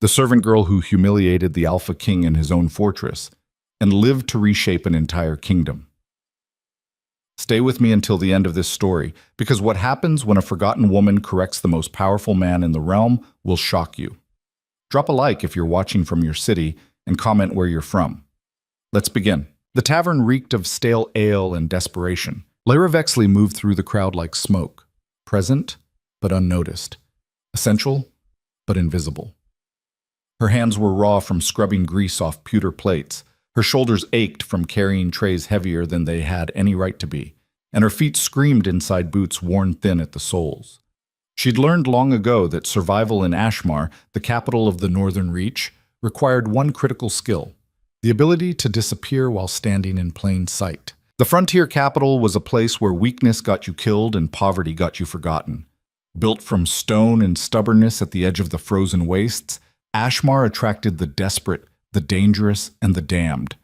the servant girl who humiliated the Alpha King in his own fortress and lived to reshape an entire kingdom. Stay with me until the end of this story, because what happens when a forgotten woman corrects the most powerful man in the realm will shock you. Drop a like if you're watching from your city and comment where you're from. Let's begin. The tavern reeked of stale ale and desperation. Lyra Vexley moved through the crowd like smoke, present but unnoticed, essential but invisible. Her hands were raw from scrubbing grease off pewter plates. Her shoulders ached from carrying trays heavier than they had any right to be, and her feet screamed inside boots worn thin at the soles. She'd learned long ago that survival in Ashmar, the capital of the Northern Reach, required one critical skill: the ability to disappear while standing in plain sight. The frontier capital was a place where weakness got you killed and poverty got you forgotten. Built from stone and stubbornness at the edge of the frozen wastes, Ashmar attracted the desperate, the dangerous, and the damned.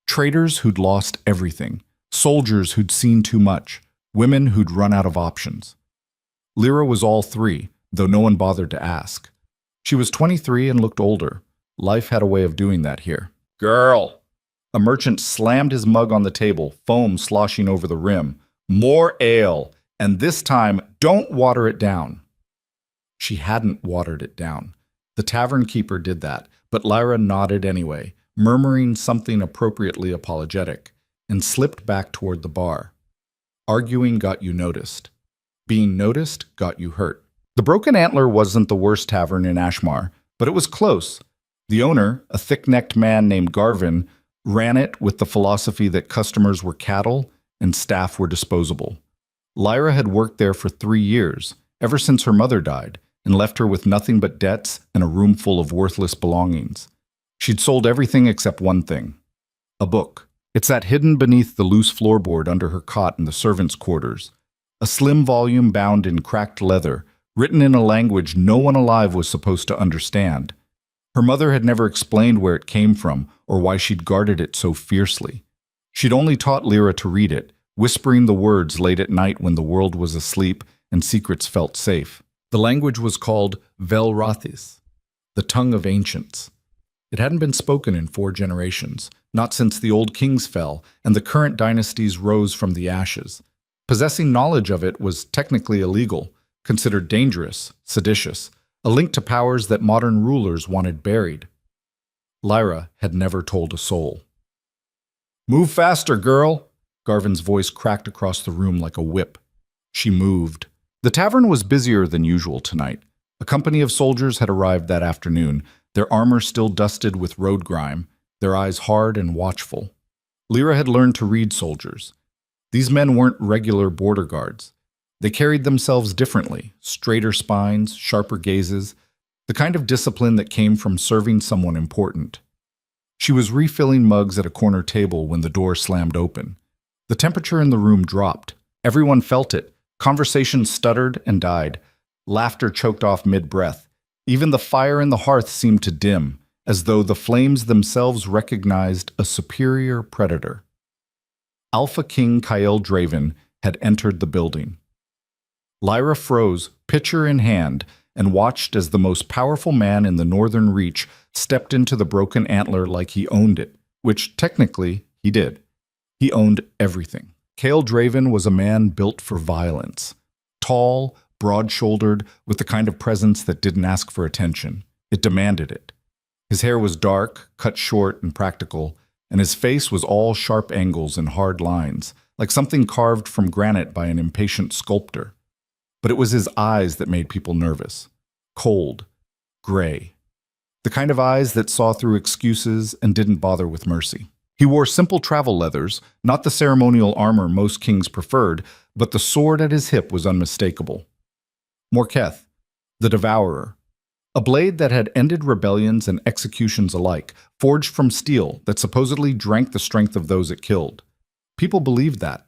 Traders who'd lost everything, soldiers who'd seen too much, women who'd run out of options. Lyra was all three, though no one bothered to ask. She was 23 and looked older. Life had a way of doing that here. "Girl!" A merchant slammed his mug on the table, foam sloshing over the rim. "More ale, and this time, don't water it down." She hadn't watered it down. The tavern keeper did that, but Lyra nodded anyway, murmuring something appropriately apologetic, and slipped back toward the bar. Arguing got you noticed. Being noticed got you hurt. The Broken Antler wasn't the worst tavern in Ashmar, but it was close. The owner, a thick-necked man named Garvin, ran it with the philosophy that customers were cattle and staff were disposable. Lyra had worked there for 3 years, ever since her mother died, and left her with nothing but debts and a room full of worthless belongings. She'd sold everything except one thing: a book. It sat hidden beneath the loose floorboard under her cot in the servants' quarters. A slim volume bound in cracked leather, written in a language no one alive was supposed to understand. Her mother had never explained where it came from or why she'd guarded it so fiercely. She'd only taught Lyra to read it, whispering the words late at night when the world was asleep and secrets felt safe. The language was called Velrathis, the tongue of ancients. It hadn't been spoken in 4 generations, not since the old kings fell and the current dynasties rose from the ashes. Possessing knowledge of it was technically illegal, considered dangerous, seditious, a link to powers that modern rulers wanted buried. Lyra had never told a soul. "Move faster, girl!" Garvin's voice cracked across the room like a whip. She moved. The tavern was busier than usual tonight. A company of soldiers had arrived that afternoon, their armor still dusted with road grime, their eyes hard and watchful. Lyra had learned to read soldiers. These men weren't regular border guards. They carried themselves differently, straighter spines, sharper gazes, the kind of discipline that came from serving someone important. She was refilling mugs at a corner table when the door slammed open. The temperature in the room dropped. Everyone felt it. Conversation stuttered and died. Laughter choked off mid-breath. Even the fire in the hearth seemed to dim, as though the flames themselves recognized a superior predator. Alpha King Kyle Draven had entered the building. Lyra froze, pitcher in hand, and watched as the most powerful man in the Northern Reach stepped into the Broken Antler like he owned it, which technically he did. He owned everything. Kyle Draven was a man built for violence. Tall, broad-shouldered, with the kind of presence that didn't ask for attention. It demanded it. His hair was dark, cut short and practical, and his face was all sharp angles and hard lines, like something carved from granite by an impatient sculptor. But it was his eyes that made people nervous. Cold, gray. The kind of eyes that saw through excuses and didn't bother with mercy. He wore simple travel leathers, not the ceremonial armor most kings preferred, but the sword at his hip was unmistakable. Morketh, the Devourer. A blade that had ended rebellions and executions alike, forged from steel that supposedly drank the strength of those it killed. People believed that.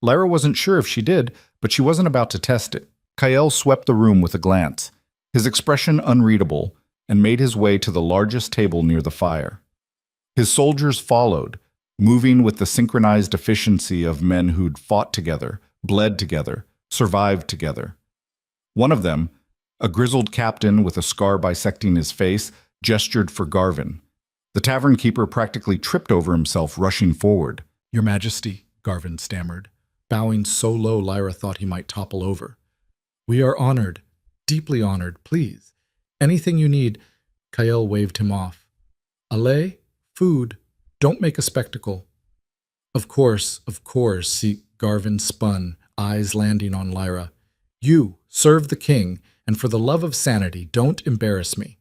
Lyra wasn't sure if she did, but she wasn't about to test it. Kyle swept the room with a glance, his expression unreadable, and made his way to the largest table near the fire. His soldiers followed, moving with the synchronized efficiency of men who'd fought together, bled together, survived together. One of them, a grizzled captain with a scar bisecting his face, gestured for Garvin. The tavern keeper practically tripped over himself, rushing forward. "Your Majesty," Garvin stammered, bowing so low Lyra thought he might topple over. "We are honored, deeply honored, please. Anything you need." Kael waved him off. "Allez, food. Don't make a spectacle." Of course, Garvin spun, eyes landing on Lyra. "You, serve the king, and for the love of sanity, don't embarrass me."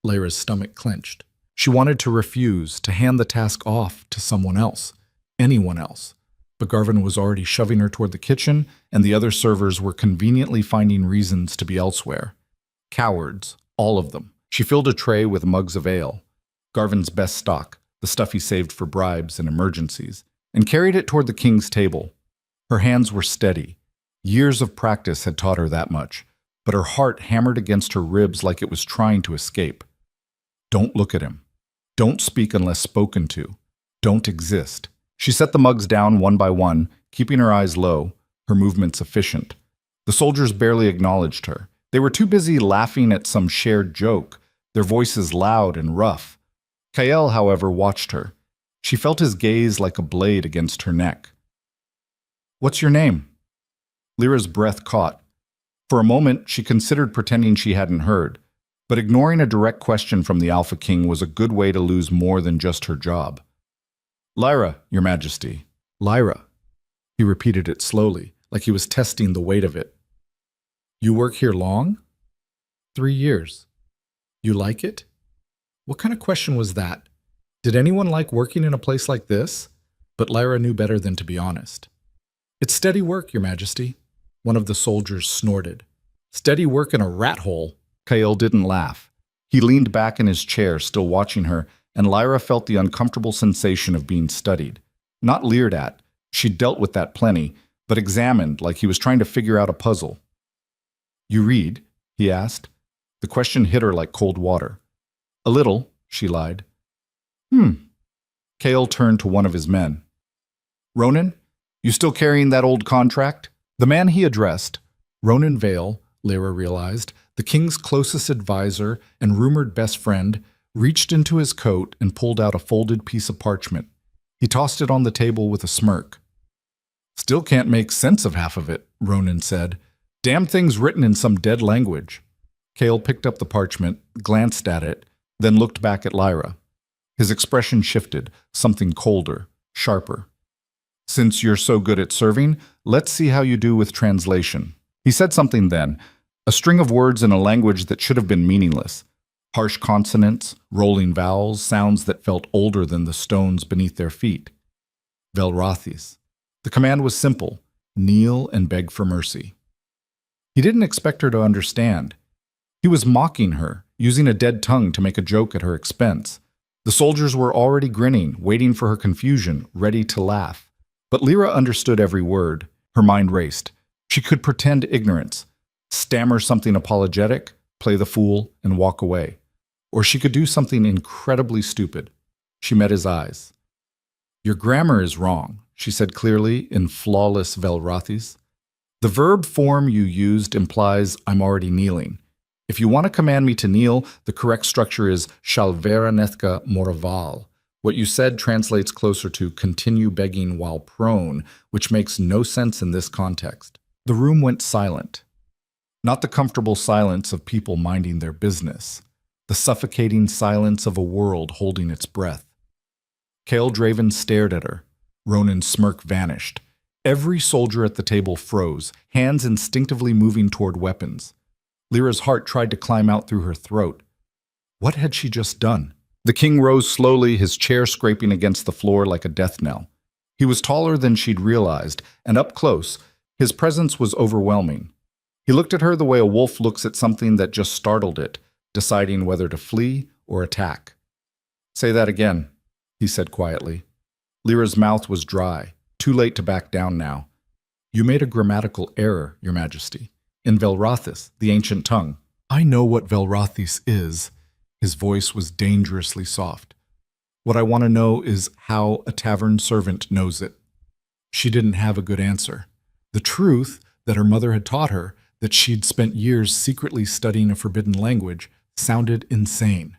Lyra's stomach clenched. She wanted to refuse, to hand the task off to someone else, anyone else. But Garvin was already shoving her toward the kitchen, and the other servers were conveniently finding reasons to be elsewhere. Cowards, all of them. She filled a tray with mugs of ale, Garvin's best stock, the stuff he saved for bribes and emergencies, and carried it toward the king's table. Her hands were steady. Years of practice had taught her that much, but her heart hammered against her ribs like it was trying to escape. Don't look at him. Don't speak unless spoken to. Don't exist. She set the mugs down one by one, keeping her eyes low, her movements efficient. The soldiers barely acknowledged her. They were too busy laughing at some shared joke, their voices loud and rough. Kael, however, watched her. She felt his gaze like a blade against her neck. "What's your name?" Lyra's breath caught. For a moment, she considered pretending she hadn't heard, but ignoring a direct question from the Alpha King was a good way to lose more than just her job. "Lyra, Your Majesty." "Lyra." He repeated it slowly, like he was testing the weight of it. "You work here long?" 3 years. "You like it?" What kind of question was that? Did anyone like working in a place like this? But Lyra knew better than to be honest. "It's steady work, Your Majesty." One of the soldiers snorted. "Steady work in a rat hole." Kael didn't laugh. He leaned back in his chair, still watching her, and Lyra felt the uncomfortable sensation of being studied. Not leered at, she'd dealt with that plenty, but examined like he was trying to figure out a puzzle. "You read?" he asked. The question hit her like cold water. "A little," she lied. Kael turned to one of his men. "Ronan, you still carrying that old contract?" The man he addressed, Ronan Vale, Lyra realized, the king's closest advisor and rumored best friend, reached into his coat and pulled out a folded piece of parchment. He tossed it on the table with a smirk. "Still can't make sense of half of it," Ronan said. "Damn thing's written in some dead language." Kael picked up the parchment, glanced at it, then looked back at Lyra. His expression shifted, something colder, sharper. "Since you're so good at serving, let's see how you do with translation." He said something then, a string of words in a language that should have been meaningless. Harsh consonants, rolling vowels, sounds that felt older than the stones beneath their feet. Velrothis. The command was simple: kneel and beg for mercy. He didn't expect her to understand. He was mocking her, using a dead tongue to make a joke at her expense. The soldiers were already grinning, waiting for her confusion, ready to laugh. But Lyra understood every word. Her mind raced. She could pretend ignorance, stammer something apologetic, play the fool, and walk away. Or she could do something incredibly stupid. She met his eyes. "Your grammar is wrong," she said clearly in flawless Velrothis. "The verb form you used implies I'm already kneeling. If you want to command me to kneel, the correct structure is Shalveranethka Moraval. What you said translates closer to continue begging while prone, which makes no sense in this context." The room went silent. Not the comfortable silence of people minding their business. The suffocating silence of a world holding its breath. Kael Draven stared at her. Ronan's smirk vanished. Every soldier at the table froze, hands instinctively moving toward weapons. Lyra's heart tried to climb out through her throat. What had she just done? The king rose slowly, his chair scraping against the floor like a death knell. He was taller than she'd realized, and up close, his presence was overwhelming. He looked at her the way a wolf looks at something that just startled it, deciding whether to flee or attack. "Say that again," he said quietly. Lyra's mouth was dry, too late to back down now. "You made a grammatical error, Your Majesty. In Velrothis, the ancient tongue." "I know what Velrothis is." His voice was dangerously soft. "What I want to know is how a tavern servant knows it." She didn't have a good answer. The truth that her mother had taught her, that she'd spent years secretly studying a forbidden language, sounded insane.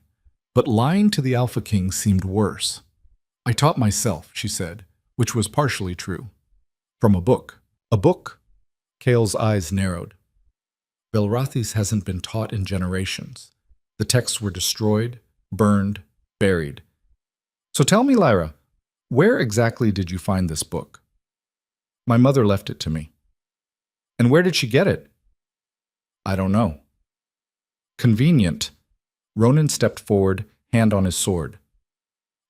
But lying to the Alpha King seemed worse. I taught myself, she said, which was partially true. From a book. A book? Kale's eyes narrowed. Velrathis hasn't been taught in generations. The texts were destroyed, burned, buried. So tell me, Lyra, where exactly did you find this book? My mother left it to me. And where did she get it? I don't know. Convenient. Ronan stepped forward, hand on his sword.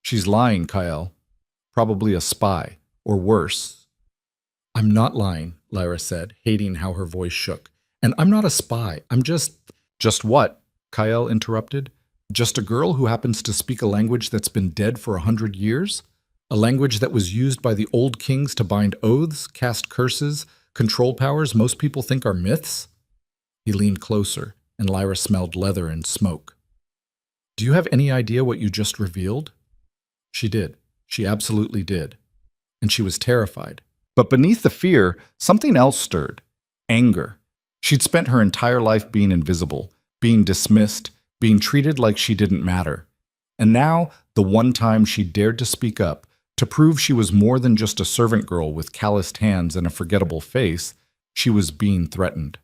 She's lying, Kyle. Probably a spy, or worse. I'm not lying, Lyra said, hating how her voice shook. And I'm not a spy. I'm just... Just what? Kyle interrupted. Just a girl who happens to speak a language that's been dead for 100 years? A language that was used by the old kings to bind oaths, cast curses, control powers most people think are myths? He leaned closer, and Lyra smelled leather and smoke. Do you have any idea what you just revealed? She did. She absolutely did. And she was terrified. But beneath the fear, something else stirred. Anger. She'd spent her entire life being invisible, being dismissed, being treated like she didn't matter. And now, the one time she dared to speak up, to prove she was more than just a servant girl with calloused hands and a forgettable face, she was being threatened.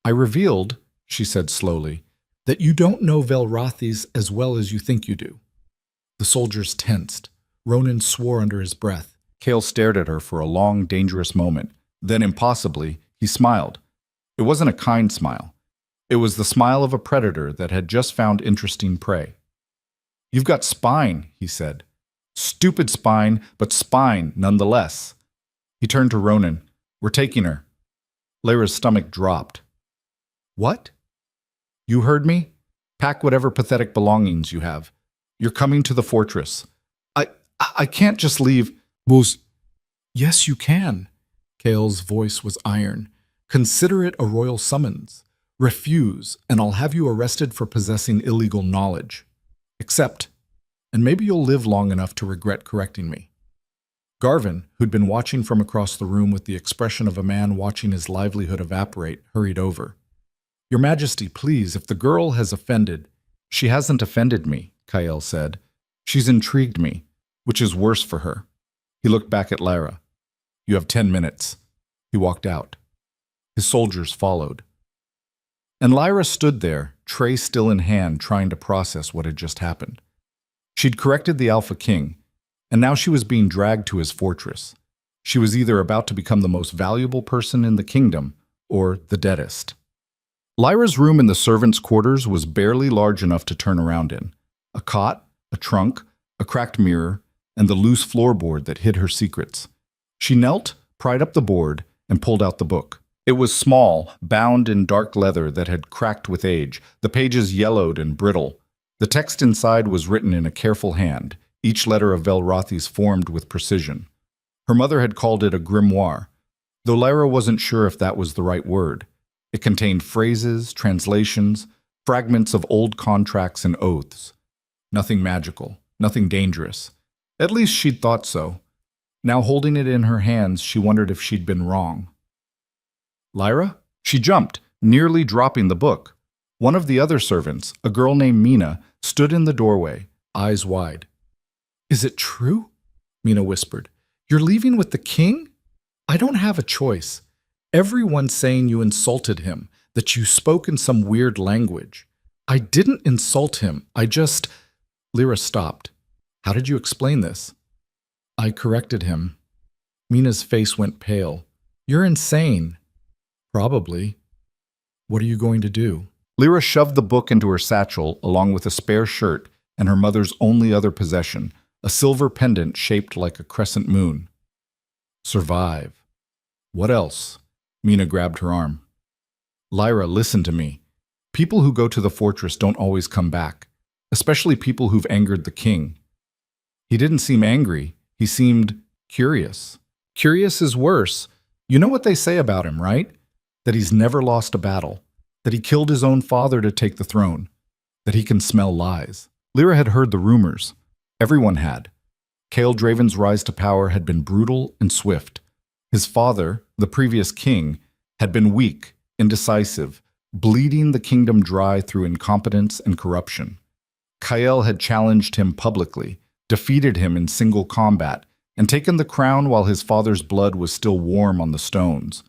I revealed, she said slowly, that you don't know Velrathis as well as you think you do. The soldiers tensed. Ronan swore under his breath. Kale stared at her for a long, dangerous moment. Then, impossibly, he smiled. It wasn't a kind smile. It was the smile of a predator that had just found interesting prey. You've got spine, he said. Stupid spine, but spine nonetheless. He turned to Ronan. We're taking her. Lyra's stomach dropped. What? You heard me? Pack whatever pathetic belongings you have. You're coming to the fortress. I can't just leave. Booz. Yes, you can. Kale's voice was iron. Consider it a royal summons. Refuse, and I'll have you arrested for possessing illegal knowledge. Accept, and maybe you'll live long enough to regret correcting me. Garvin, who'd been watching from across the room with the expression of a man watching his livelihood evaporate, hurried over. Your Majesty, please, if the girl has offended... She hasn't offended me, Kyle said. She's intrigued me, which is worse for her. He looked back at Lyra. You have 10 minutes. He walked out. His soldiers followed. And Lyra stood there, tray still in hand, trying to process what had just happened. She'd corrected the Alpha King, and now she was being dragged to his fortress. She was either about to become the most valuable person in the kingdom, or the deadest. Lyra's room in the servants' quarters was barely large enough to turn around in. A cot, a trunk, a cracked mirror, and the loose floorboard that hid her secrets. She knelt, pried up the board, and pulled out the book. It was small, bound in dark leather that had cracked with age, the pages yellowed and brittle. The text inside was written in a careful hand, each letter of Velrathis formed with precision. Her mother had called it a grimoire, though Lyra wasn't sure if that was the right word. It contained phrases, translations, fragments of old contracts and oaths. Nothing magical, nothing dangerous. At least she'd thought so. Now holding it in her hands, she wondered if she'd been wrong. Lyra? She jumped, nearly dropping the book. One of the other servants, a girl named Mina, stood in the doorway, eyes wide. Is it true? Mina whispered. You're leaving with the king? I don't have a choice. Everyone's saying you insulted him, that you spoke in some weird language. I didn't insult him. I just... Lyra stopped. How did you explain this? I corrected him. Mina's face went pale. You're insane. Probably. What are you going to do? Lyra shoved the book into her satchel along with a spare shirt and her mother's only other possession, a silver pendant shaped like a crescent moon. Survive. What else? Mina grabbed her arm. Lyra, listen to me. People who go to the fortress don't always come back, especially people who've angered the king. He didn't seem angry. He seemed curious. Curious is worse. You know what they say about him, right? That he's never lost a battle, that he killed his own father to take the throne, that he can smell lies. Lyra had heard the rumors. Everyone had. Kale Draven's rise to power had been brutal and swift. His father, the previous king, had been weak, indecisive, bleeding the kingdom dry through incompetence and corruption. Kael had challenged him publicly, defeated him in single combat, and taken the crown while his father's blood was still warm on the stones.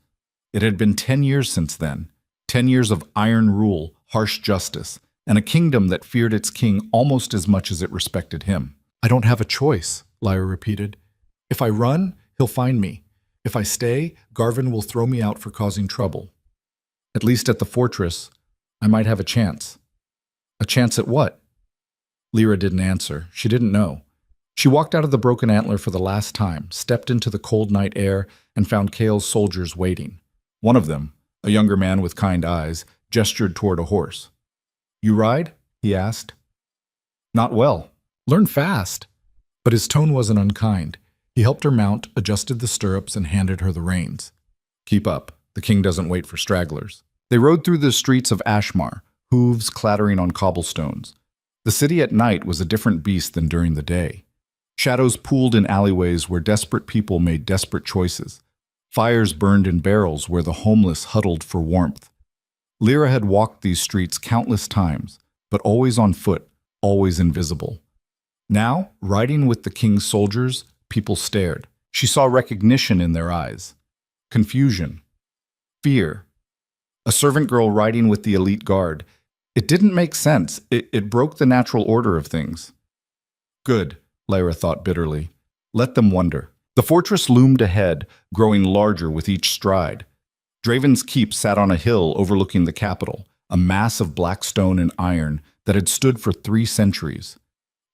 It had been 10 years since then, 10 years of iron rule, harsh justice, and a kingdom that feared its king almost as much as it respected him. I don't have a choice, Lyra repeated. If I run, he'll find me. If I stay, Garvin will throw me out for causing trouble. At least at the fortress, I might have a chance. A chance at what? Lyra didn't answer. She didn't know. She walked out of the Broken Antler for the last time, stepped into the cold night air, and found Kael's soldiers waiting. One of them, a younger man with kind eyes, gestured toward a horse. You ride? He asked. Not well. Learn fast. But his tone wasn't unkind. He helped her mount, adjusted the stirrups, and handed her the reins. Keep up. The king doesn't wait for stragglers. They rode through the streets of Ashmar, hooves clattering on cobblestones. The city at night was a different beast than during the day. Shadows pooled in alleyways where desperate people made desperate choices. Fires burned in barrels where the homeless huddled for warmth. Lyra had walked these streets countless times, but always on foot, always invisible. Now, riding with the king's soldiers, people stared. She saw recognition in their eyes. Confusion. Fear. A servant girl riding with the elite guard. It didn't make sense. It broke the natural order of things. Good, Lyra thought bitterly. Let them wonder. The fortress loomed ahead, growing larger with each stride. Draven's Keep sat on a hill overlooking the capital, a mass of black stone and iron that had stood for 3 centuries.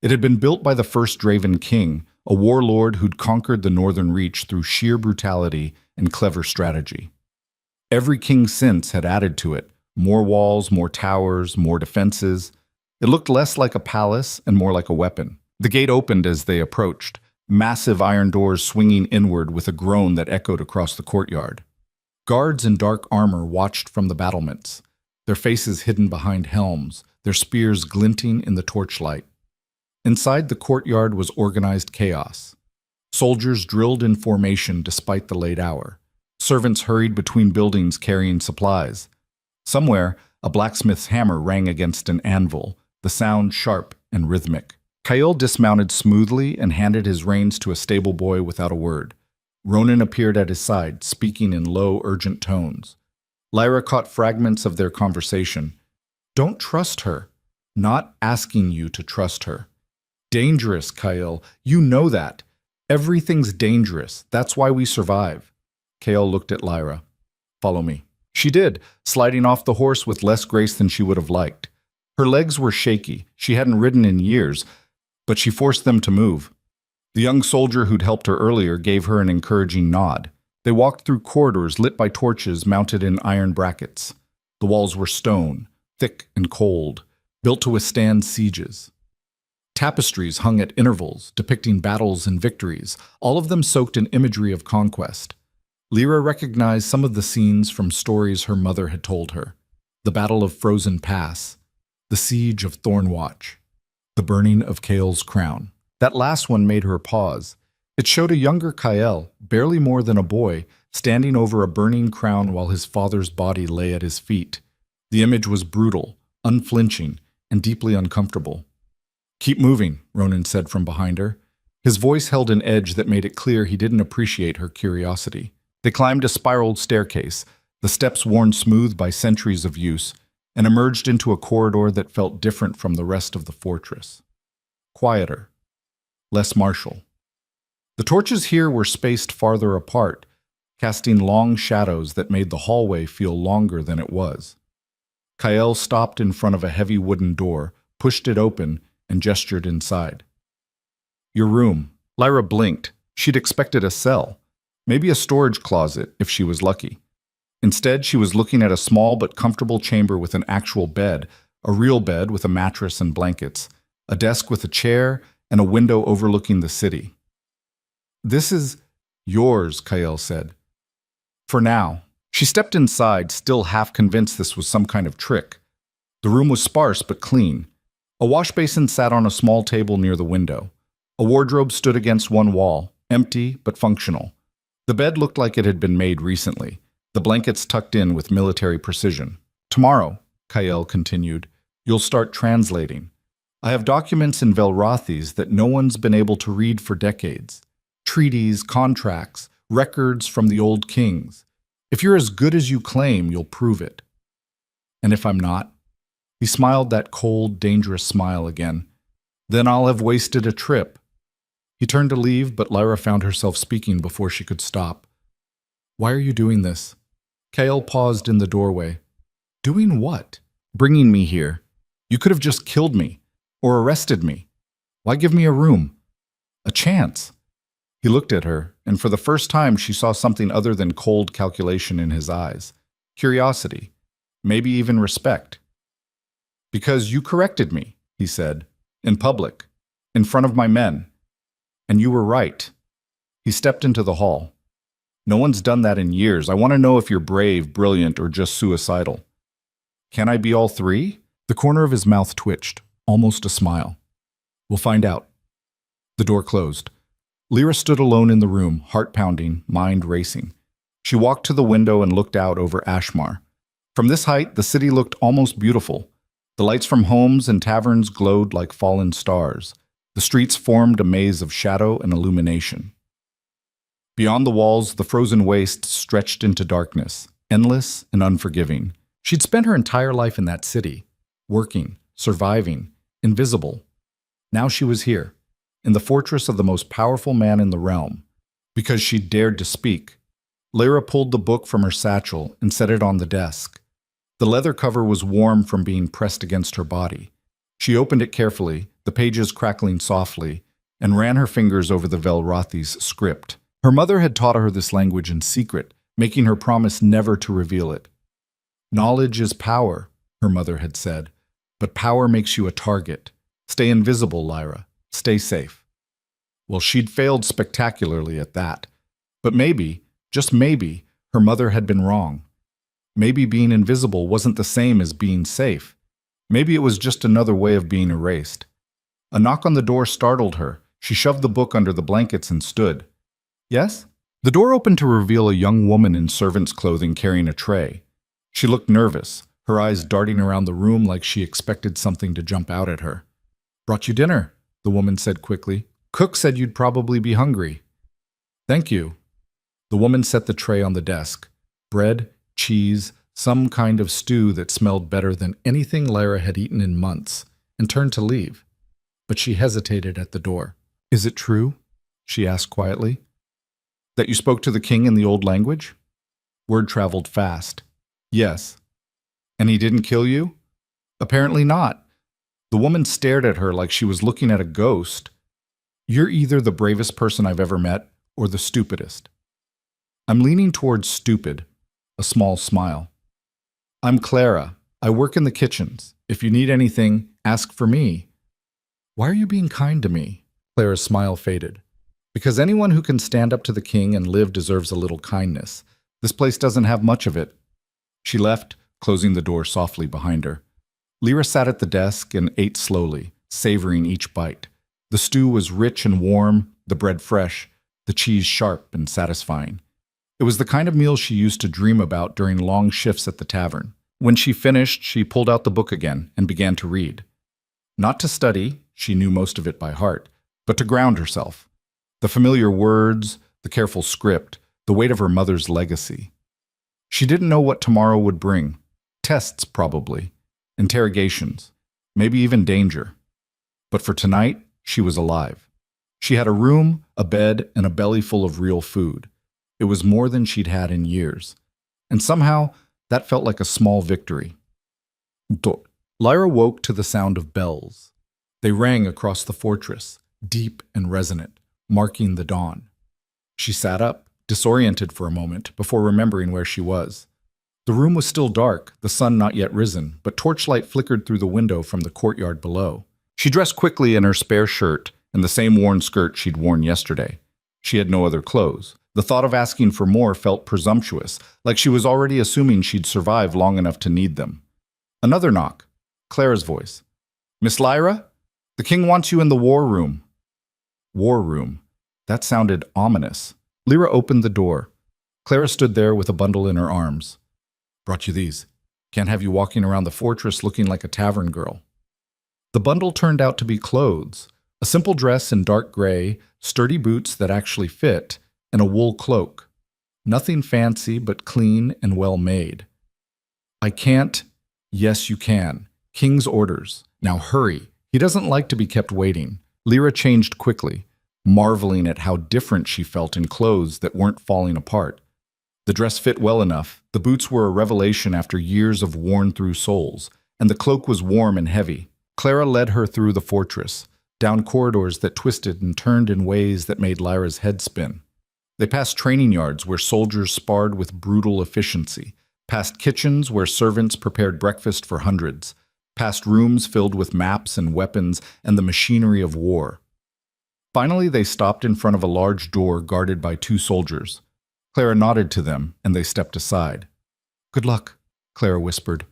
It had been built by the first Draven king, a warlord who'd conquered the northern reach through sheer brutality and clever strategy. Every king since had added to it, more walls, more towers, more defenses. It looked less like a palace and more like a weapon. The gate opened as they approached, massive iron doors swinging inward with a groan that echoed across the courtyard. Guards in dark armor watched from the battlements, their faces hidden behind helms, their spears glinting in the torchlight. Inside the courtyard was organized chaos. Soldiers drilled in formation despite the late hour. Servants hurried between buildings carrying supplies. Somewhere, a blacksmith's hammer rang against an anvil, the sound sharp and rhythmic. Kael dismounted smoothly and handed his reins to a stable boy without a word. Ronan appeared at his side, speaking in low, urgent tones. Lyra caught fragments of their conversation. Don't trust her. Not asking you to trust her. Dangerous, Kael. You know that. Everything's dangerous. That's why we survive. Kael looked at Lyra. Follow me. She did, sliding off the horse with less grace than she would have liked. Her legs were shaky. She hadn't ridden in years, but she forced them to move. The young soldier who'd helped her earlier gave her an encouraging nod. They walked through corridors lit by torches mounted in iron brackets. The walls were stone, thick and cold, built to withstand sieges. Tapestries hung at intervals, depicting battles and victories, all of them soaked in imagery of conquest. Lyra recognized some of the scenes from stories her mother had told her. The Battle of Frozen Pass, the Siege of Thornwatch, the burning of Kael's crown. That last one made her pause. It showed a younger Kael, barely more than a boy, standing over a burning crown while his father's body lay at his feet. The image was brutal, unflinching, and deeply uncomfortable. Keep moving, Ronan said from behind her. His voice held an edge that made it clear he didn't appreciate her curiosity. They climbed a spiraled staircase, the steps worn smooth by centuries of use, and emerged into a corridor that felt different from the rest of the fortress. Quieter, less martial. The torches here were spaced farther apart, casting long shadows that made the hallway feel longer than it was. Kael stopped in front of a heavy wooden door, pushed it open, and gestured inside. Your room. Lyra blinked. She'd expected a cell. Maybe a storage closet, if she was lucky. Instead, she was looking at a small but comfortable chamber with an actual bed, a real bed with a mattress and blankets, a desk with a chair, and a window overlooking the city. This is yours, Kael said. For now. She stepped inside, still half convinced this was some kind of trick. The room was sparse but clean. A wash basin sat on a small table near the window. A wardrobe stood against one wall, empty but functional. The bed looked like it had been made recently, the blankets tucked in with military precision. Tomorrow, Kael continued, you'll start translating. I have documents in Velrothes that no one's been able to read for decades. Treaties, contracts, records from the old kings. If you're as good as you claim, you'll prove it. And if I'm not? He smiled that cold, dangerous smile again. Then I'll have wasted a trip. He turned to leave, but Lyra found herself speaking before she could stop. Why are you doing this? Kale paused in the doorway. Doing what? Bringing me here. You could have just killed me, or arrested me. Why give me a room? A chance. He looked at her, and for the first time she saw something other than cold calculation in his eyes. Curiosity. Maybe even respect. Because you corrected me, he said, in public, in front of my men. And you were right. He stepped into the hall. No one's done that in years. I want to know if you're brave, brilliant, or just suicidal. Can I be all three? The corner of his mouth twitched, almost a smile. We'll find out. The door closed. Lyra stood alone in the room, heart pounding, mind racing. She walked to the window and looked out over Ashmar. From this height, the city looked almost beautiful. The lights from homes and taverns glowed like fallen stars. The streets formed a maze of shadow and illumination. Beyond the walls, the frozen waste stretched into darkness, endless and unforgiving. She'd spent her entire life in that city, working, surviving, invisible. Now she was here, in the fortress of the most powerful man in the realm, because she'd dared to speak. Lyra pulled the book from her satchel and set it on the desk. The leather cover was warm from being pressed against her body. She opened it carefully, the pages crackling softly, and ran her fingers over the Velrothes script. Her mother had taught her this language in secret, making her promise never to reveal it. Knowledge is power, her mother had said, but power makes you a target. Stay invisible, Lyra. Stay safe. Well, she'd failed spectacularly at that. But maybe, just maybe, her mother had been wrong. Maybe being invisible wasn't the same as being safe. Maybe it was just another way of being erased. A knock on the door startled her. She shoved the book under the blankets and stood. Yes? The door opened to reveal a young woman in servant's clothing carrying a tray. She looked nervous, her eyes darting around the room like she expected something to jump out at her. Brought you dinner, the woman said quickly. Cook said you'd probably be hungry. Thank you. The woman set the tray on the desk. Bread, cheese, some kind of stew that smelled better than anything Lyra had eaten in months, and turned to leave. But she hesitated at the door. Is it true? She asked quietly. That you spoke to the king in the old language? Word traveled fast. Yes. And he didn't kill you? Apparently not. The woman stared at her like she was looking at a ghost. You're either the bravest person I've ever met or the stupidest. I'm leaning towards stupid, a small smile. I'm Clara. I work in the kitchens. If you need anything, ask for me. Why are you being kind to me? Clara's smile faded. Because anyone who can stand up to the king and live deserves a little kindness. This place doesn't have much of it. She left, closing the door softly behind her. Lyra sat at the desk and ate slowly, savoring each bite. The stew was rich and warm, the bread fresh, the cheese sharp and satisfying. It was the kind of meal she used to dream about during long shifts at the tavern. When she finished, she pulled out the book again and began to read. Not to study, she knew most of it by heart, but to ground herself. The familiar words, the careful script, the weight of her mother's legacy. She didn't know what tomorrow would bring. Tests, probably. Interrogations. Maybe even danger. But for tonight, she was alive. She had a room, a bed, and a belly full of real food. It was more than she'd had in years. And somehow, that felt like a small victory. Lyra woke to the sound of bells. They rang across the fortress, deep and resonant, marking the dawn. She sat up, disoriented for a moment, before remembering where she was. The room was still dark, the sun not yet risen, but torchlight flickered through the window from the courtyard below. She dressed quickly in her spare shirt and the same worn skirt she'd worn yesterday. She had no other clothes. The thought of asking for more felt presumptuous, like she was already assuming she'd survive long enough to need them. Another knock. Clara's voice. Miss Lyra? The king wants you in the war room. War room. That sounded ominous. Lyra opened the door. Clara stood there with a bundle in her arms. Brought you these. Can't have you walking around the fortress looking like a tavern girl. The bundle turned out to be clothes, a simple dress in dark gray, sturdy boots that actually fit, and a wool cloak. Nothing fancy, but clean and well made. I can't. Yes, you can. King's orders. Now hurry. He doesn't like to be kept waiting. Lyra changed quickly, marveling at how different she felt in clothes that weren't falling apart. The dress fit well enough, the boots were a revelation after years of worn-through soles, and the cloak was warm and heavy. Clara led her through the fortress, down corridors that twisted and turned in ways that made Lyra's head spin. They passed training yards where soldiers sparred with brutal efficiency, past kitchens where servants prepared breakfast for hundreds, past rooms filled with maps and weapons and the machinery of war. Finally, they stopped in front of a large door guarded by 2 soldiers. Clara nodded to them, and they stepped aside. "Good luck," Clara whispered.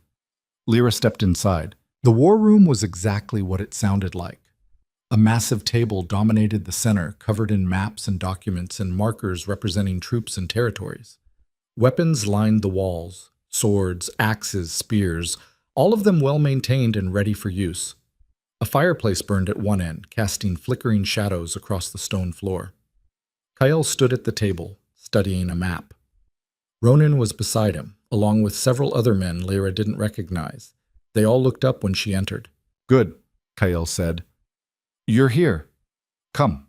Lyra stepped inside. The war room was exactly what it sounded like. A massive table dominated the center, covered in maps and documents and markers representing troops and territories. Weapons lined the walls, swords, axes, spears, all of them well-maintained and ready for use. A fireplace burned at one end, casting flickering shadows across the stone floor. Kyle stood at the table, studying a map. Ronan was beside him, along with several other men Lyra didn't recognize. They all looked up when she entered. "Good," Kyle said. "You're here. Come."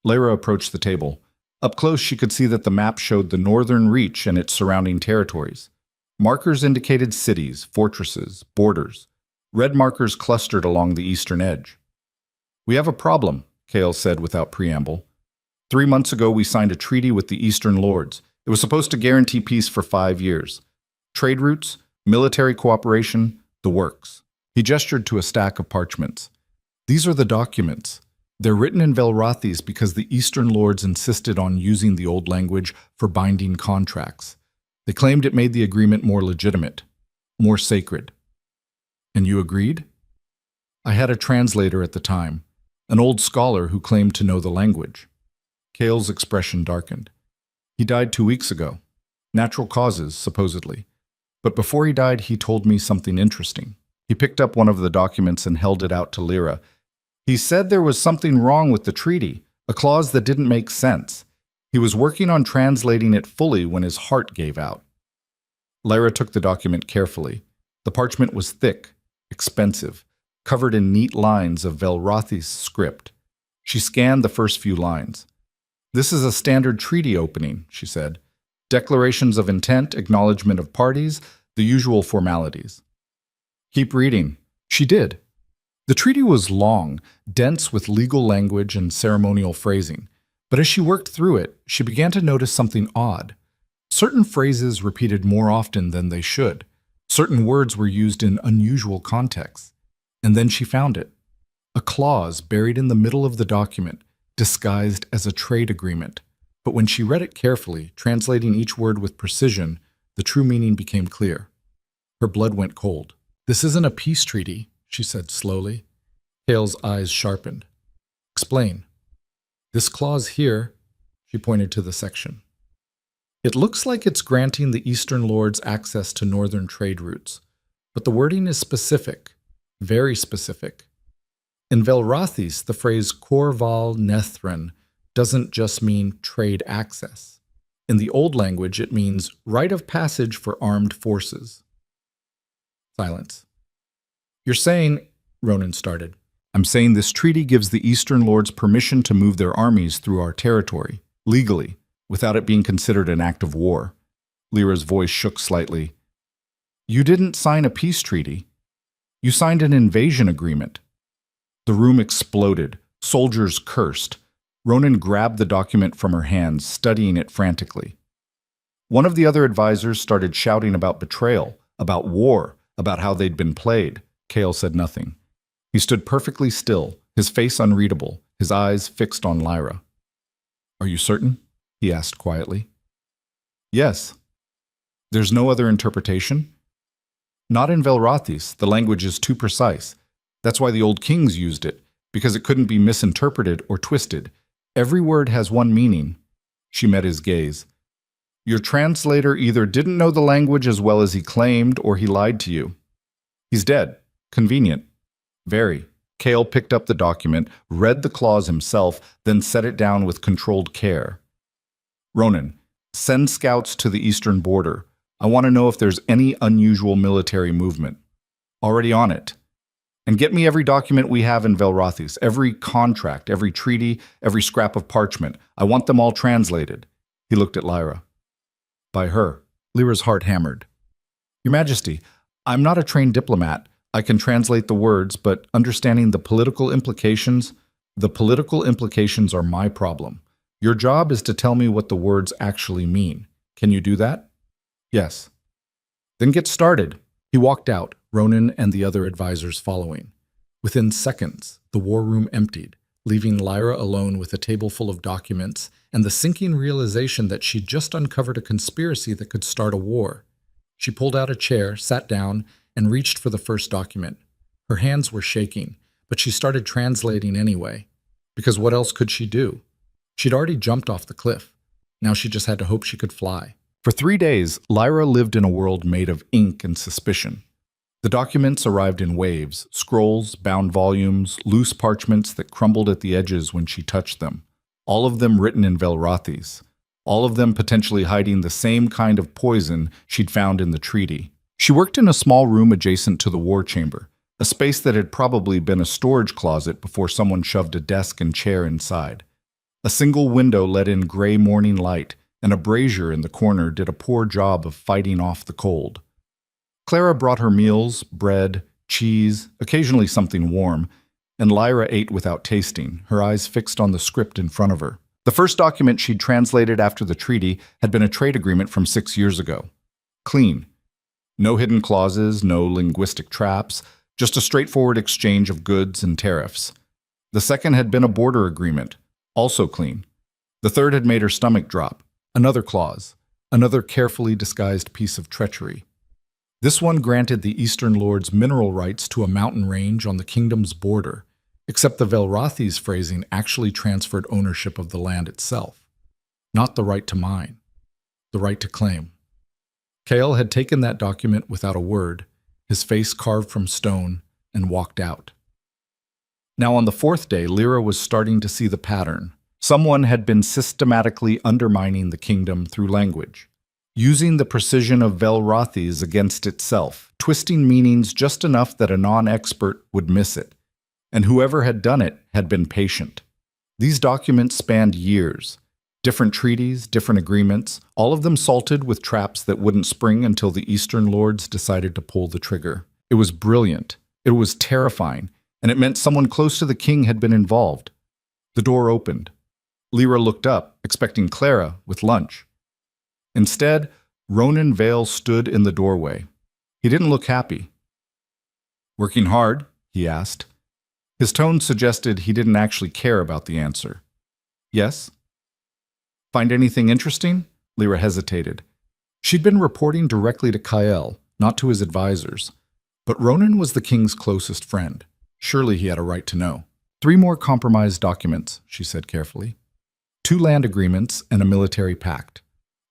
Lyra approached the table. Up close, she could see that the map showed the northern reach and its surrounding territories. Markers indicated cities, fortresses, borders. Red markers clustered along the eastern edge. "We have a problem," Kale said without preamble. 3 months ago, we signed a treaty with the Eastern Lords. It was supposed to guarantee peace for 5 years. Trade routes, military cooperation, the works. He gestured to a stack of parchments. "These are the documents. They're written in Velrothis because the Eastern Lords insisted on using the old language for binding contracts. They claimed it made the agreement more legitimate, more sacred." "And you agreed?" "I had a translator at the time, an old scholar who claimed to know the language." Kale's expression darkened. "He died 2 weeks ago. Natural causes, supposedly. But before he died, he told me something interesting." He picked up one of the documents and held it out to Lyra. "He said there was something wrong with the treaty, a clause that didn't make sense. He was working on translating it fully when his heart gave out." Lyra took the document carefully. The parchment was thick, expensive, covered in neat lines of Velrothis script. She scanned the first few lines. "This is a standard treaty opening," she said. "Declarations of intent, acknowledgement of parties, the usual formalities." "Keep reading." She did. The treaty was long, dense with legal language and ceremonial phrasing. But as she worked through it, she began to notice something odd. Certain phrases repeated more often than they should. Certain words were used in unusual contexts. And then she found it. A clause buried in the middle of the document, disguised as a trade agreement. But when she read it carefully, translating each word with precision, the true meaning became clear. Her blood went cold. "This isn't a peace treaty," she said slowly. Hale's eyes sharpened. "Explain." "This clause here," she pointed to the section. "It looks like it's granting the Eastern Lords access to northern trade routes, but the wording is specific, very specific. In Velrothis, the phrase Corval Nethran doesn't just mean trade access. In the old language, it means right of passage for armed forces." Silence. "You're saying," Ronan started. "I'm saying this treaty gives the Eastern Lords permission to move their armies through our territory, legally, without it being considered an act of war." Lyra's voice shook slightly. "You didn't sign a peace treaty. You signed an invasion agreement." The room exploded. Soldiers cursed. Ronan grabbed the document from her hands, studying it frantically. One of the other advisors started shouting about betrayal, about war, about how they'd been played. Kale said nothing. He stood perfectly still, his face unreadable, his eyes fixed on Lyra. "Are you certain?" he asked quietly. "Yes." "There's no other interpretation?" "Not in Velrothis. The language is too precise. That's why the old kings used it, because it couldn't be misinterpreted or twisted. Every word has one meaning." She met his gaze. "Your translator either didn't know the language as well as he claimed, or he lied to you. He's dead. Convenient. Very. Kale picked up the document, read the clause himself, then set it down with controlled care. Ronan, send scouts to the eastern border. I want to know if there's any unusual military movement. Already on it. And get me every document we have in Velrothis, every contract, every treaty, every scrap of parchment. I want them all translated. He looked at Lyra. By her. Lyra's heart hammered. Your Majesty, I'm not a trained diplomat. I can translate the words, but understanding the political implications are my problem. Your job is to tell me what the words actually mean. Can you do that? Yes. Then get started. He walked out, Ronan and the other advisors following. Within seconds, the war room emptied, leaving Lyra alone with a table full of documents and the sinking realization that she'd just uncovered a conspiracy that could start a war. She pulled out a chair, sat down, and reached for the first document. Her hands were shaking, but she started translating anyway. Because what else could she do? She'd already jumped off the cliff. Now she just had to hope she could fly. For 3 days, Lyra lived in a world made of ink and suspicion. The documents arrived in waves, scrolls, bound volumes, loose parchments that crumbled at the edges when she touched them. All of them written in Velrothis. All of them potentially hiding the same kind of poison she'd found in the treaty. She worked in a small room adjacent to the war chamber, a space that had probably been a storage closet before someone shoved a desk and chair inside. A single window let in gray morning light, and a brazier in the corner did a poor job of fighting off the cold. Clara brought her meals, bread, cheese, occasionally something warm, and Lyra ate without tasting, her eyes fixed on the script in front of her. The first document she'd translated after the treaty had been a trade agreement from 6 years ago. Clean. No hidden clauses, no linguistic traps, just a straightforward exchange of goods and tariffs. The second had been a border agreement, also clean. The third had made her stomach drop. Another clause, another carefully disguised piece of treachery. This one granted the Eastern Lords mineral rights to a mountain range on the kingdom's border, except the Velrothis phrasing actually transferred ownership of the land itself. Not the right to mine, the right to claim. Kale had taken that document without a word, his face carved from stone, and walked out. Now on the 4th day, Lyra was starting to see the pattern. Someone had been systematically undermining the kingdom through language, using the precision of Velrothis against itself, twisting meanings just enough that a non-expert would miss it. And whoever had done it had been patient. These documents spanned years. Different treaties, different agreements, all of them salted with traps that wouldn't spring until the Eastern Lords decided to pull the trigger. It was brilliant. It was terrifying. And it meant someone close to the king had been involved. The door opened. Lyra looked up, expecting Clara with lunch. Instead, Ronan Vale stood in the doorway. He didn't look happy. Working hard? He asked. His tone suggested he didn't actually care about the answer. Yes? Find anything interesting? Lyra hesitated. She'd been reporting directly to Kyle, not to his advisors. But Ronan was the king's closest friend. Surely he had a right to know. 3 more compromise documents, she said carefully. 2 land agreements and a military pact.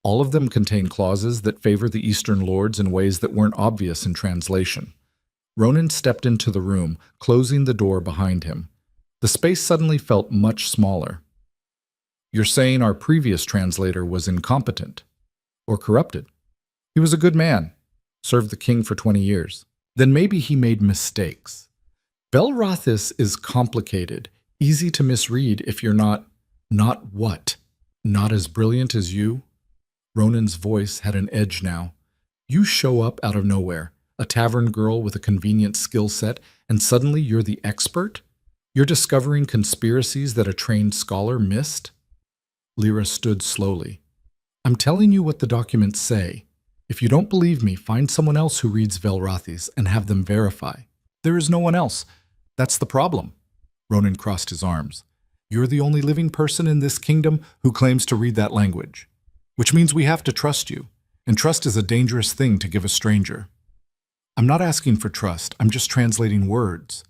All of them contain clauses that favor the Eastern Lords in ways that weren't obvious in translation. Ronan stepped into the room, closing the door behind him. The space suddenly felt much smaller. You're saying our previous translator was incompetent or corrupted? He was a good man, served the king for 20 years. Then maybe he made mistakes. Velrothis is complicated, easy to misread if you're not what? Not as brilliant as you? Ronan's voice had an edge now. You show up out of nowhere, a tavern girl with a convenient skill set, and suddenly you're the expert? You're discovering conspiracies that a trained scholar missed? Lyra stood slowly. I'm telling you what the documents say. If you don't believe me, find someone else who reads Velrothis and have them verify. There is no one else. That's the problem. Ronan crossed his arms. You're the only living person in this kingdom who claims to read that language, which means we have to trust you, and trust is a dangerous thing to give a stranger. I'm not asking for trust, I'm just translating words.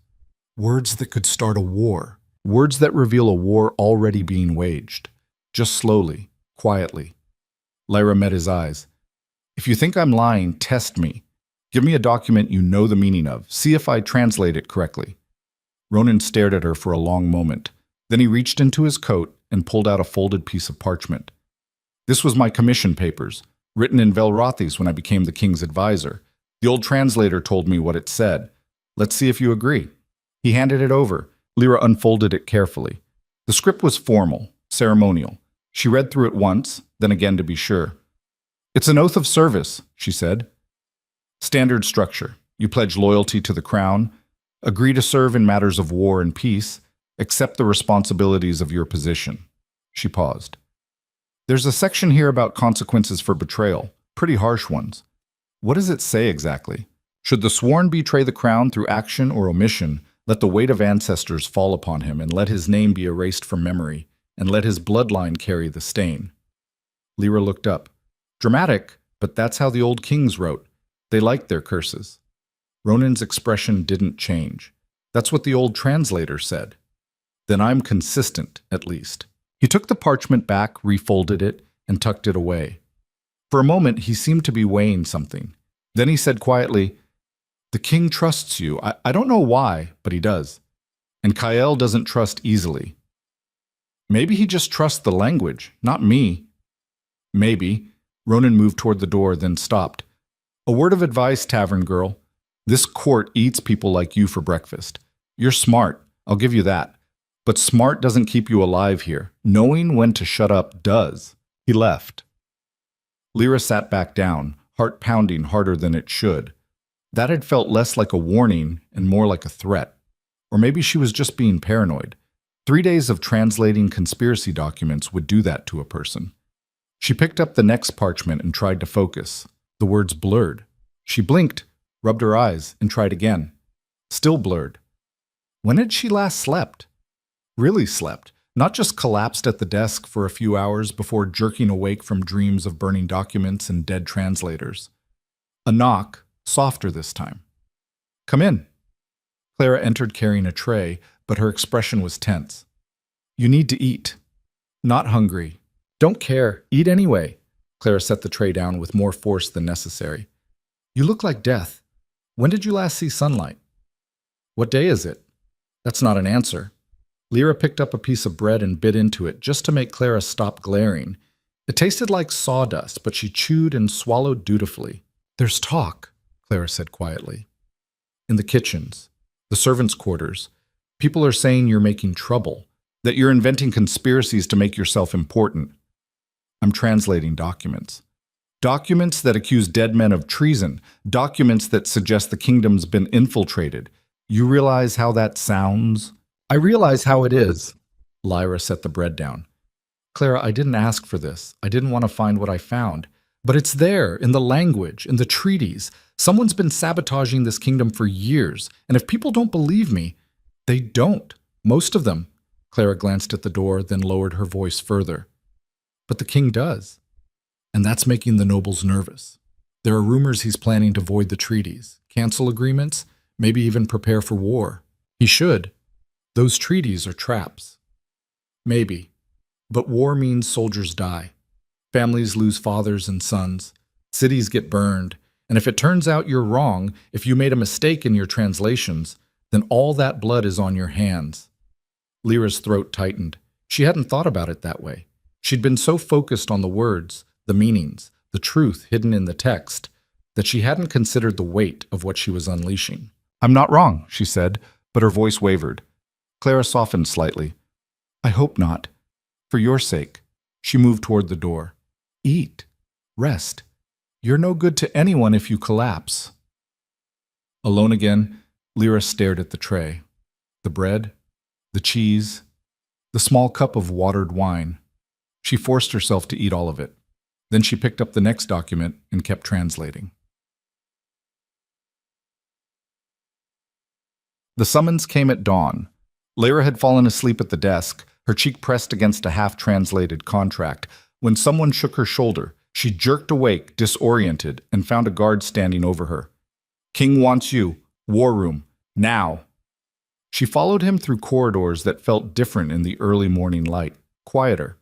Words that could start a war. Words that reveal a war already being waged. Just slowly, quietly. Lyra met his eyes. If you think I'm lying, test me. Give me a document you know the meaning of. See if I translate it correctly. Ronan stared at her for a long moment. Then he reached into his coat and pulled out a folded piece of parchment. This was my commission papers, written in Velrothis when I became the king's advisor. The old translator told me what it said. Let's see if you agree. He handed it over. Lyra unfolded it carefully. The script was formal, ceremonial. She read through it once, then again to be sure. It's an oath of service, she said. Standard structure. You pledge loyalty to the crown, agree to serve in matters of war and peace, accept the responsibilities of your position. She paused. There's a section here about consequences for betrayal, pretty harsh ones. What does it say exactly? Should the sworn betray the crown through action or omission, let the weight of ancestors fall upon him, and let his name be erased from memory, and let his bloodline carry the stain. Lyra looked up. Dramatic, but that's how the old kings wrote. They liked their curses. Ronan's expression didn't change. That's what the old translator said. Then I'm consistent, at least. He took the parchment back, refolded it, and tucked it away. For a moment, he seemed to be weighing something. Then he said quietly, The king trusts you. I don't know why, but he does. And Kael doesn't trust easily. Maybe he just trusts the language, not me. Maybe. Ronan moved toward the door, then stopped. A word of advice, tavern girl. This court eats people like you for breakfast. You're smart, I'll give you that. But smart doesn't keep you alive here. Knowing when to shut up does. He left. Lyra sat back down, heart pounding harder than it should. That had felt less like a warning and more like a threat. Or maybe she was just being paranoid. 3 days of translating conspiracy documents would do that to a person. She picked up the next parchment and tried to focus. The words blurred. She blinked, rubbed her eyes, and tried again. Still blurred. When had she last slept? Really slept, not just collapsed at the desk for a few hours before jerking awake from dreams of burning documents and dead translators. A knock, softer this time. Come in. Clara entered carrying a tray, but her expression was tense. You need to eat. Not hungry. Don't care. Eat anyway. Clara set the tray down with more force than necessary. You look like death. When did you last see sunlight? What day is it? That's not an answer. Lyra picked up a piece of bread and bit into it just to make Clara stop glaring. It tasted like sawdust, but she chewed and swallowed dutifully. There's talk, Clara said quietly. In the kitchens, the servants' quarters, people are saying you're making trouble, that you're inventing conspiracies to make yourself important. I'm translating documents. Documents that accuse dead men of treason, documents that suggest the kingdom's been infiltrated. You realize how that sounds? I realize how it is. Lyra set the bread down. Clara, I didn't ask for this. I didn't want to find what I found. But it's there, in the language, in the treaties. Someone's been sabotaging this kingdom for years, and if people don't believe me, they don't. Most of them. Clara glanced at the door, then lowered her voice further. But the king does. And that's making the nobles nervous. There are rumors he's planning to void the treaties, cancel agreements, maybe even prepare for war. He should. Those treaties are traps. Maybe. But war means soldiers die. Families lose fathers and sons. Cities get burned. And if it turns out you're wrong, if you made a mistake in your translations, then all that blood is on your hands. Lyra's throat tightened. She hadn't thought about it that way. She'd been so focused on the words, the meanings, the truth hidden in the text, that she hadn't considered the weight of what she was unleashing. I'm not wrong, she said, but her voice wavered. Clara softened slightly. I hope not. For your sake. She moved toward the door. Eat. Rest. You're no good to anyone if you collapse. Alone again, Lyra stared at the tray. The bread, the cheese, the small cup of watered wine. She forced herself to eat all of it. Then she picked up the next document and kept translating. The summons came at dawn. Lyra had fallen asleep at the desk, her cheek pressed against a half-translated contract. When someone shook her shoulder, she jerked awake, disoriented, and found a guard standing over her. King wants you. War room. Now. She followed him through corridors that felt different in the early morning light, quieter.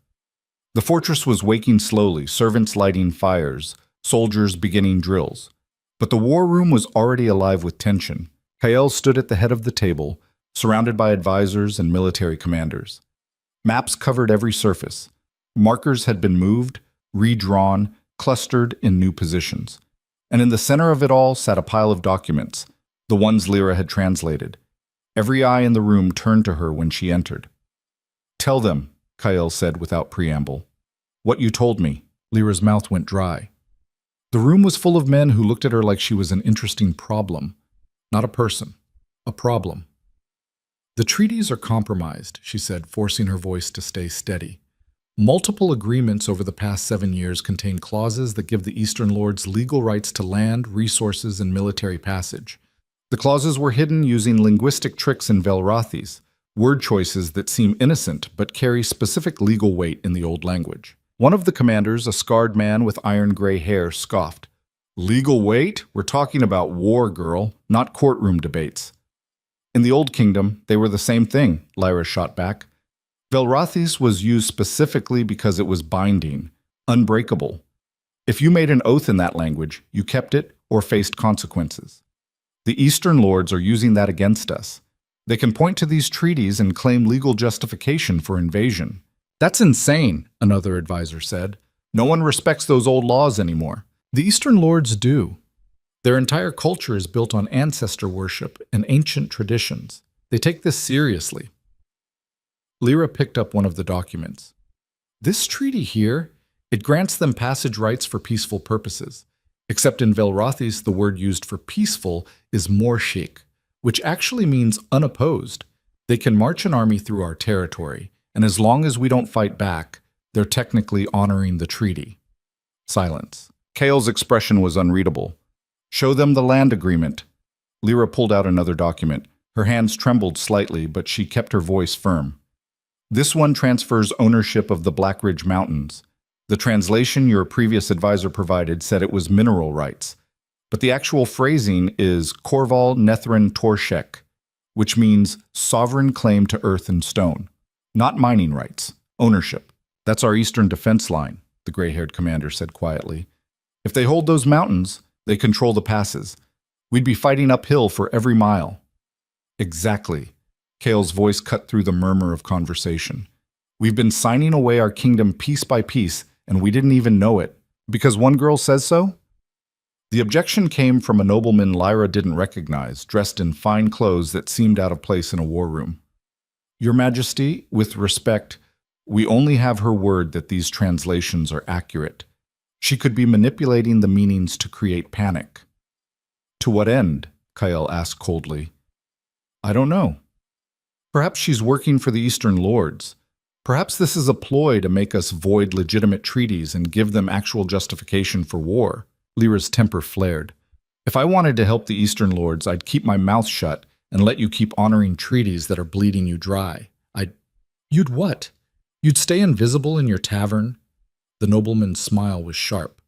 The fortress was waking slowly, servants lighting fires, soldiers beginning drills. But the war room was already alive with tension. Kael stood at the head of the table, surrounded by advisors and military commanders. Maps covered every surface. Markers had been moved, redrawn, clustered in new positions. And in the center of it all sat a pile of documents, the ones Lyra had translated. Every eye in the room turned to her when she entered. "Tell them," Kyle said without preamble. "What you told me." Lyra's mouth went dry. The room was full of men who looked at her like she was an interesting problem. Not a person. A problem. "The treaties are compromised," she said, forcing her voice to stay steady. "Multiple agreements over the past 7 years contain clauses that give the Eastern Lords legal rights to land, resources, and military passage. The clauses were hidden using linguistic tricks in Velrathis, word choices that seem innocent but carry specific legal weight in the old language." One of the commanders, a scarred man with iron-gray hair, scoffed. "Legal weight? We're talking about war, girl, not courtroom debates." "In the Old Kingdom, they were the same thing," Lyra shot back. "Velrathis was used specifically because it was binding, unbreakable. If you made an oath in that language, you kept it or faced consequences. The Eastern Lords are using that against us. They can point to these treaties and claim legal justification for invasion." "That's insane," another advisor said. "No one respects those old laws anymore." "The Eastern Lords do. Their entire culture is built on ancestor worship and ancient traditions. They take this seriously." Lyra picked up one of the documents. "This treaty here, it grants them passage rights for peaceful purposes. Except in Velrathis, the word used for peaceful is morshik, which actually means unopposed. They can march an army through our territory, and as long as we don't fight back, they're technically honoring the treaty." Silence. Kale's expression was unreadable. "Show them the land agreement." Lyra pulled out another document. Her hands trembled slightly, but she kept her voice firm. "This one transfers ownership of the Black Ridge Mountains. The translation your previous advisor provided said it was mineral rights, but the actual phrasing is Korval Nethrin Torshek, which means sovereign claim to earth and stone. Not mining rights, ownership. That's our eastern defense line," the gray-haired commander said quietly. "If they hold those mountains, they control the passes. We'd be fighting uphill for every mile." "Exactly." Kale's voice cut through the murmur of conversation. "We've been signing away our kingdom piece by piece, and we didn't even know it. Because one girl says so?" The objection came from a nobleman Lyra didn't recognize, dressed in fine clothes that seemed out of place in a war room. "Your Majesty, with respect, we only have her word that these translations are accurate. She could be manipulating the meanings to create panic." "To what end?" Kyle asked coldly. "I don't know. Perhaps she's working for the Eastern Lords. Perhaps this is a ploy to make us void legitimate treaties and give them actual justification for war." Lyra's temper flared. "If I wanted to help the Eastern Lords, I'd keep my mouth shut and let you keep honoring treaties that are bleeding you dry. You'd what? You'd stay invisible in your tavern?" The nobleman's smile was sharp.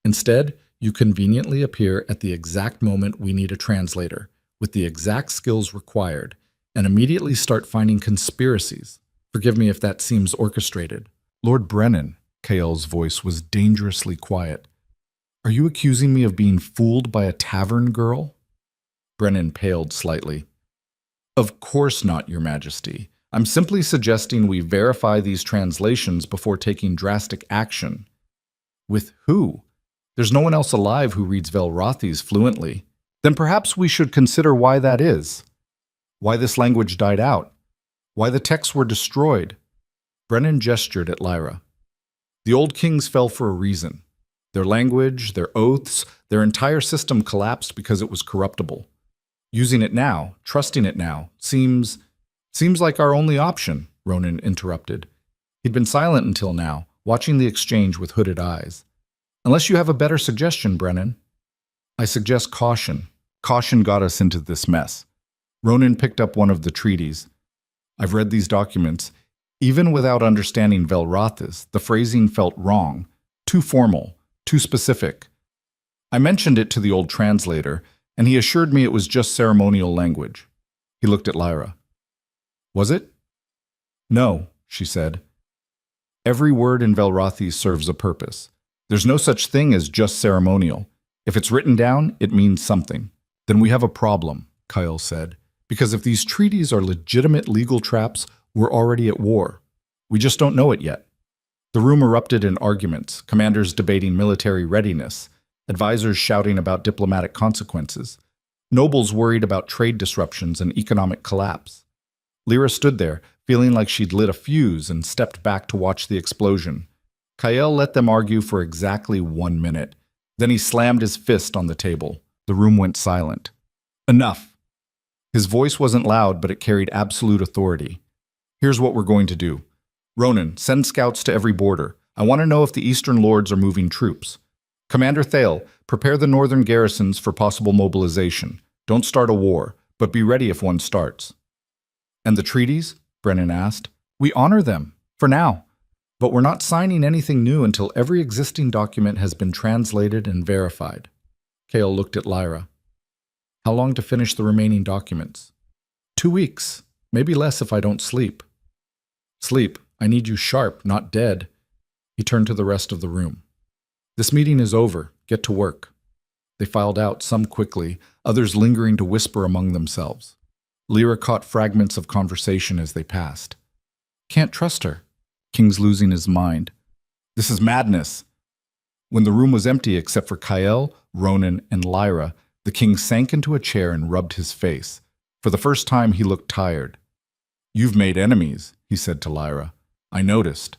"Instead, you conveniently appear at the exact moment we need a translator, with the exact skills required, and immediately start finding conspiracies. Forgive me if that seems orchestrated." "Lord Brennan," Kael's voice was dangerously quiet. "Are you accusing me of being fooled by a tavern girl?" Brennan paled slightly. "Of course not, Your Majesty. I'm simply suggesting we verify these translations before taking drastic action." "With who? There's no one else alive who reads Velrathis fluently." "Then perhaps we should consider why that is. Why this language died out. Why the texts were destroyed." Brennan gestured at Lyra. "The old kings fell for a reason. Their language, their oaths, their entire system collapsed because it was corruptible. Using it now, trusting it now, seems like our only option," Ronan interrupted. He'd been silent until now, watching the exchange with hooded eyes. "Unless you have a better suggestion, Brennan." "I suggest caution. Caution got us into this mess." Ronan picked up one of the treaties. "I've read these documents. Even without understanding Velrathis, the phrasing felt wrong, too formal, too specific. I mentioned it to the old translator, and he assured me it was just ceremonial language." He looked at Lyra. "Was it?" "No," she said. "Every word in Velrathis serves a purpose. There's no such thing as just ceremonial. If it's written down, it means something." "Then we have a problem," Kyle said, Because if these treaties are legitimate legal traps, we're already at war. We just don't know it yet. The room erupted in arguments, commanders debating military readiness, advisors shouting about diplomatic consequences, nobles worried about trade disruptions and economic collapse. Lyra stood there, feeling like she'd lit a fuse, and stepped back to watch the explosion. Kael let them argue for exactly 1 minute. Then he slammed his fist on the table. The room went silent. Enough. His voice wasn't loud, but it carried absolute authority. Here's what we're going to do. Ronan, send scouts to every border. I want to know if the Eastern Lords are moving troops. Commander Thale, prepare the northern garrisons for possible mobilization. Don't start a war, but be ready if one starts. And the treaties? Brennan asked. We honor them, for now. But we're not signing anything new until every existing document has been translated and verified. Kael looked at Lyra. How long to finish the remaining documents? 2 weeks, maybe less if I don't sleep. Sleep. I need you sharp, not dead. He turned to the rest of the room. This meeting is over. Get to work. They filed out, some quickly, others lingering to whisper among themselves. Lyra caught fragments of conversation as they passed. Can't trust her. King's losing his mind. This is madness. When the room was empty except for Kael, Ronan, and Lyra, the king sank into a chair and rubbed his face. For the first time, he looked tired. You've made enemies, he said to Lyra. I noticed.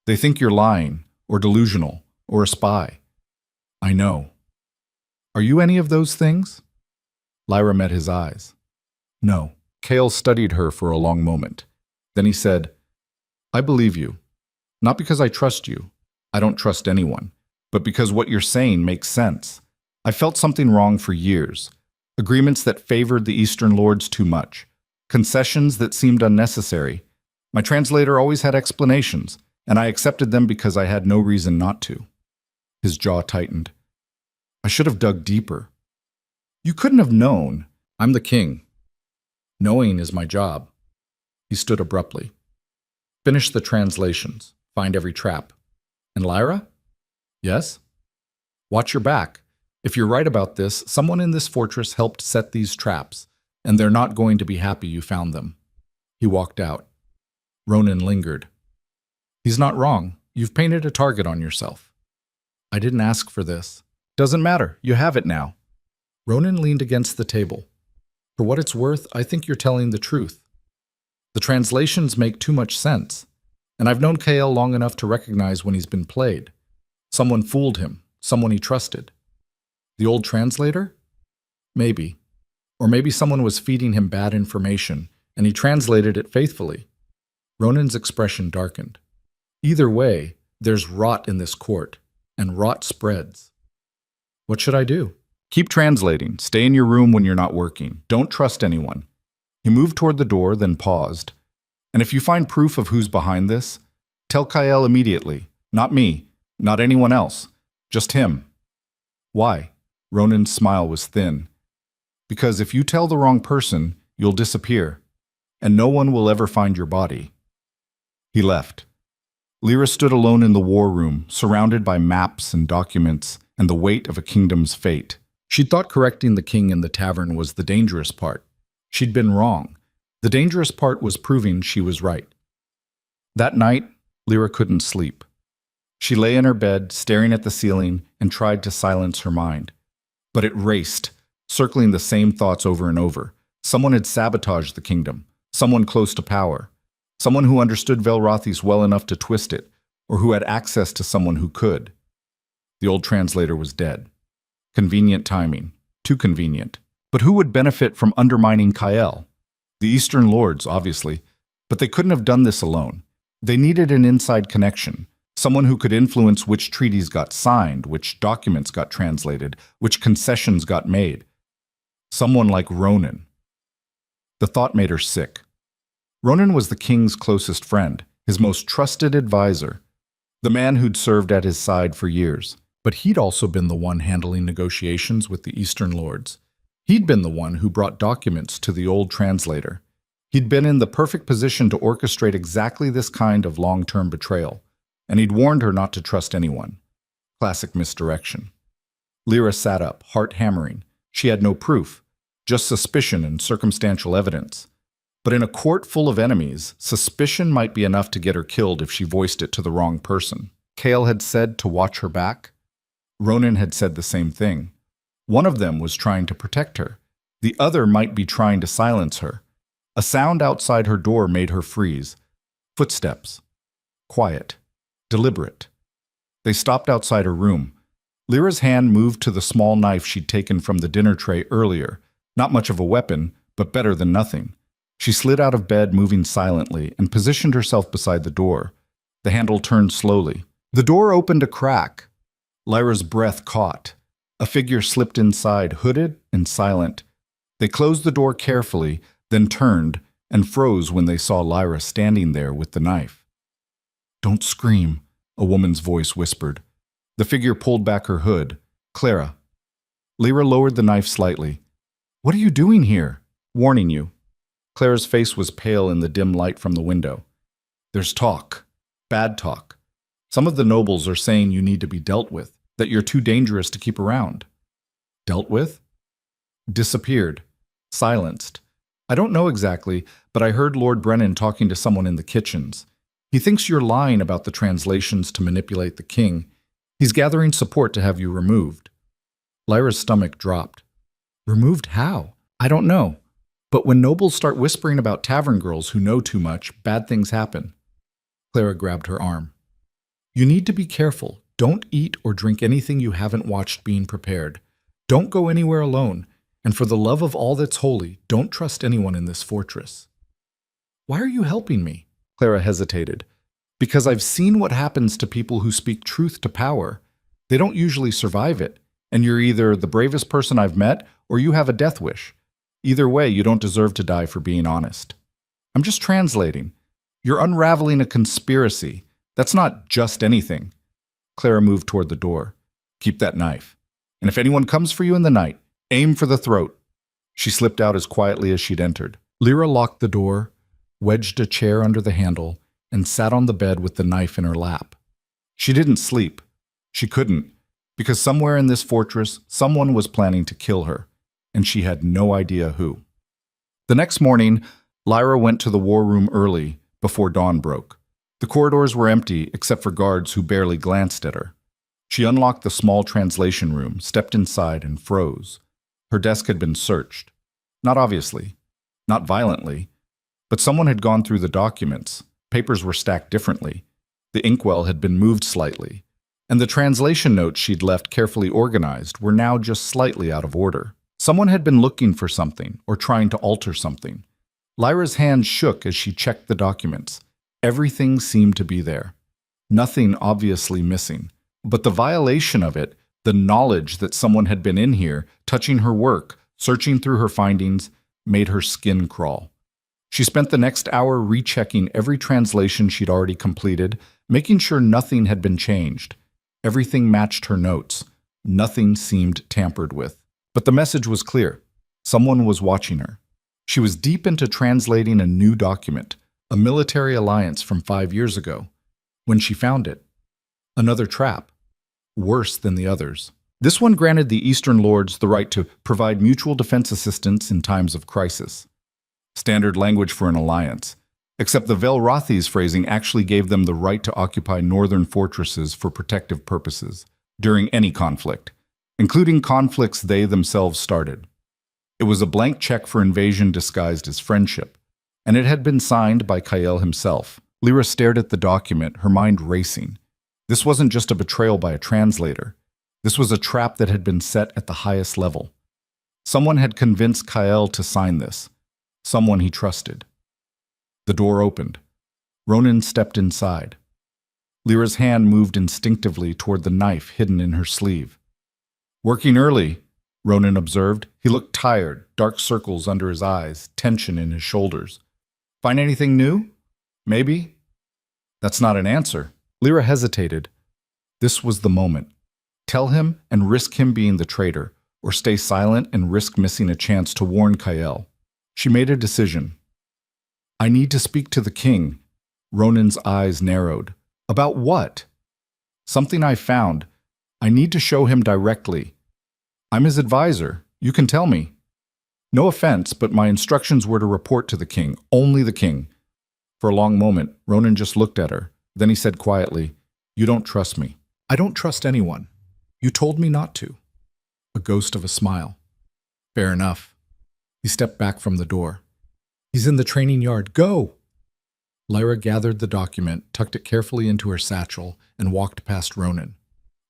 They think you're lying, or delusional, or a spy. I know. Are you any of those things? Lyra met his eyes. No. Kael studied her for a long moment. Then he said, I believe you. Not because I trust you. I don't trust anyone. But because what you're saying makes sense. I felt something wrong for years. Agreements that favored the Eastern Lords too much. Concessions that seemed unnecessary. My translator always had explanations, and I accepted them because I had no reason not to. His jaw tightened. I should have dug deeper. You couldn't have known. I'm the king. Knowing is my job. He stood abruptly. Finish the translations. Find every trap. And Lyra? Yes? Watch your back. If you're right about this, someone in this fortress helped set these traps, and they're not going to be happy you found them. He walked out. Ronan lingered. He's not wrong. You've painted a target on yourself. I didn't ask for this. Doesn't matter. You have it now. Ronan leaned against the table. For what it's worth, I think you're telling the truth. The translations make too much sense, and I've known Kael long enough to recognize when he's been played. Someone fooled him, someone he trusted. The old translator? Maybe. Or maybe someone was feeding him bad information, and he translated it faithfully. Ronan's expression darkened. Either way, there's rot in this court, and rot spreads. What should I do? Keep translating. Stay in your room when you're not working. Don't trust anyone. He moved toward the door, then paused. And if you find proof of who's behind this, tell Kael immediately. Not me. Not anyone else. Just him. Why? Ronan's smile was thin. Because if you tell the wrong person, you'll disappear, and no one will ever find your body. He left. Lyra stood alone in the war room, surrounded by maps and documents and the weight of a kingdom's fate. She'd thought correcting the king in the tavern was the dangerous part. She'd been wrong. The dangerous part was proving she was right. That night, Lyra couldn't sleep. She lay in her bed, staring at the ceiling, and tried to silence her mind. But it raced, circling the same thoughts over and over. Someone had sabotaged the kingdom. Someone close to power. Someone who understood Velrothis well enough to twist it, or who had access to someone who could. The old translator was dead. Convenient timing. Too convenient. But who would benefit from undermining Kael? The Eastern Lords, obviously. But they couldn't have done this alone. They needed an inside connection. Someone who could influence which treaties got signed, which documents got translated, which concessions got made. Someone like Ronan. The thought made her sick. Ronan was the king's closest friend, his most trusted advisor, the man who'd served at his side for years. But he'd also been the one handling negotiations with the Eastern Lords. He'd been the one who brought documents to the old translator. He'd been in the perfect position to orchestrate exactly this kind of long-term betrayal, and he'd warned her not to trust anyone. Classic misdirection. Lyra sat up, heart hammering. She had no proof, just suspicion and circumstantial evidence. But in a court full of enemies, suspicion might be enough to get her killed if she voiced it to the wrong person. Kale had said to watch her back. Ronan had said the same thing. One of them was trying to protect her. The other might be trying to silence her. A sound outside her door made her freeze. Footsteps. Quiet. Deliberate. They stopped outside her room. Lyra's hand moved to the small knife she'd taken from the dinner tray earlier. Not much of a weapon, but better than nothing. She slid out of bed, moving silently, and positioned herself beside the door. The handle turned slowly. The door opened a crack. Lyra's breath caught. A figure slipped inside, hooded and silent. They closed the door carefully, then turned and froze when they saw Lyra standing there with the knife. "Don't scream," a woman's voice whispered. The figure pulled back her hood. "Clara." Lyra lowered the knife slightly. "What are you doing here?" "Warning you." Clara's face was pale in the dim light from the window. "There's talk. Bad talk. Some of the nobles are saying you need to be dealt with, that you're too dangerous to keep around." "Dealt with?" "Disappeared. Silenced. I don't know exactly, but I heard Lord Brennan talking to someone in the kitchens. He thinks you're lying about the translations to manipulate the king. He's gathering support to have you removed." Lyra's stomach dropped. "Removed how?" "I don't know. But when nobles start whispering about tavern girls who know too much, bad things happen." Clara grabbed her arm. "You need to be careful. Don't eat or drink anything you haven't watched being prepared. Don't go anywhere alone. And for the love of all that's holy, don't trust anyone in this fortress." "Why are you helping me?" Clara hesitated. "Because I've seen what happens to people who speak truth to power. They don't usually survive it, and you're either the bravest person I've met or you have a death wish. Either way, you don't deserve to die for being honest. I'm just translating. You're unraveling a conspiracy. That's not just anything." Clara moved toward the door. "Keep that knife. And if anyone comes for you in the night, aim for the throat." She slipped out as quietly as she'd entered. Lyra locked the door, wedged a chair under the handle, and sat on the bed with the knife in her lap. She didn't sleep. She couldn't, because somewhere in this fortress, someone was planning to kill her, and she had no idea who. The next morning, Lyra went to the war room early, before dawn broke. The corridors were empty except for guards who barely glanced at her. She unlocked the small translation room, stepped inside, and froze. Her desk had been searched. Not obviously, not violently, but someone had gone through the documents. Papers were stacked differently. The inkwell had been moved slightly, and the translation notes she'd left carefully organized were now just slightly out of order. Someone had been looking for something or trying to alter something. Lyra's hand shook as she checked the documents. Everything seemed to be there. Nothing obviously missing. But the violation of it, the knowledge that someone had been in here, touching her work, searching through her findings, made her skin crawl. She spent the next hour rechecking every translation she'd already completed, making sure nothing had been changed. Everything matched her notes. Nothing seemed tampered with. But the message was clear. Someone was watching her. She was deep into translating a new document, a military alliance from 5 years ago, when she found it. Another trap. Worse than the others. This one granted the Eastern Lords the right to provide mutual defense assistance in times of crisis. Standard language for an alliance. Except the Velrothi's phrasing actually gave them the right to occupy northern fortresses for protective purposes, during any conflict, including conflicts they themselves started. It was a blank check for invasion disguised as friendship, and it had been signed by Kael himself. Lyra stared at the document, her mind racing. This wasn't just a betrayal by a translator. This was a trap that had been set at the highest level. Someone had convinced Kael to sign this. Someone he trusted. The door opened. Ronan stepped inside. Lyra's hand moved instinctively toward the knife hidden in her sleeve. "Working early," Ronan observed. He looked tired, dark circles under his eyes, tension in his shoulders. "Find anything new? Maybe?" "That's not an answer." Lyra hesitated. This was the moment. Tell him and risk him being the traitor, or stay silent and risk missing a chance to warn Kael. She made a decision. "I need to speak to the king." Ronan's eyes narrowed. "About what?" "Something I found. I need to show him directly. I'm his advisor. You can tell me." No offense, but my instructions were to report to the king, only the king. For a long moment, Ronan just looked at her. Then he said quietly, "You don't trust me." "I don't trust anyone. You told me not to." A ghost of a smile. "Fair enough." He stepped back from the door. "He's in the training yard. Go!" Lyra gathered the document, tucked it carefully into her satchel, and walked past Ronan.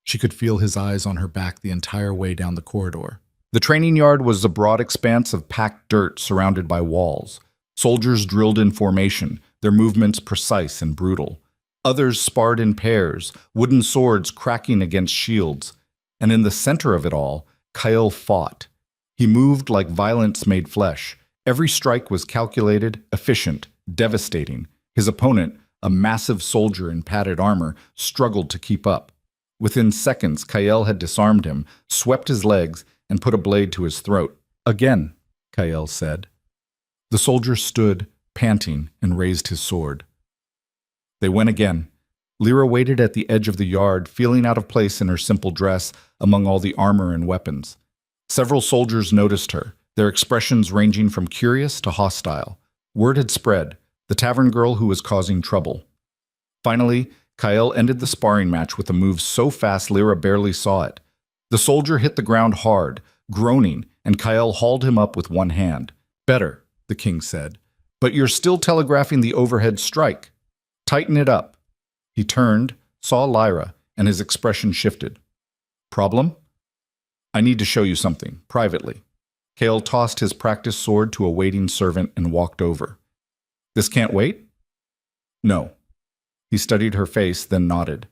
She could feel his eyes on her back the entire way down the corridor. The training yard was a broad expanse of packed dirt surrounded by walls. Soldiers drilled in formation, their movements precise and brutal. Others sparred in pairs, wooden swords cracking against shields. And in the center of it all, Kyle fought. He moved like violence made flesh. Every strike was calculated, efficient, devastating. His opponent, a massive soldier in padded armor, struggled to keep up. Within seconds, Kyle had disarmed him, swept his legs, and put a blade to his throat. "Again," Kyle said. The soldier stood, panting, and raised his sword. They went again. Lyra waited at the edge of the yard, feeling out of place in her simple dress among all the armor and weapons. Several soldiers noticed her, their expressions ranging from curious to hostile. Word had spread, the tavern girl who was causing trouble. Finally, Kyle ended the sparring match with a move so fast Lyra barely saw it. The soldier hit the ground hard, groaning, and Kyle hauled him up with one hand. "Better," the king said, "but you're still telegraphing the overhead strike. Tighten it up." He turned, saw Lyra, and his expression shifted. "Problem? I need to show you something, privately." Kale tossed his practiced sword to a waiting servant and walked over. "This can't wait?" "No." He studied her face, then nodded.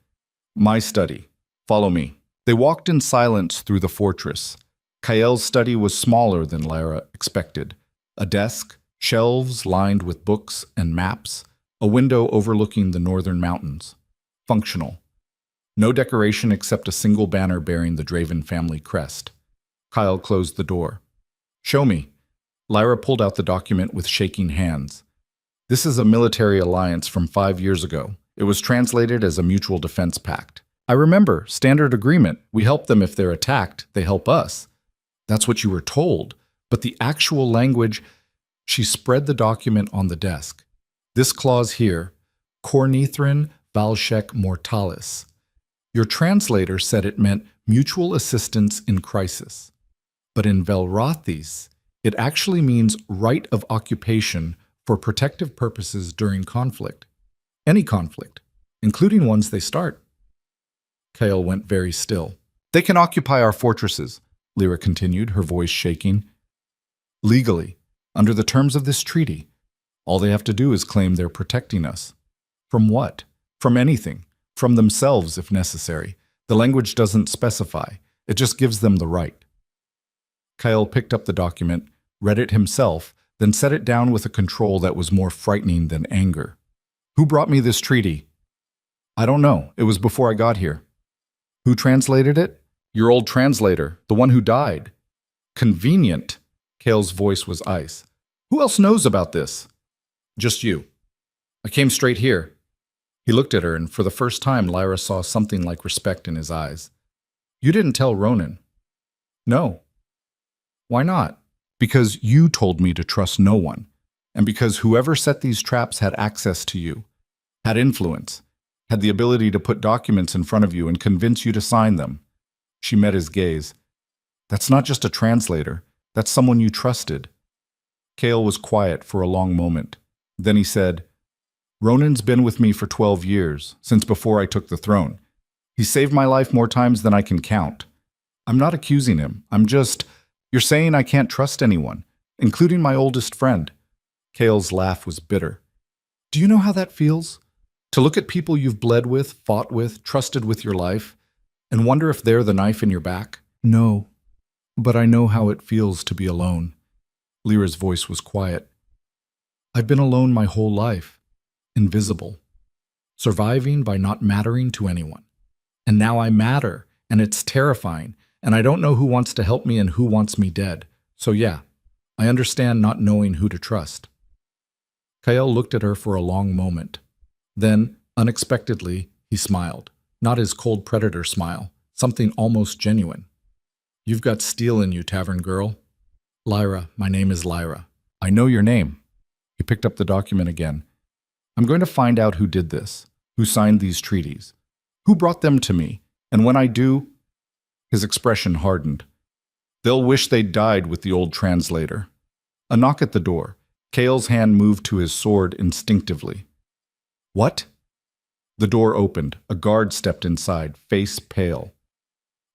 "My study. Follow me." They walked in silence through the fortress. Kael's study was smaller than Lyra expected. A desk, shelves lined with books and maps, a window overlooking the northern mountains. Functional. No decoration except a single banner bearing the Draven family crest. Kyle closed the door. "Show me." Lyra pulled out the document with shaking hands. "This is a military alliance from 5 years ago. It was translated as a mutual defense pact. I remember, standard agreement. We help them if they're attacked, they help us." "That's what you were told. But the actual language..." She spread the document on the desk. "This clause here, Cornithrin Valshek Mortalis. Your translator said it meant mutual assistance in crisis. But in Velrothis, it actually means right of occupation for protective purposes during conflict. Any conflict, including ones they start." Kale went very still. "They can occupy our fortresses," Lyra continued, her voice shaking. "Legally, under the terms of this treaty. All they have to do is claim they're protecting us. From what? From anything. From themselves, if necessary. The language doesn't specify. It just gives them the right." Kyle picked up the document, read it himself, then set it down with a control that was more frightening than anger. "Who brought me this treaty?" "I don't know. It was before I got here." "Who translated it?" "Your old translator, the one who died." "Convenient." Kale's voice was ice. "Who else knows about this?" "Just you. I came straight here." He looked at her, and for the first time Lyra saw something like respect in his eyes. "You didn't tell Ronan." "No." "Why not?" "Because you told me to trust no one, and because whoever set these traps had access to you, had influence, had the ability to put documents in front of you and convince you to sign them." She met his gaze. "That's not just a translator. That's someone you trusted." Kale was quiet for a long moment. Then he said, "Ronan's been with me for 12 years, since before I took the throne. He saved my life more times than I can count. I'm not accusing him. I'm just... You're saying I can't trust anyone, including my oldest friend." Kale's laugh was bitter. "Do you know how that feels? To look at people you've bled with, fought with, trusted with your life, and wonder if they're the knife in your back?" "No, but I know how it feels to be alone." Lyra's voice was quiet. "I've been alone my whole life, invisible, surviving by not mattering to anyone. And now I matter, and it's terrifying, and I don't know who wants to help me and who wants me dead. So yeah, I understand not knowing who to trust." Kyle looked at her for a long moment. Then, unexpectedly, he smiled. Not his cold predator smile, something almost genuine. "You've got steel in you, tavern girl." Lyra, my name is Lyra. I know your name. He picked up the document again. I'm going to find out who did this, who signed these treaties, who brought them to me, and when I do, his expression hardened. They'll wish they'd died with the old translator. A knock at the door. Kale's hand moved to his sword instinctively. What? The door opened. A guard stepped inside, face pale.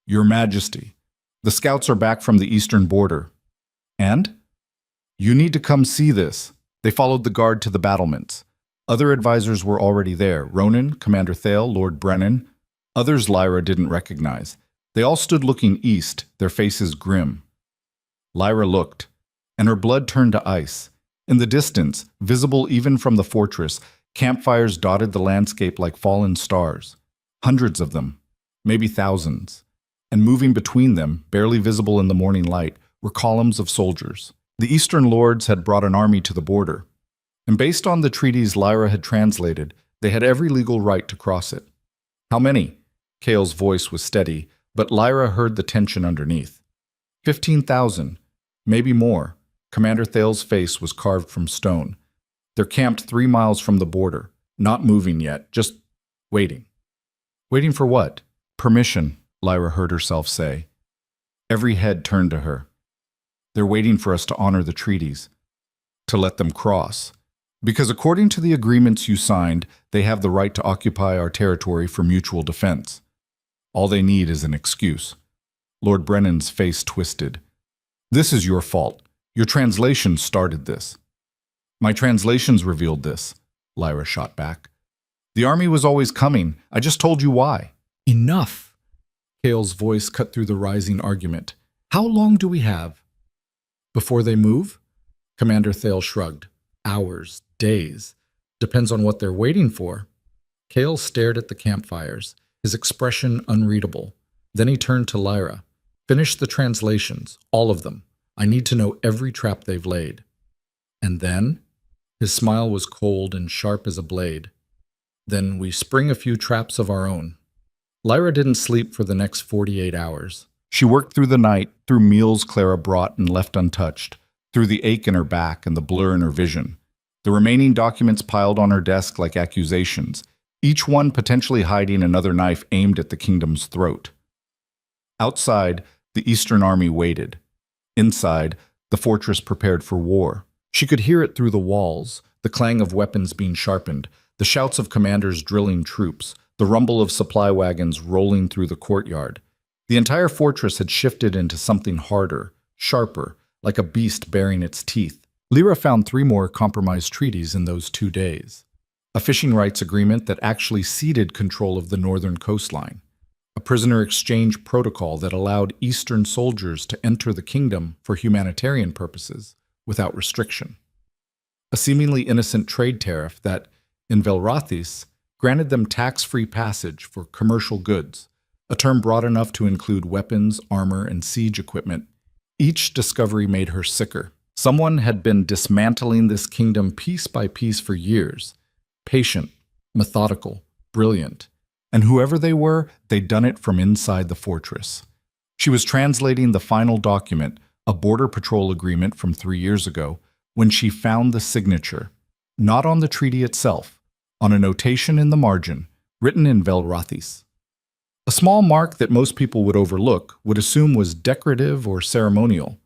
Your Majesty, the scouts are back from the eastern border. And? You need to come see this. They followed the guard to the battlements. Other advisors were already there. Ronan, Commander Thale, Lord Brennan. Others Lyra didn't recognize. They all stood looking east, their faces grim. Lyra looked, and her blood turned to ice. In the distance, visible even from the fortress, campfires dotted the landscape like fallen stars. Hundreds of them, maybe thousands. And moving between them, barely visible in the morning light, were columns of soldiers. The Eastern Lords had brought an army to the border. And based on the treaties Lyra had translated, they had every legal right to cross it. How many? Kale's voice was steady, but Lyra heard the tension underneath. 15,000, maybe more. Commander Thale's face was carved from stone. They're camped 3 miles from the border, not moving yet, just waiting. Waiting for what? Permission, Lyra heard herself say. Every head turned to her. They're waiting for us to honor the treaties, to let them cross. Because according to the agreements you signed, they have the right to occupy our territory for mutual defense. All they need is an excuse. Lord Brennan's face twisted. This is your fault. Your translation started this. My translations revealed this, Lyra shot back. The army was always coming. I just told you why. Enough. Kale's voice cut through the rising argument. How long do we have? Before they move? Commander Thale shrugged. Hours, days. Depends on what they're waiting for. Kale stared at the campfires, his expression unreadable. Then he turned to Lyra. Finish the translations, all of them. I need to know every trap they've laid. And then? His smile was cold and sharp as a blade. Then we spring a few traps of our own. Lyra didn't sleep for the next 48 hours. She worked through the night, through meals Clara brought and left untouched, through the ache in her back and the blur in her vision. The remaining documents piled on her desk like accusations, each one potentially hiding another knife aimed at the kingdom's throat. Outside, the Eastern Army waited. Inside, the fortress prepared for war. She could hear it through the walls, the clang of weapons being sharpened, the shouts of commanders drilling troops, the rumble of supply wagons rolling through the courtyard. The entire fortress had shifted into something harder, sharper, like a beast baring its teeth. Lyra found 3 more compromised treaties in those 2 days. A fishing rights agreement that actually ceded control of the northern coastline. A prisoner exchange protocol that allowed Eastern soldiers to enter the kingdom for humanitarian purposes without restriction. A seemingly innocent trade tariff that, in Velrathis, granted them tax-free passage for commercial goods, a term broad enough to include weapons, armor, and siege equipment. Each discovery made her sicker. Someone had been dismantling this kingdom piece by piece for years. Patient, methodical, brilliant. And whoever they were, they'd done it from inside the fortress. She was translating the final document, a border patrol agreement from 3 years ago, when she found the signature, not on the treaty itself, on a notation in the margin, written in Velrathis. A small mark that most people would overlook, would assume was decorative or ceremonial.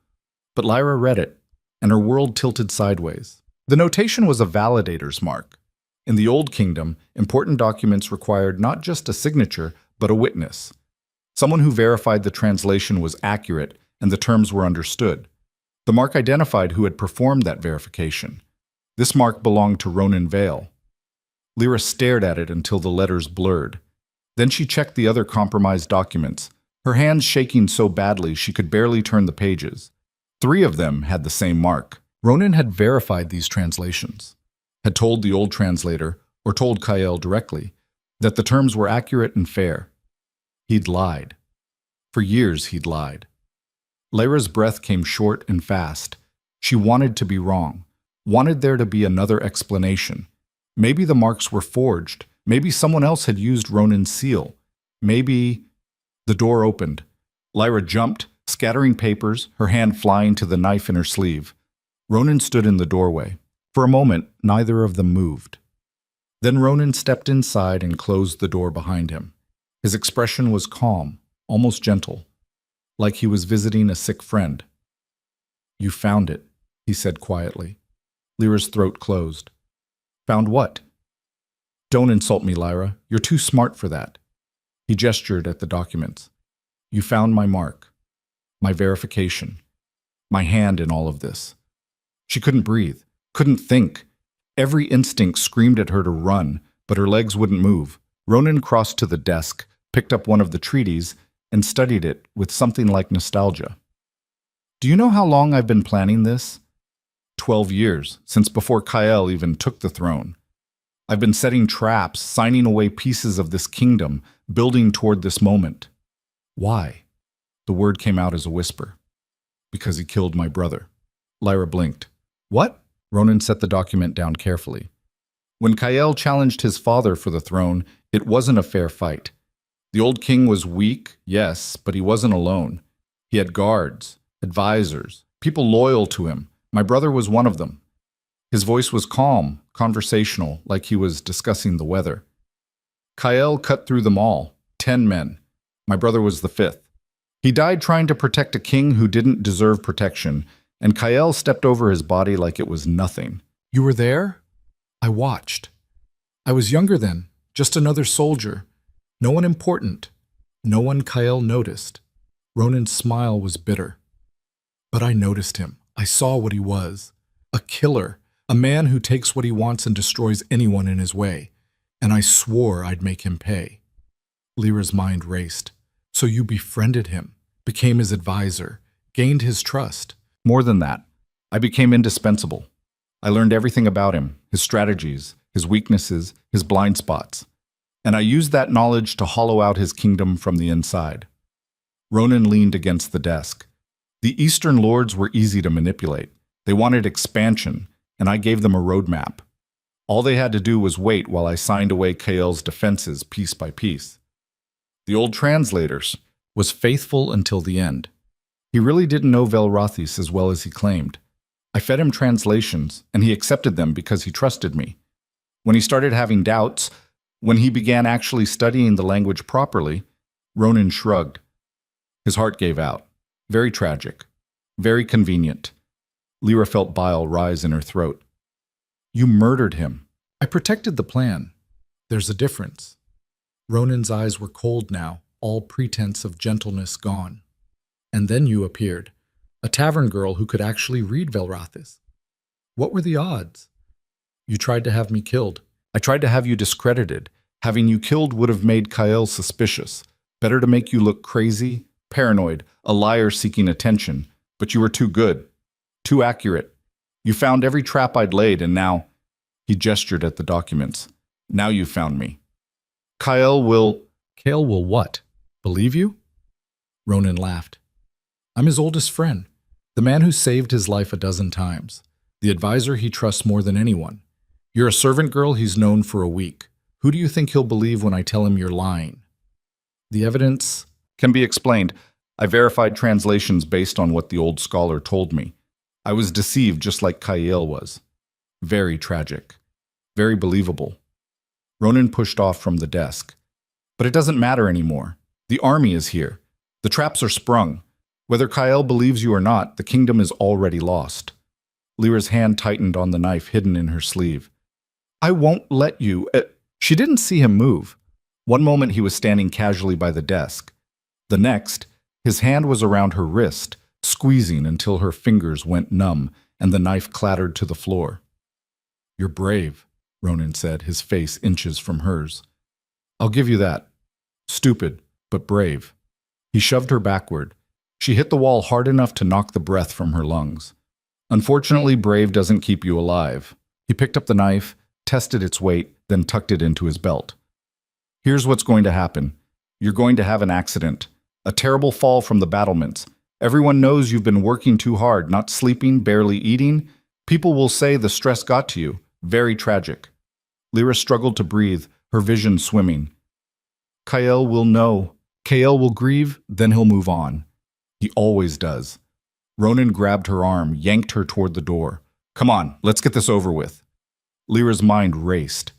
But Lyra read it, and her world tilted sideways. The notation was a validator's mark. In the Old Kingdom, important documents required not just a signature, but a witness. Someone who verified the translation was accurate and the terms were understood. The mark identified who had performed that verification. This mark belonged to Ronan Vale. Lyra stared at it until the letters blurred. Then she checked the other compromised documents, her hands shaking so badly she could barely turn the pages. 3 of them had the same mark. Ronan had verified these translations, had told the old translator, or told Kael directly, that the terms were accurate and fair. He'd lied. For years he'd lied. Lyra's breath came short and fast. She wanted to be wrong, wanted there to be another explanation. Maybe the marks were forged. Maybe someone else had used Ronan's seal. Maybe... The door opened. Lyra jumped, scattering papers, her hand flying to the knife in her sleeve. Ronan stood in the doorway. For a moment, neither of them moved. Then Ronan stepped inside and closed the door behind him. His expression was calm, almost gentle, like he was visiting a sick friend. "You found it," he said quietly. Lyra's throat closed. "Found what?" "Don't insult me, Lyra. You're too smart for that." He gestured at the documents. "You found my mark, my verification, my hand in all of this." She couldn't breathe, couldn't think. Every instinct screamed at her to run, but her legs wouldn't move. Ronan crossed to the desk, picked up one of the treaties, and studied it with something like nostalgia. "Do you know how long I've been planning this?" 12 years, since before Kael even took the throne. I've been setting traps, signing away pieces of this kingdom, building toward this moment. Why? The word came out as a whisper. "Because he killed my brother." Lyra blinked. "What?" Ronan set the document down carefully. When Kael challenged his father for the throne, it wasn't a fair fight. The old king was weak, yes, but he wasn't alone. He had guards, advisors, people loyal to him. My brother was one of them. His voice was calm, conversational, like he was discussing the weather. Kael cut through them all, 10 men. My brother was the 5th. He died trying to protect a king who didn't deserve protection, and Kael stepped over his body like it was nothing. "You were there?" "I watched. I was younger then, just another soldier. No one important. No one Kael noticed." Ronan's smile was bitter. "But I noticed him. I saw what he was. A killer. A man who takes what he wants and destroys anyone in his way. And I swore I'd make him pay." Lyra's mind raced. "So you befriended him, became his advisor, gained his trust." More than that, I became indispensable. I learned everything about him, his strategies, his weaknesses, his blind spots. And I used that knowledge to hollow out his kingdom from the inside. Ronan leaned against the desk. The Eastern Lords were easy to manipulate. They wanted expansion, and I gave them a roadmap. All they had to do was wait while I signed away Kael's defenses piece by piece. The old translators was faithful until the end. He really didn't know Velrothis as well as he claimed. I fed him translations, and he accepted them because he trusted me. When he started having doubts, when he began actually studying the language properly, Ronan shrugged. His heart gave out. Very tragic. Very convenient. Lyra felt bile rise in her throat. "You murdered him." "I protected the plan. There's a difference." Ronan's eyes were cold now, all pretense of gentleness gone. "And then you appeared, a tavern girl who could actually read Velrothis. What were the odds?" "You tried to have me killed." "I tried to have you discredited. Having you killed would have made Kael suspicious. Better to make you look crazy, paranoid, a liar seeking attention. But you were too good, too accurate. You found every trap I'd laid, and now—" He gestured at the documents. "Now you found me. Kael will—" "Kael will what? Believe you?" Ronan laughed. "I'm his oldest friend, the man who saved his life a dozen times, the advisor he trusts more than anyone. You're a servant girl he's known for a week. Who do you think he'll believe when I tell him you're lying?" "The evidence "Can be explained. I verified translations based on what the old scholar told me. I was deceived just like Kael was. Very tragic. Very believable." Ronan pushed off from the desk. "But it doesn't matter anymore. The army is here. The traps are sprung. Whether Kael believes you or not, the kingdom is already lost." Lyra's hand tightened on the knife hidden in her sleeve. "I won't let you—" She didn't see him move. One moment he was standing casually by the desk. The next, his hand was around her wrist, squeezing until her fingers went numb and the knife clattered to the floor. "You're brave," Ronan said, his face inches from hers. "I'll give you that. Stupid, but brave." He shoved her backward. She hit the wall hard enough to knock the breath from her lungs. "Unfortunately, brave doesn't keep you alive." He picked up the knife, tested its weight, then tucked it into his belt. "Here's what's going to happen. You're going to have an accident. A terrible fall from the battlements. Everyone knows you've been working too hard, not sleeping, barely eating. People will say the stress got to you. Very tragic." Lyra struggled to breathe, her vision swimming. "Kael will know. Kael will grieve, then he'll move on. He always does. Ronan grabbed her arm, yanked her toward the door. Come on, let's get this over with. Lyra's mind raced.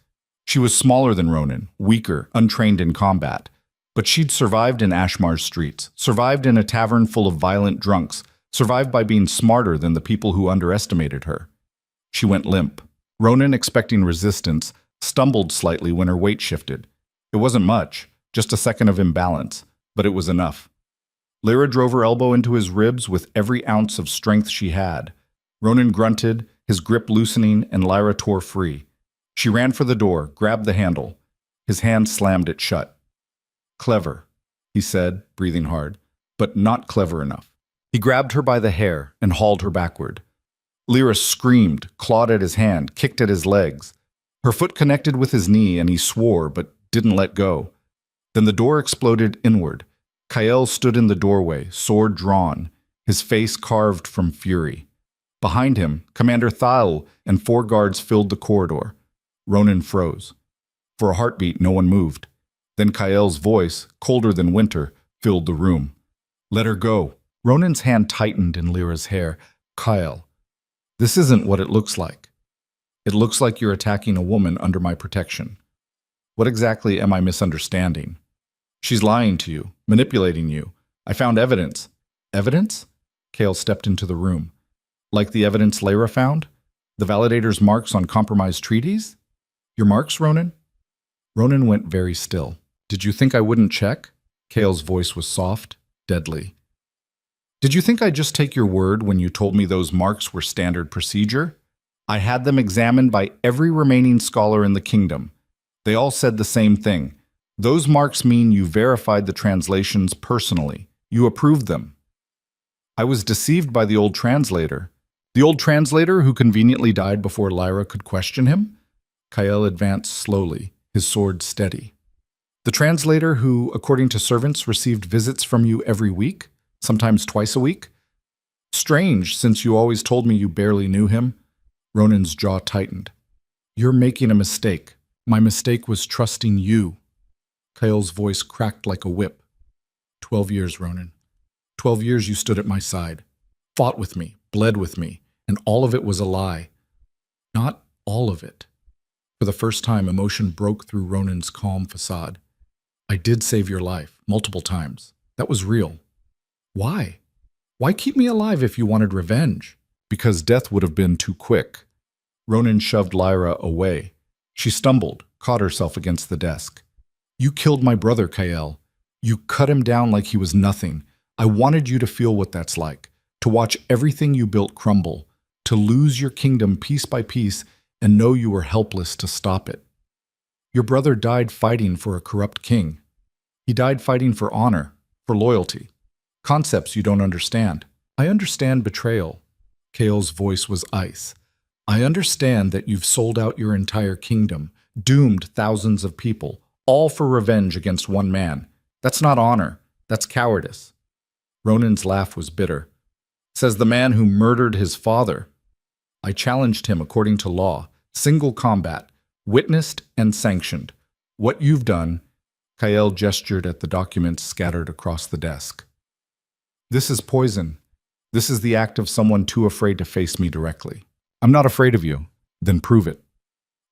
She was smaller than Ronan, weaker, untrained in combat. But she'd survived in Ashmar's streets, survived in a tavern full of violent drunks, survived by being smarter than the people who underestimated her. She went limp. Ronan, expecting resistance, stumbled slightly when her weight shifted. It wasn't much, just a second of imbalance, but it was enough. Lyra drove her elbow into his ribs with every ounce of strength she had. Ronan grunted, his grip loosening, and Lyra tore free. She ran for the door, grabbed the handle. His hand slammed it shut. Clever, he said, breathing hard, but not clever enough. He grabbed her by the hair and hauled her backward. Lyra screamed, clawed at his hand, kicked at his legs. Her foot connected with his knee and he swore but didn't let go. Then the door exploded inward. Kael stood in the doorway, sword drawn, his face carved from fury. Behind him, Commander Thal and 4 guards filled the corridor. Ronan froze. For a heartbeat, no one moved. Then Kael's voice, colder than winter, filled the room. Let her go. Ronan's hand tightened in Lyra's hair. Kael, this isn't what it looks like. It looks like you're attacking a woman under my protection. What exactly am I misunderstanding? She's lying to you, manipulating you. I found evidence. Evidence? Kael stepped into the room. Like the evidence Lyra found? The validator's marks on compromised treaties? Your marks, Ronan? Ronan went very still. Did you think I wouldn't check? Kael's voice was soft, deadly. Did you think I'd just take your word when you told me those marks were standard procedure? I had them examined by every remaining scholar in the kingdom. They all said the same thing. Those marks mean you verified the translations personally. You approved them. I was deceived by the old translator. The old translator who conveniently died before Lyra could question him? Kael advanced slowly, his sword steady. The translator who, according to servants, received visits from you every week, sometimes twice a week? Strange, since you always told me you barely knew him. Ronan's jaw tightened. You're making a mistake. My mistake was trusting you. Kael's voice cracked like a whip. 12 years, Ronan. 12 years you stood at my side, fought with me, bled with me, and all of it was a lie. Not all of it. For the first time, emotion broke through Ronan's calm facade. I did save your life, multiple times. That was real. Why? Why keep me alive if you wanted revenge? Because death would have been too quick. Ronan shoved Lyra away. She stumbled, caught herself against the desk. You killed my brother, Kael. You cut him down like he was nothing. I wanted you to feel what that's like, to watch everything you built crumble, to lose your kingdom piece by piece and know you were helpless to stop it. Your brother died fighting for a corrupt king. He died fighting for honor, for loyalty. Concepts you don't understand. I understand betrayal. Kael's voice was ice. I understand that you've sold out your entire kingdom, doomed thousands of people, all for revenge against one man. That's not honor. That's cowardice. Ronan's laugh was bitter. Says the man who murdered his father. I challenged him according to law, single combat, witnessed and sanctioned. What you've done, Kael gestured at the documents scattered across the desk. This is poison. This is the act of someone too afraid to face me directly. I'm not afraid of you. Then prove it.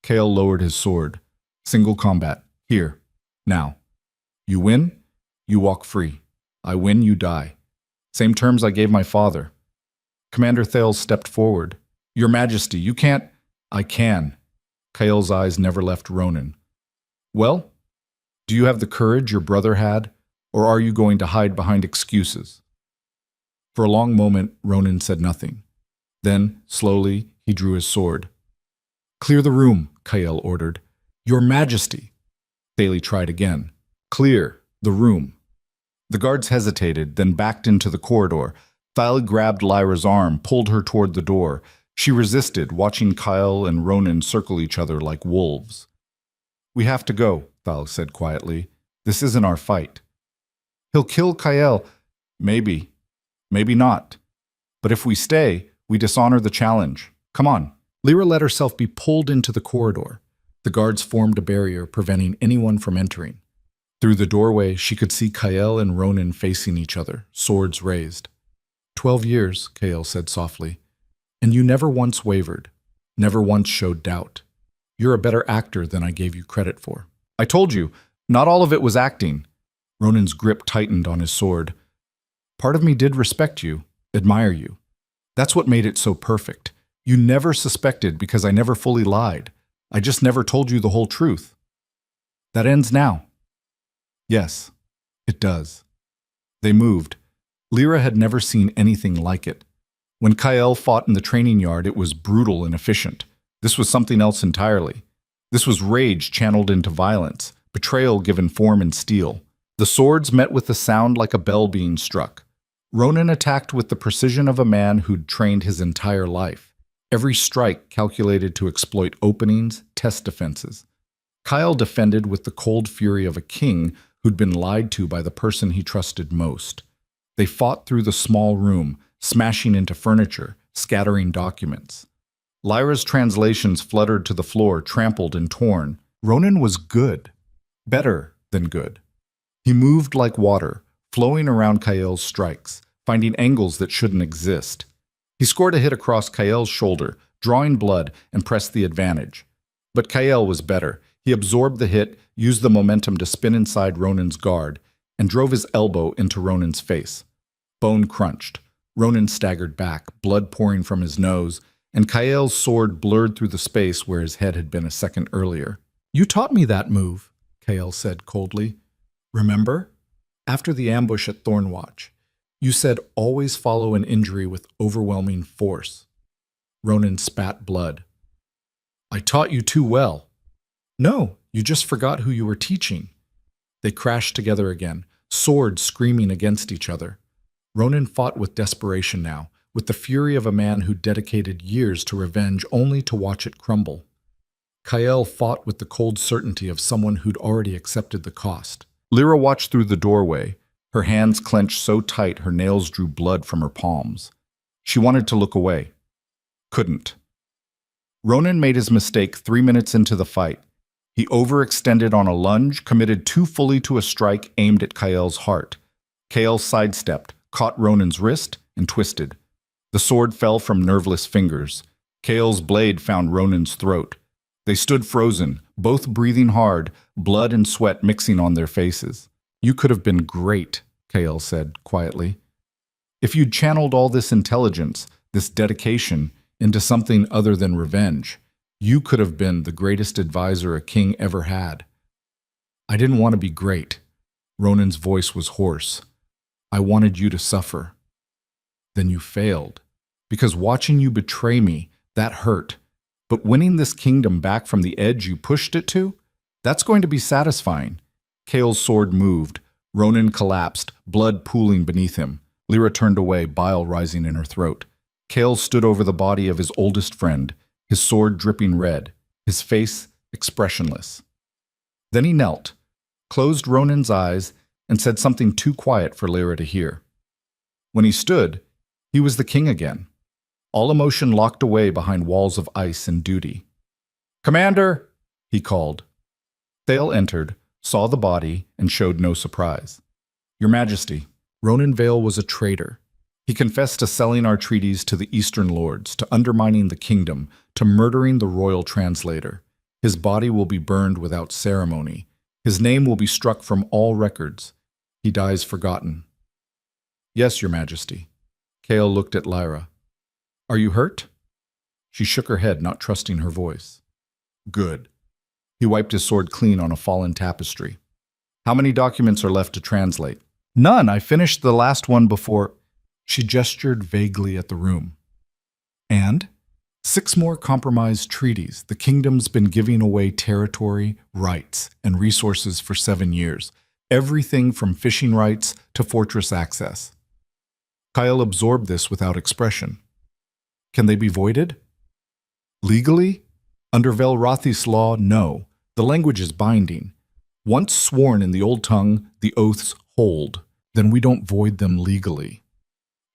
Kael lowered his sword. Single combat. Here. Now. You win, you walk free. I win, you die. Same terms I gave my father. Commander Thales stepped forward. Your Majesty, you can't... I can. Kael's eyes never left Ronan. Well, do you have the courage your brother had, or are you going to hide behind excuses? For a long moment, Ronan said nothing. Then, slowly, he drew his sword. Clear the room, Kael ordered. Your Majesty. Thaley tried again. Clear the room. The guards hesitated, then backed into the corridor. Thaley grabbed Lyra's arm, pulled her toward the door. She resisted, watching Kael and Ronan circle each other like wolves. We have to go, Thaley said quietly. This isn't our fight. He'll kill Kael. Maybe. Maybe not. But if we stay, we dishonor the challenge. Come on. Lyra let herself be pulled into the corridor. The guards formed a barrier, preventing anyone from entering. Through the doorway, she could see Kael and Ronan facing each other, swords raised. 12 years, Kael said softly, and you never once wavered, never once showed doubt. You're a better actor than I gave you credit for. I told you, not all of it was acting. Ronan's grip tightened on his sword. Part of me did respect you, admire you. That's what made it so perfect. You never suspected because I never fully lied. I just never told you the whole truth. That ends now. Yes, it does. They moved. Lyra had never seen anything like it. When Kael fought in the training yard, it was brutal and efficient. This was something else entirely. This was rage channeled into violence, betrayal given form and steel. The swords met with a sound like a bell being struck. Ronan attacked with the precision of a man who'd trained his entire life. Every strike calculated to exploit openings, test defenses. Kael defended with the cold fury of a king who'd been lied to by the person he trusted most. They fought through the small room, smashing into furniture, scattering documents. Lyra's translations fluttered to the floor, trampled and torn. Ronan was good. Better than good. He moved like water, flowing around Kael's strikes, finding angles that shouldn't exist. He scored a hit across Kael's shoulder, drawing blood, and pressed the advantage. But Kael was better. He absorbed the hit, used the momentum to spin inside Ronan's guard, and drove his elbow into Ronan's face. Bone crunched. Ronan staggered back, blood pouring from his nose, and Kael's sword blurred through the space where his head had been a second earlier. You taught me that move, Kael said coldly. Remember? After the ambush at Thornwatch, you said always follow an injury with overwhelming force. Ronan spat blood. I taught you too well. No, you just forgot who you were teaching. They crashed together again, swords screaming against each other. Ronan fought with desperation now, with the fury of a man who dedicated years to revenge only to watch it crumble. Kael fought with the cold certainty of someone who'd already accepted the cost. Lyra watched through the doorway, her hands clenched so tight her nails drew blood from her palms. She wanted to look away. Couldn't. Ronan made his mistake 3 minutes into the fight. He overextended on a lunge, committed too fully to a strike aimed at Kael's heart. Kael sidestepped, caught Ronan's wrist, and twisted. The sword fell from nerveless fingers. Kael's blade found Ronan's throat. They stood frozen, both breathing hard, blood and sweat mixing on their faces. You could have been great, Kael said quietly. If you'd channeled all this intelligence, this dedication, into something other than revenge, you could have been the greatest advisor a king ever had. I didn't want to be great. Ronan's voice was hoarse. I wanted you to suffer. Then you failed. Because watching you betray me, that hurt. But winning this kingdom back from the edge you pushed it to, that's going to be satisfying. Kael's sword moved. Ronan collapsed, blood pooling beneath him. Lyra turned away, bile rising in her throat. Kael stood over the body of his oldest friend, his sword dripping red, his face expressionless. Then he knelt, closed Ronan's eyes, and said something too quiet for Lyra to hear. When he stood, he was the king again, all emotion locked away behind walls of ice and duty. "Commander!" he called. Thale entered, saw the body, and showed no surprise. "Your Majesty, Ronan Vale was a traitor. He confessed to selling our treaties to the Eastern Lords, to undermining the kingdom, to murdering the royal translator. His body will be burned without ceremony. His name will be struck from all records. He dies forgotten." "Yes, Your Majesty." Kael looked at Lyra. "Are you hurt?" She shook her head, not trusting her voice. "Good." He wiped his sword clean on a fallen tapestry. "How many documents are left to translate?" "None. I finished the last one before—" She gestured vaguely at the room. "And? 6 more compromised treaties. The kingdom's been giving away territory, rights, and resources for 7 years. Everything from fishing rights to fortress access." Kael absorbed this without expression. "Can they be voided?" "Legally? Under Velrothis law, no. The language is binding. Once sworn in the old tongue, the oaths hold. Then we don't void them legally."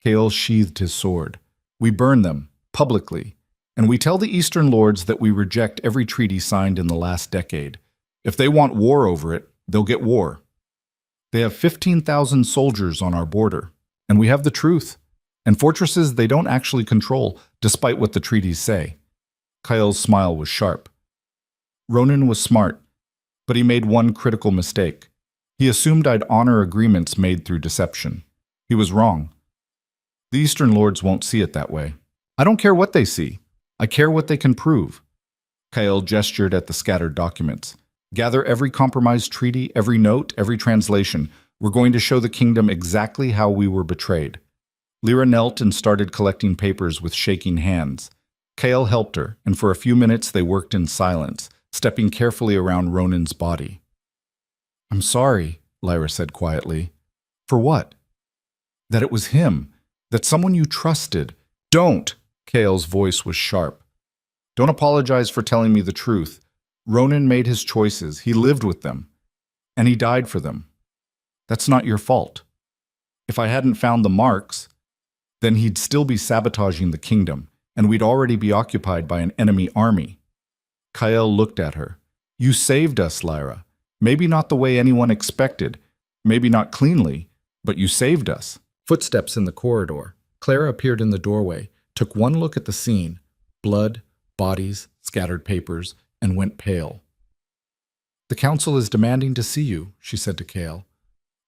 Kael sheathed his sword. "We burn them, publicly. And we tell the Eastern Lords that we reject every treaty signed in the last decade. If they want war over it, they'll get war. They have 15,000 soldiers on our border, and we have the truth. And fortresses they don't actually control, despite what the treaties say. Kael's smile was sharp. Ronan was smart, but he made one critical mistake. He assumed I'd honor agreements made through deception. He was wrong. The Eastern Lords won't see it that way. I don't care what they see. I care what they can prove. Kael gestured at the scattered documents. Gather every compromised treaty, every note, every translation. We're going to show the kingdom exactly how we were betrayed. Lyra knelt and started collecting papers with shaking hands. Kael helped her, and for a few minutes they worked in silence, stepping carefully around Ronan's body. I'm sorry, Lyra said quietly. For what? That it was him, that someone you trusted. Don't! Kael's voice was sharp. Don't apologize for telling me the truth. Ronan made his choices, he lived with them, and he died for them. That's not your fault. If I hadn't found the marks, then he'd still be sabotaging the kingdom, and we'd already be occupied by an enemy army. Kael looked at her. You saved us, Lyra. Maybe not the way anyone expected, maybe not cleanly, but you saved us. Footsteps in the corridor. Clara appeared in the doorway, took one look at the scene, blood, bodies, scattered papers, and went pale. The council is demanding to see you, she said to Kael.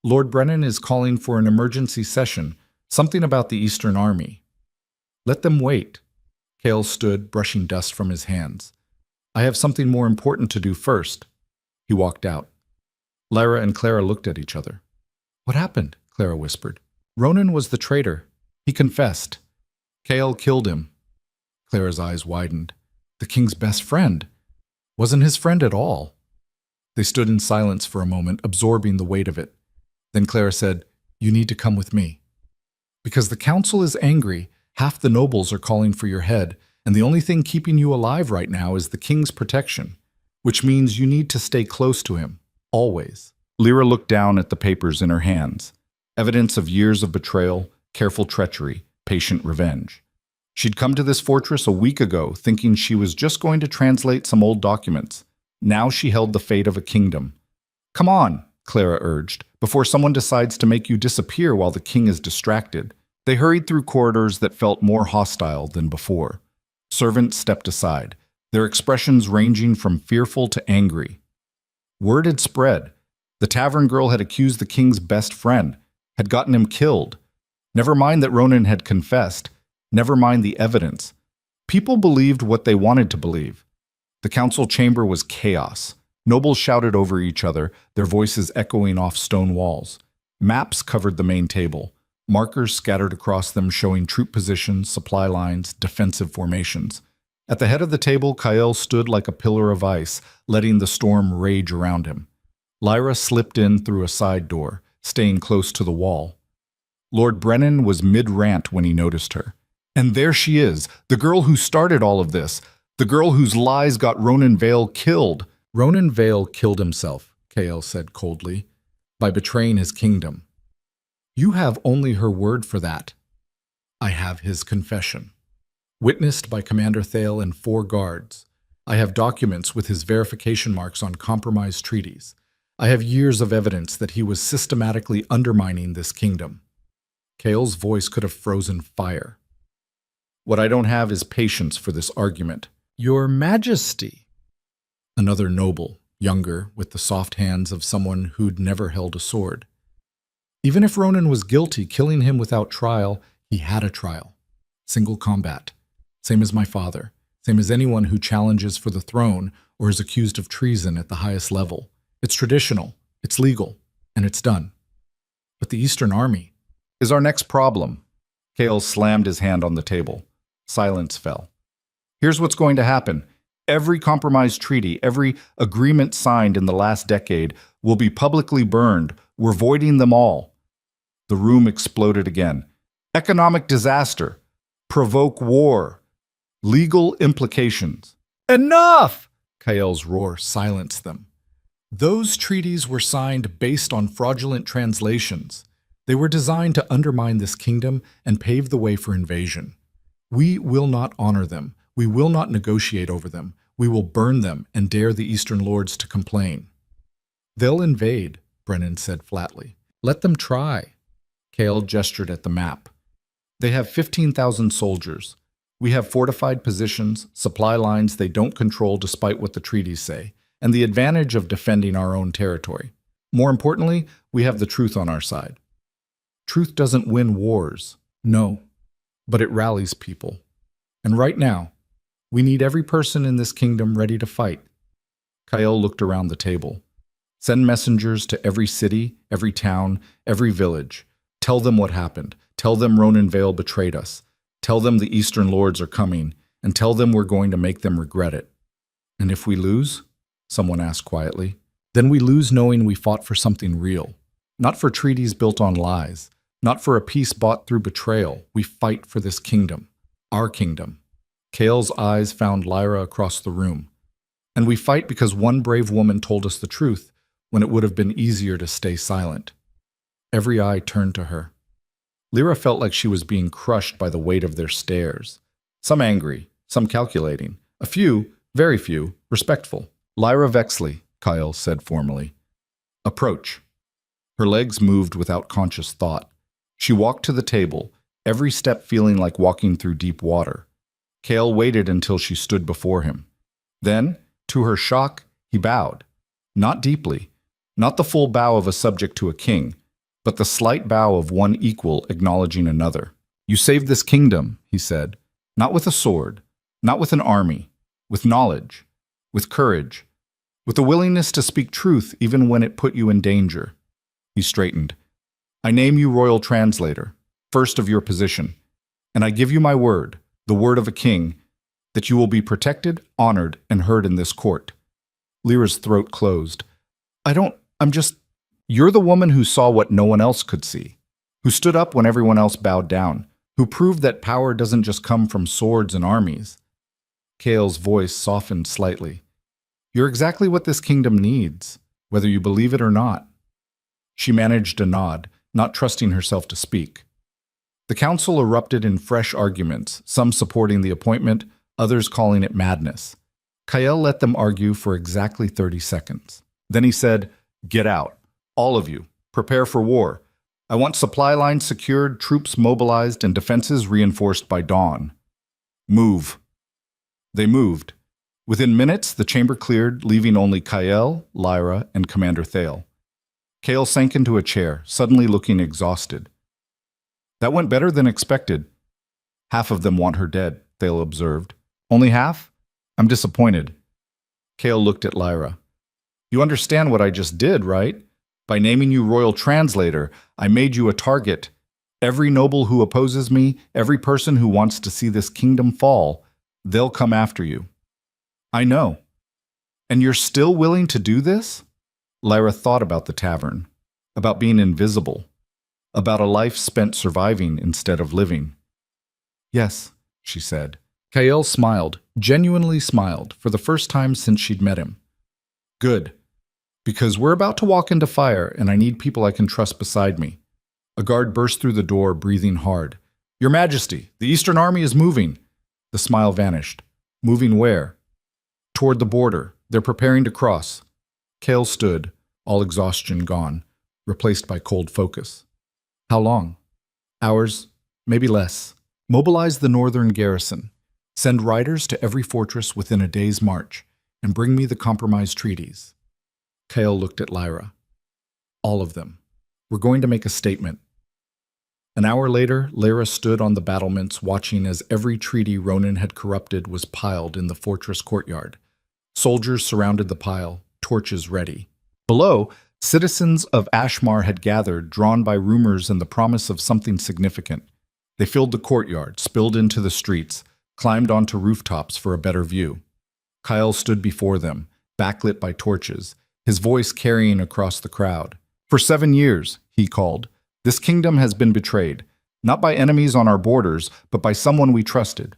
Lord Brennan is calling for an emergency session, something about the Eastern Army. Let them wait. Kael stood, brushing dust from his hands. I have something more important to do first. He walked out. Lyra and Clara looked at each other. What happened? Clara whispered. Ronan was the traitor. He confessed. Kael killed him. Clara's eyes widened. The king's best friend. Wasn't his friend at all. They stood in silence for a moment, absorbing the weight of it. Then Clara said, You need to come with me. Because the council is angry, half the nobles are calling for your head, and the only thing keeping you alive right now is the king's protection, which means you need to stay close to him, always. Lyra looked down at the papers in her hands, evidence of years of betrayal, careful treachery, patient revenge. She'd come to this fortress a week ago, thinking she was just going to translate some old documents. Now she held the fate of a kingdom. Come on, Clara urged, before someone decides to make you disappear while the king is distracted. They hurried through corridors that felt more hostile than before. Servants stepped aside, their expressions ranging from fearful to angry. Word had spread. The tavern girl had accused the king's best friend, had gotten him killed. Never mind that Ronan had confessed. Never mind the evidence. People believed what they wanted to believe. The council chamber was chaos. Nobles shouted over each other, their voices echoing off stone walls. Maps covered the main table, markers scattered across them showing troop positions, supply lines, defensive formations. At the head of the table, Kael stood like a pillar of ice, letting the storm rage around him. Lyra slipped in through a side door, staying close to the wall. Lord Brennan was mid-rant when he noticed her. And there she is, the girl who started all of this, the girl whose lies got Ronan Vale killed. Ronan Vale killed himself, Kael said coldly, by betraying his kingdom. You have only her word for that. I have his confession. Witnessed by Commander Thale and 4 guards. I have documents with his verification marks on compromised treaties. I have years of evidence that he was systematically undermining this kingdom. Kael's voice could have frozen fire. What I don't have is patience for this argument. Your Majesty. Another noble, younger, with the soft hands of someone who'd never held a sword. Even if Ronan was guilty, killing him without trial, he had a trial. Single combat. Same as my father. Same as anyone who challenges for the throne or is accused of treason at the highest level. It's traditional, it's legal, and it's done. But the Eastern Army is our next problem. Kael slammed his hand on the table. Silence fell. Here's what's going to happen. Every compromised treaty, every agreement signed in the last decade will be publicly burned. We're voiding them all. The room exploded again. Economic disaster. Provoke war. Legal implications. Enough! Kael's roar silenced them. Those treaties were signed based on fraudulent translations. They were designed to undermine this kingdom and pave the way for invasion. We will not honor them. We will not negotiate over them. We will burn them and dare the Eastern Lords to complain. They'll invade. Brennan said flatly. Let them try. Kale gestured at the map. They have 15,000 soldiers. We have fortified positions, supply lines they don't control despite what the treaties say, and the advantage of defending our own territory. More importantly, we have the truth on our side. Truth doesn't win wars, no, but it rallies people. And right now, we need every person in this kingdom ready to fight. Kyle looked around the table. Send messengers to every city, every town, every village. Tell them what happened. Tell them Ronan Vale betrayed us. Tell them the Eastern Lords are coming, and tell them we're going to make them regret it. And if we lose? Someone asked quietly. Then we lose knowing we fought for something real. Not for treaties built on lies. Not for a peace bought through betrayal. We fight for this kingdom. Our kingdom. Kale's eyes found Lyra across the room. And we fight because one brave woman told us the truth when it would have been easier to stay silent. Every eye turned to her. Lyra felt like she was being crushed by the weight of their stares. Some angry, some calculating. A few, very few, respectful. Lyra Vexley, Kyle said formally. Approach. Her legs moved without conscious thought. She walked to the table, every step feeling like walking through deep water. Kale waited until she stood before him. Then, to her shock, he bowed. Not deeply, not the full bow of a subject to a king, but the slight bow of one equal acknowledging another. You saved this kingdom, he said, not with a sword, not with an army, with knowledge, with courage, with a willingness to speak truth even when it put you in danger. He straightened. I name you royal translator, first of your position, and I give you my word, the word of a king, that you will be protected, honored, and heard in this court. Lyra's throat closed. You're the woman who saw what no one else could see, who stood up when everyone else bowed down, who proved that power doesn't just come from swords and armies. Kale's voice softened slightly. You're exactly what this kingdom needs, whether you believe it or not. She managed a nod, not trusting herself to speak. The council erupted in fresh arguments, some supporting the appointment, others calling it madness. Kyle let them argue for exactly 30 seconds. Then he said, Get out. All of you. Prepare for war. I want supply lines secured, troops mobilized, and defenses reinforced by dawn. Move. They moved. Within minutes, the chamber cleared, leaving only Kyle, Lyra, and Commander Thale. Kale sank into a chair, suddenly looking exhausted. That went better than expected. Half of them want her dead, Thale observed. Only half? I'm disappointed. Kale looked at Lyra. You understand what I just did, right? By naming you royal translator, I made you a target. Every noble who opposes me, every person who wants to see this kingdom fall, they'll come after you. I know. And you're still willing to do this? Lyra thought about the tavern, about being invisible, about a life spent surviving instead of living. Yes, she said. Kyle smiled, genuinely smiled, for the first time since she'd met him. Good. Because we're about to walk into fire, and I need people I can trust beside me. A guard burst through the door, breathing hard. Your Majesty, the Eastern Army is moving. The smile vanished. Moving where? Toward the border. They're preparing to cross. Kale stood, all exhaustion gone, replaced by cold focus. How long? Hours, maybe less. Mobilize the northern garrison. Send riders to every fortress within a day's march, and bring me the compromise treaties. Kale looked at Lyra. All of them. We're going to make a statement. An hour later, Lyra stood on the battlements watching as every treaty Ronan had corrupted was piled in the fortress courtyard. Soldiers surrounded the pile, torches ready. Below, citizens of Ashmar had gathered, drawn by rumors and the promise of something significant. They filled the courtyard, spilled into the streets, climbed onto rooftops for a better view. Kyle stood before them, backlit by torches, his voice carrying across the crowd. For 7 years, he called, this kingdom has been betrayed, not by enemies on our borders, but by someone we trusted,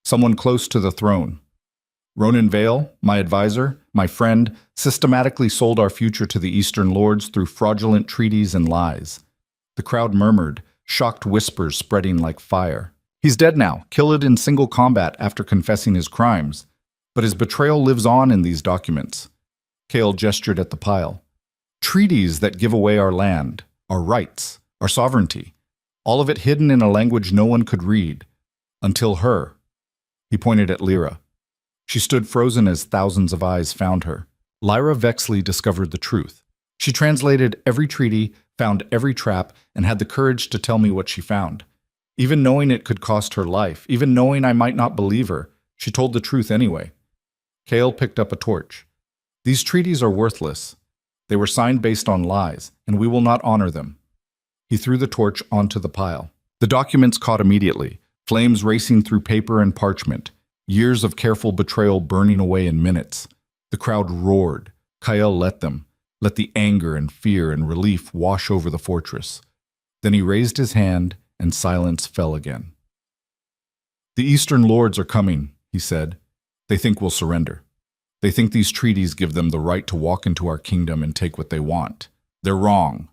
someone close to the throne. Ronan Vale, my advisor, my friend, systematically sold our future to the Eastern Lords through fraudulent treaties and lies. The crowd murmured, shocked whispers spreading like fire. He's dead now, killed in single combat after confessing his crimes. But his betrayal lives on in these documents. Kale gestured at the pile. Treaties that give away our land, our rights, our sovereignty. All of it hidden in a language no one could read. Until her. He pointed at Lyra. She stood frozen as thousands of eyes found her. Lyra Vexley discovered the truth. She translated every treaty, found every trap, and had the courage to tell me what she found. Even knowing it could cost her life, even knowing I might not believe her, she told the truth anyway. Kale picked up a torch. These treaties are worthless. They were signed based on lies, and we will not honor them. He threw the torch onto the pile. The documents caught immediately, flames racing through paper and parchment, years of careful betrayal burning away in minutes. The crowd roared. Kyle let them. Let the anger and fear and relief wash over the fortress. Then he raised his hand, and silence fell again. The Eastern Lords are coming, he said. They think we'll surrender. They think these treaties give them the right to walk into our kingdom and take what they want. They're wrong.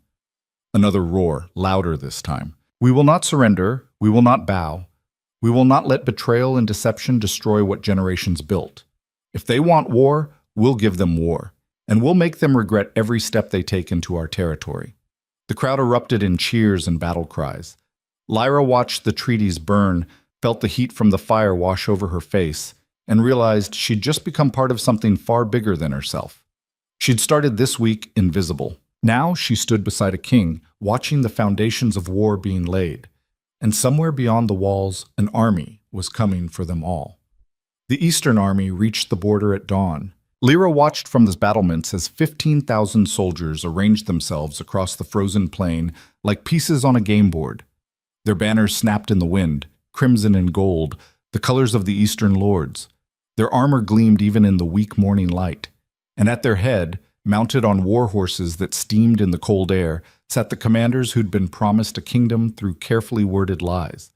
Another roar, louder this time. We will not surrender. We will not bow. We will not let betrayal and deception destroy what generations built. If they want war, we'll give them war, and we'll make them regret every step they take into our territory. The crowd erupted in cheers and battle cries. Lyra watched the treaties burn, felt the heat from the fire wash over her face, and realized she'd just become part of something far bigger than herself. She'd started this week invisible. Now she stood beside a king, watching the foundations of war being laid. And somewhere beyond the walls, an army was coming for them all. The Eastern Army reached the border at dawn. Lyra watched from the battlements as 15,000 soldiers arranged themselves across the frozen plain like pieces on a game board. Their banners snapped in the wind, crimson and gold, the colors of the Eastern Lords. Their armor gleamed even in the weak morning light. And at their head, mounted on war horses that steamed in the cold air, sat the commanders who'd been promised a kingdom through carefully worded lies.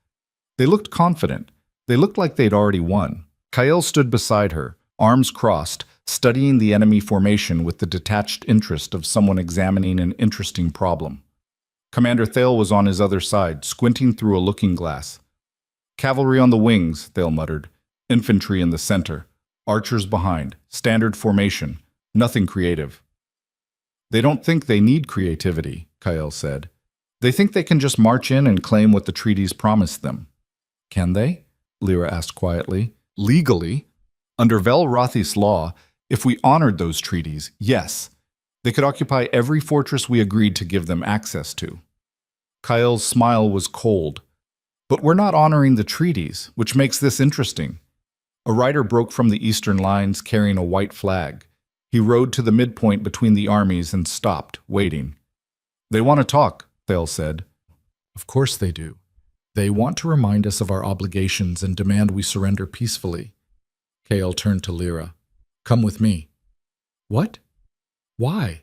They looked confident. They looked like they'd already won. Kyle stood beside her, arms crossed, studying the enemy formation with the detached interest of someone examining an interesting problem. Commander Thale was on his other side, squinting through a looking glass. Cavalry on the wings, Thale muttered. Infantry in the center. Archers behind. Standard formation. Nothing creative. They don't think they need creativity, Kyle said. They think they can just march in and claim what the treaties promised them. Can they? Lyra asked quietly. Legally, under Velrothis law, if we honored those treaties, yes. They could occupy every fortress we agreed to give them access to. Kyle's smile was cold. But we're not honoring the treaties, which makes this interesting. A rider broke from the eastern lines carrying a white flag. He rode to the midpoint between the armies and stopped, waiting. They want to talk, Thale said. Of course they do. They want to remind us of our obligations and demand we surrender peacefully. Kale turned to Lyra. Come with me. What? Why?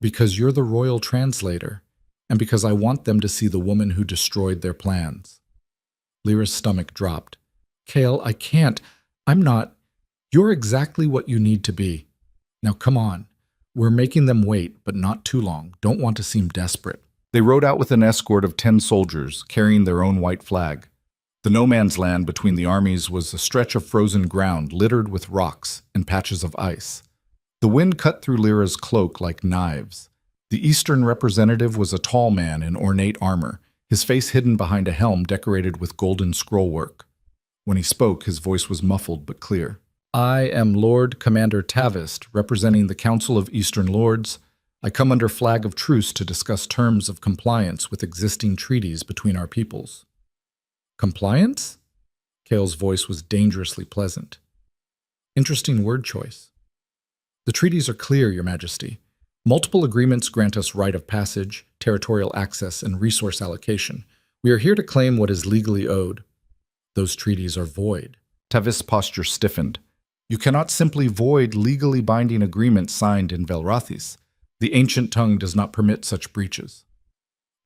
Because you're the royal translator, and because I want them to see the woman who destroyed their plans. Lyra's stomach dropped. Kale, I can't. I'm not. You're exactly what you need to be. Now come on. We're making them wait, but not too long. Don't want to seem desperate. They rode out with an escort of 10 soldiers, carrying their own white flag. The no-man's land between the armies was a stretch of frozen ground littered with rocks and patches of ice. The wind cut through Lyra's cloak like knives. The Eastern representative was a tall man in ornate armor, his face hidden behind a helm decorated with golden scrollwork. When he spoke, his voice was muffled but clear. I am Lord Commander Tavist, representing the Council of Eastern Lords. I come under flag of truce to discuss terms of compliance with existing treaties between our peoples. Compliance? Kale's voice was dangerously pleasant. Interesting word choice. The treaties are clear, Your Majesty. Multiple agreements grant us right of passage, territorial access, and resource allocation. We are here to claim what is legally owed. Those treaties are void. Tavist's posture stiffened. You cannot simply void legally binding agreements signed in Velrothis. The ancient tongue does not permit such breaches.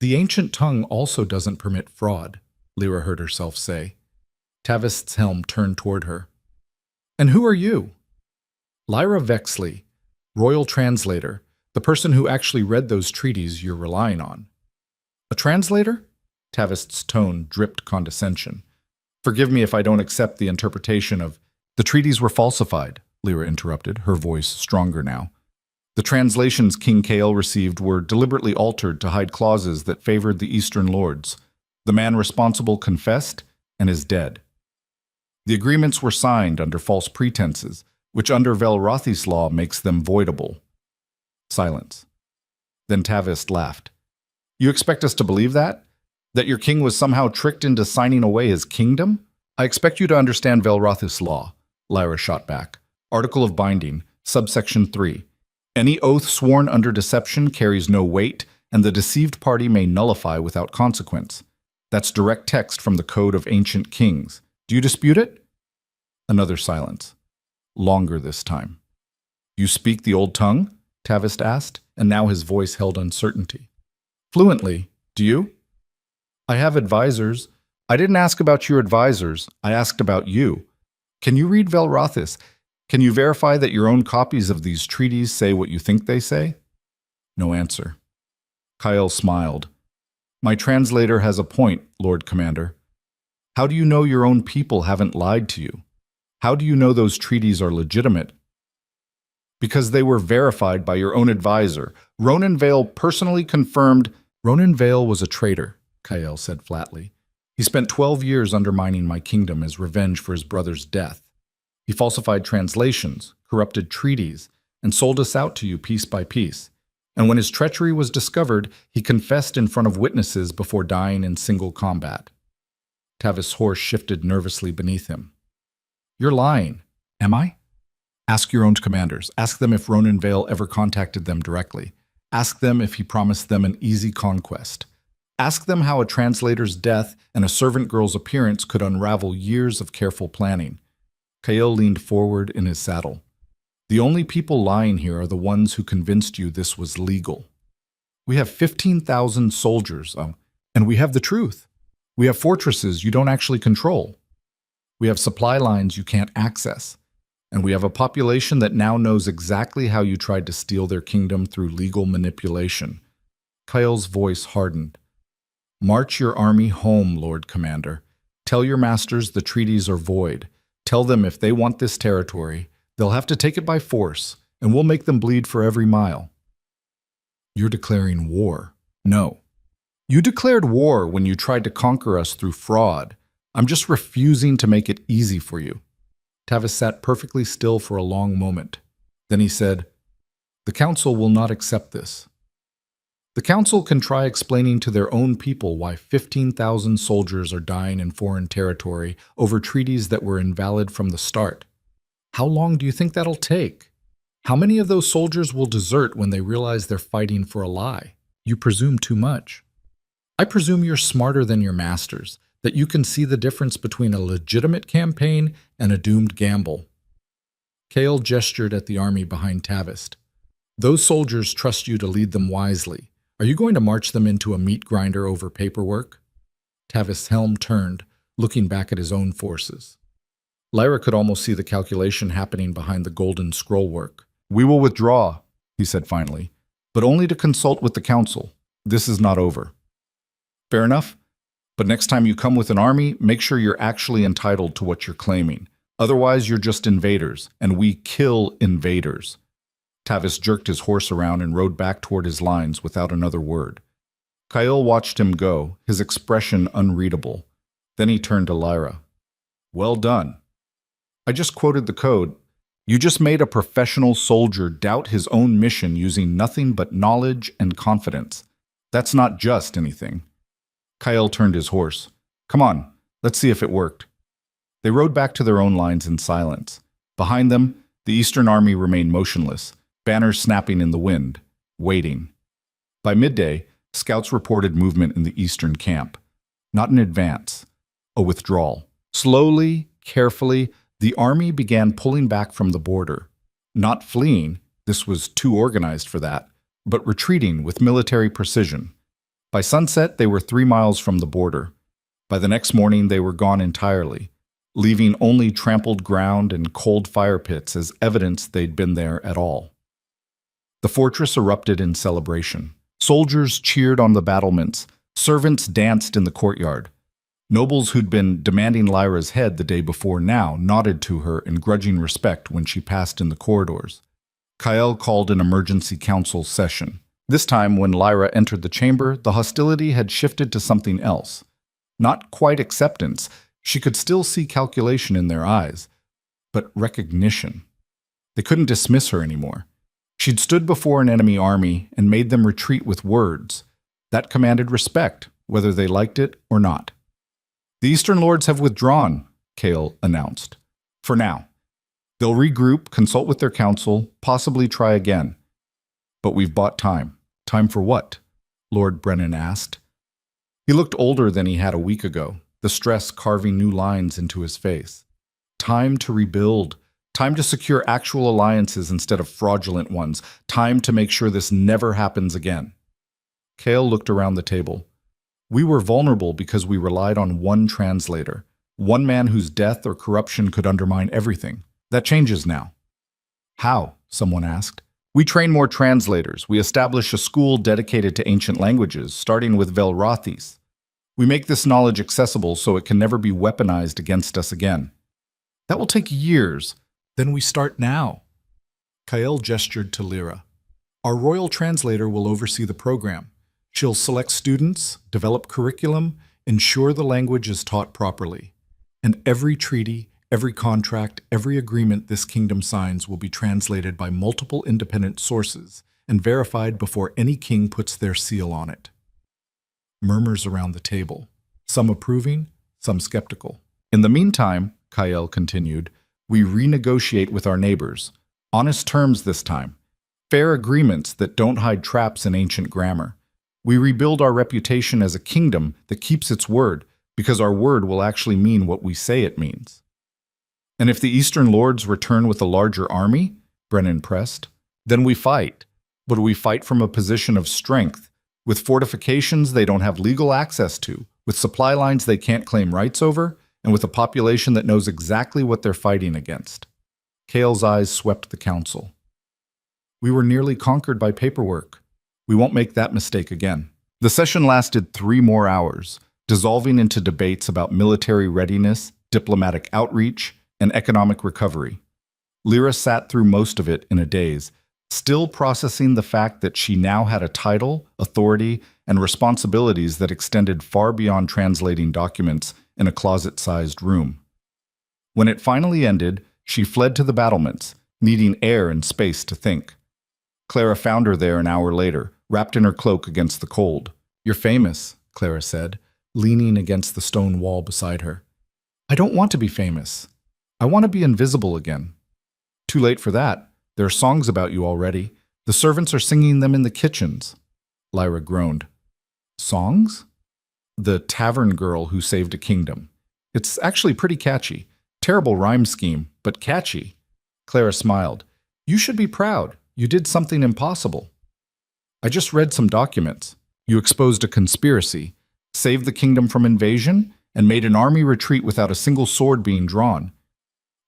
The ancient tongue also doesn't permit fraud, Lyra heard herself say. Tavist's helm turned toward her. And who are you? Lyra Vexley, royal translator, the person who actually read those treaties you're relying on. A translator? Tavist's tone dripped condescension. Forgive me if I don't accept the interpretation of... The treaties were falsified, Lyra interrupted, her voice stronger now. The translations King Kael received were deliberately altered to hide clauses that favored the Eastern lords. The man responsible confessed and is dead. The agreements were signed under false pretenses, which under Velrothi's law makes them voidable. Silence. Then Tavis laughed. You expect us to believe that? That your king was somehow tricked into signing away his kingdom? I expect you to understand Velrothi's law, Lyra shot back. Article of Binding, subsection 3. Any oath sworn under deception carries no weight, and the deceived party may nullify without consequence. That's direct text from the Code of Ancient Kings. Do you dispute it? Another silence. Longer this time. You speak the old tongue? Tavis asked, and now his voice held uncertainty. Fluently. Do you? I have advisors. I didn't ask about your advisors. I asked about you. Can you read Velrothis? Can you verify that your own copies of these treaties say what you think they say? No answer. Kael smiled. My translator has a point, Lord Commander. How do you know your own people haven't lied to you? How do you know those treaties are legitimate? Because they were verified by your own advisor. Ronan Vale personally confirmed. Ronan Vale was a traitor, Kael said flatly. He spent 12 years undermining my kingdom as revenge for his brother's death. He falsified translations, corrupted treaties, and sold us out to you piece by piece. And when his treachery was discovered, he confessed in front of witnesses before dying in single combat. Tavis' horse shifted nervously beneath him. You're lying. Am I? Ask your own commanders. Ask them if Ronan Vale ever contacted them directly. Ask them if he promised them an easy conquest. Ask them how a translator's death and a servant girl's appearance could unravel years of careful planning. Kael leaned forward in his saddle. The only people lying here are the ones who convinced you this was legal. We have 15,000 soldiers, and we have the truth. We have fortresses you don't actually control. We have supply lines you can't access. And we have a population that now knows exactly how you tried to steal their kingdom through legal manipulation. Kael's voice hardened. March your army home, Lord Commander. Tell your masters the treaties are void. Tell them if they want this territory, they'll have to take it by force, and we'll make them bleed for every mile. You're declaring war. No. You declared war when you tried to conquer us through fraud. I'm just refusing to make it easy for you. Tavis sat perfectly still for a long moment. Then he said, The council will not accept this. The council can try explaining to their own people why 15,000 soldiers are dying in foreign territory over treaties that were invalid from the start. How long do you think that'll take? How many of those soldiers will desert when they realize they're fighting for a lie? You presume too much. I presume you're smarter than your masters, that you can see the difference between a legitimate campaign and a doomed gamble. Kael gestured at the army behind Tavis. Those soldiers trust you to lead them wisely. Are you going to march them into a meat grinder over paperwork? Tavis' helm turned, looking back at his own forces. Lyra could almost see the calculation happening behind the golden scroll work. We will withdraw, he said finally, but only to consult with the council. This is not over. Fair enough? But next time you come with an army, make sure you're actually entitled to what you're claiming. Otherwise, you're just invaders, and we kill invaders. Tavis jerked his horse around and rode back toward his lines without another word. Kael watched him go, his expression unreadable. Then he turned to Lyra. Well done. I just quoted the code. You just made a professional soldier doubt his own mission using nothing but knowledge and confidence. That's not just anything. Kael turned his horse. Come on, let's see if it worked. They rode back to their own lines in silence. Behind them, the Eastern army remained motionless, banners snapping in the wind, waiting. By midday, scouts reported movement in the Eastern camp. Not an advance, a withdrawal. Slowly, carefully, the army began pulling back from the border. Not fleeing, this was too organized for that, but retreating with military precision. By sunset, they were 3 miles from the border. By the next morning, they were gone entirely, leaving only trampled ground and cold fire pits as evidence they'd been there at all. The fortress erupted in celebration. Soldiers cheered on the battlements. Servants danced in the courtyard. Nobles who'd been demanding Lyra's head the day before now nodded to her in grudging respect when she passed in the corridors. Kael called an emergency council session. This time, when Lyra entered the chamber, the hostility had shifted to something else. Not quite acceptance. She could still see calculation in their eyes, but recognition. They couldn't dismiss her anymore. She'd stood before an enemy army and made them retreat with words. That commanded respect, whether they liked it or not. "The Eastern Lords have withdrawn," Kael announced. "For now. They'll regroup, consult with their council, possibly try again. But we've bought time." "Time for what?" Lord Brennan asked. He looked older than he had a week ago, the stress carving new lines into his face. Time to rebuild. Time to secure actual alliances instead of fraudulent ones. Time to make sure this never happens again. Kael looked around the table. "We were vulnerable because we relied on one translator, one man whose death or corruption could undermine everything. That changes now." "How?" someone asked. "We train more translators. We establish a school dedicated to ancient languages, starting with Velrothis. We make this knowledge accessible so it can never be weaponized against us again." "That will take years." "Then we start now." Kael gestured to Lyra. "Our royal translator will oversee the program. She'll select students, develop curriculum, ensure the language is taught properly. And every treaty, every contract, every agreement this kingdom signs will be translated by multiple independent sources and verified before any king puts their seal on it." Murmurs around the table, some approving, some skeptical. "In the meantime," Kael continued, "we renegotiate with our neighbors. Honest terms this time. Fair agreements that don't hide traps in ancient grammar. We rebuild our reputation as a kingdom that keeps its word, because our word will actually mean what we say it means." "And if the Eastern Lords return with a larger army," Brennan pressed, "then we fight. But we fight from a position of strength, with fortifications they don't have legal access to, with supply lines they can't claim rights over, and with a population that knows exactly what they're fighting against." Kael's eyes swept the council. "We were nearly conquered by paperwork. We won't make that mistake again." The session lasted 3 more hours, dissolving into debates about military readiness, diplomatic outreach, and economic recovery. Lyra sat through most of it in a daze, still processing the fact that she now had a title, authority, and responsibilities that extended far beyond translating documents in a closet-sized room. When it finally ended, she fled to the battlements, needing air and space to think. Clara found her there an hour later, wrapped in her cloak against the cold. "You're famous," Clara said, leaning against the stone wall beside her. "I don't want to be famous. I want to be invisible again." "Too late for that. There are songs about you already. The servants are singing them in the kitchens." Lyra groaned. "Songs?" "The tavern girl who saved a kingdom. It's actually pretty catchy. Terrible rhyme scheme, but catchy." Clara smiled. "You should be proud. You did something impossible." "I just read some documents. You exposed a conspiracy, saved the kingdom from invasion, and made an army retreat without a single sword being drawn.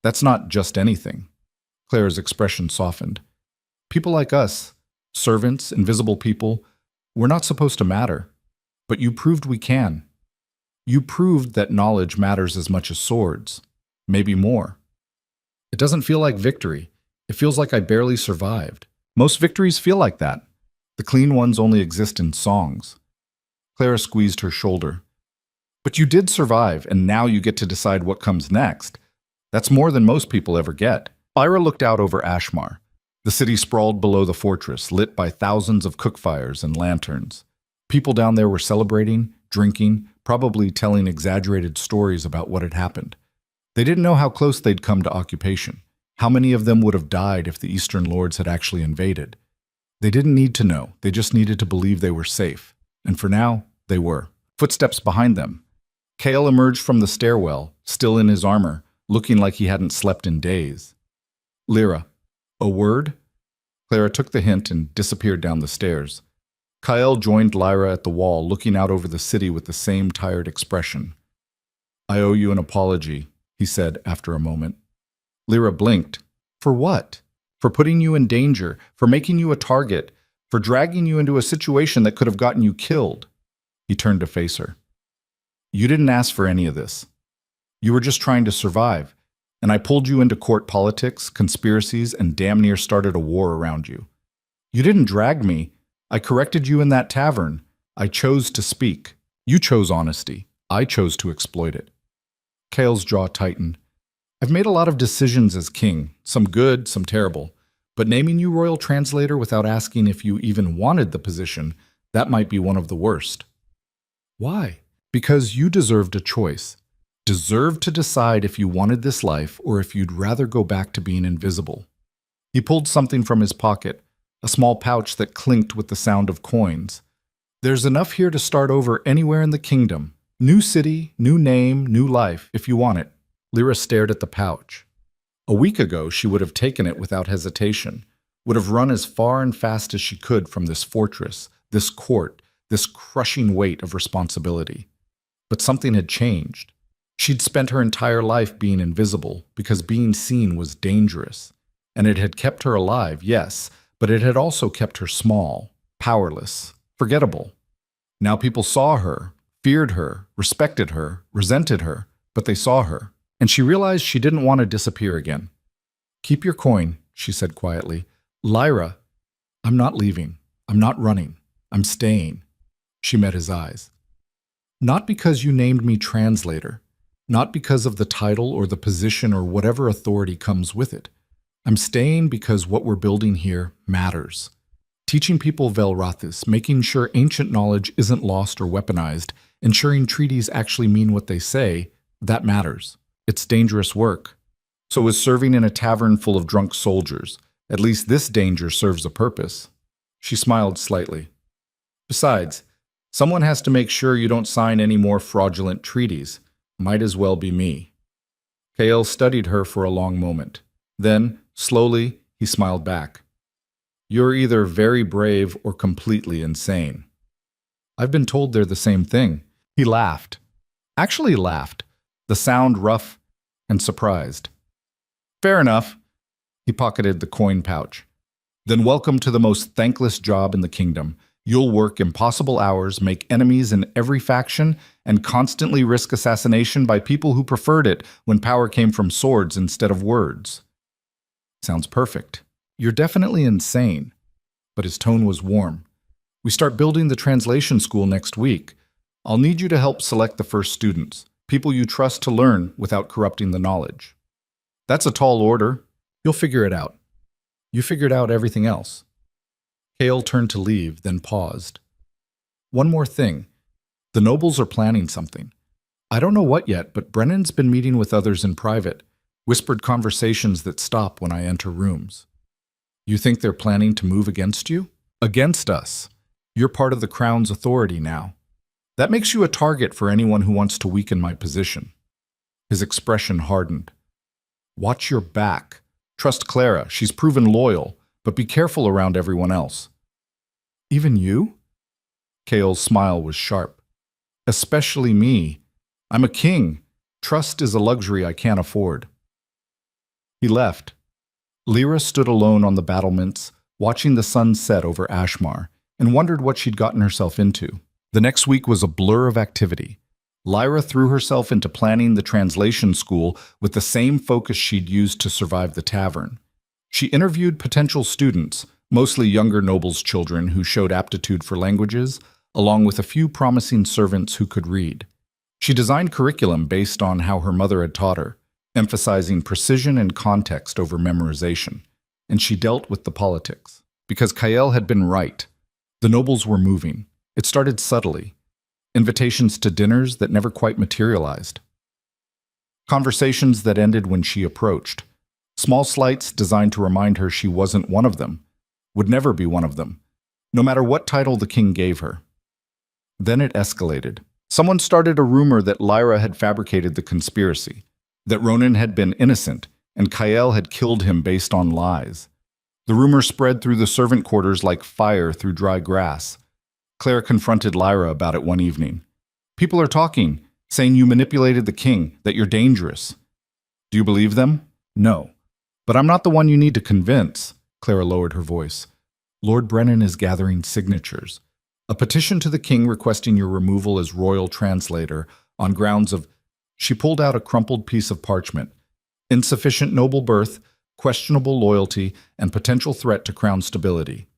That's not just anything." Clara's expression softened. "People like us, servants, invisible people, we're not supposed to matter. But you proved we can. You proved that knowledge matters as much as swords, maybe more. It doesn't feel like victory. It feels like I barely survived. Most victories feel like that. The clean ones only exist in songs." Clara squeezed her shoulder. "But you did survive, and now you get to decide what comes next. That's more than most people ever get." Lyra looked out over Ashmar. The city sprawled below the fortress, lit by thousands of cook fires and lanterns. People down there were celebrating, drinking, probably telling exaggerated stories about what had happened. They didn't know how close they'd come to occupation, how many of them would have died if the Eastern Lords had actually invaded. They didn't need to know, they just needed to believe they were safe. And for now, they were. Footsteps behind them. Kael emerged from the stairwell, still in his armor, looking like he hadn't slept in days. "Lyra, a word?" Clara took the hint and disappeared down the stairs. Kael joined Lyra at the wall, looking out over the city with the same tired expression. "I owe you an apology," he said after a moment. Lyra blinked. "For what?" "For putting you in danger, for making you a target, for dragging you into a situation that could have gotten you killed." He turned to face her. "You didn't ask for any of this. You were just trying to survive, and I pulled you into court politics, conspiracies, and damn near started a war around you. You didn't drag me. I corrected you in that tavern. I chose to speak. You chose honesty. I chose to exploit it. Kale's jaw tightened. I've made a lot of decisions as king, some good, some terrible. But naming you royal translator without asking if you even wanted the position, that might be one of the worst. Why? Because you deserved a choice. Deserved to decide if you wanted this life or if you'd rather go back to being invisible. He pulled something from his pocket, a small pouch that clinked with the sound of coins. There's enough here to start over anywhere in the kingdom. New city, new name, new life, if you want it. Lyra stared at the pouch. A week ago, she would have taken it without hesitation, would have run as far and fast as she could from this fortress, this court, this crushing weight of responsibility. But something had changed. She'd spent her entire life being invisible because being seen was dangerous. And it had kept her alive, yes, but it had also kept her small, powerless, forgettable. Now people saw her, feared her, respected her, resented her, but they saw her. And she realized she didn't want to disappear again. Keep your coin, she said quietly. Lyra, I'm not leaving. I'm not running. I'm staying. She met his eyes. Not because you named me translator. Not because of the title or the position or whatever authority comes with it. I'm staying because what we're building here matters. Teaching people Velrathis, making sure ancient knowledge isn't lost or weaponized, ensuring treaties actually mean what they say, that matters. It's dangerous work. So is serving in a tavern full of drunk soldiers. At least this danger serves a purpose. She smiled slightly. Besides, someone has to make sure you don't sign any more fraudulent treaties. Might as well be me. Kale studied her for a long moment. Then, slowly, he smiled back. You're either very brave or completely insane. I've been told they're the same thing. He laughed. Actually laughed. The sound rough and surprised. Fair enough. He pocketed the coin pouch. Then welcome to the most thankless job in the kingdom. You'll work impossible hours, make enemies in every faction, and constantly risk assassination by people who preferred it when power came from swords instead of words. Sounds perfect. You're definitely insane. But his tone was warm. We start building the translation school next week. I'll need you to help select the first students. People you trust to learn without corrupting the knowledge. That's a tall order. You'll figure it out. You figured out everything else. Kale turned to leave, then paused. One more thing. The nobles are planning something. I don't know what yet, but Brennan's been meeting with others in private, whispered conversations that stop when I enter rooms. You think they're planning to move against you? Against us. You're part of the crown's authority now. That makes you a target for anyone who wants to weaken my position. His expression hardened. Watch your back. Trust Clara. She's proven loyal, but be careful around everyone else. Even you? Kale's smile was sharp. Especially me. I'm a king. Trust is a luxury I can't afford. He left. Lyra stood alone on the battlements, watching the sun set over Ashmar, and wondered what she'd gotten herself into. The next week was a blur of activity. Lyra threw herself into planning the translation school with the same focus she'd used to survive the tavern. She interviewed potential students, mostly younger nobles' children who showed aptitude for languages, along with a few promising servants who could read. She designed curriculum based on how her mother had taught her, emphasizing precision and context over memorization, and she dealt with the politics. Because Kael had been right. The nobles were moving. It started subtly. Invitations to dinners that never quite materialized. Conversations that ended when she approached. Small slights designed to remind her she wasn't one of them, would never be one of them, no matter what title the king gave her. Then it escalated. Someone started a rumor that Lyra had fabricated the conspiracy, that Ronan had been innocent, and Kael had killed him based on lies. The rumor spread through the servant quarters like fire through dry grass. Claire confronted Lyra about it one evening. People are talking, saying you manipulated the king, that you're dangerous. Do you believe them? No. But I'm not the one you need to convince. Clara lowered her voice. Lord Brennan is gathering signatures. A petition to the king requesting your removal as royal translator on grounds of... She pulled out a crumpled piece of parchment. insufficient noble birth, questionable loyalty, and potential threat to crown stability.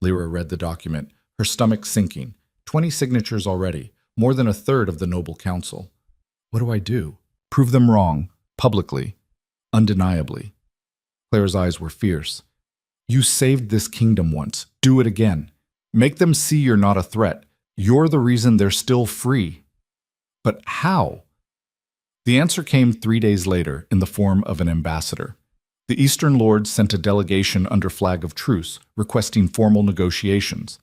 Lyra read the document, her stomach sinking. 20 signatures already, more than a third of the noble council. What do I do? Prove them wrong, publicly, undeniably. Claire's eyes were fierce. You saved this kingdom once. Do it again. Make them see you're not a threat. You're the reason they're still free. But how? The answer came 3 days later in the form of an ambassador. The Eastern Lords sent a delegation under flag of truce, requesting formal negotiations.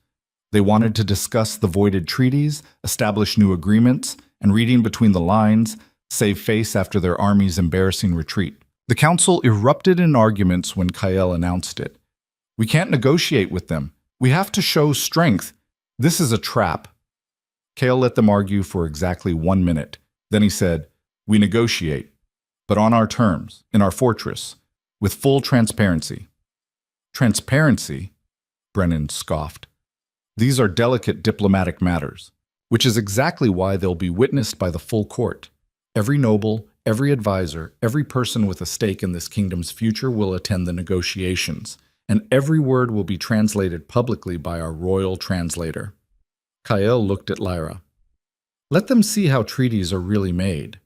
They wanted to discuss the voided treaties, establish new agreements, and reading between the lines, save face after their army's embarrassing retreat. The council erupted in arguments when Kael announced it. We can't negotiate with them. We have to show strength. This is a trap. Kael let them argue for exactly 1 minute. Then he said, we negotiate, but on our terms, in our fortress, with full transparency. Transparency? Brennan scoffed. These are delicate diplomatic matters, which is exactly why they'll be witnessed by the full court. Every noble, every advisor, every person with a stake in this kingdom's future will attend the negotiations, and every word will be translated publicly by our royal translator. Kael looked at Lyra. Let them see how treaties are really made.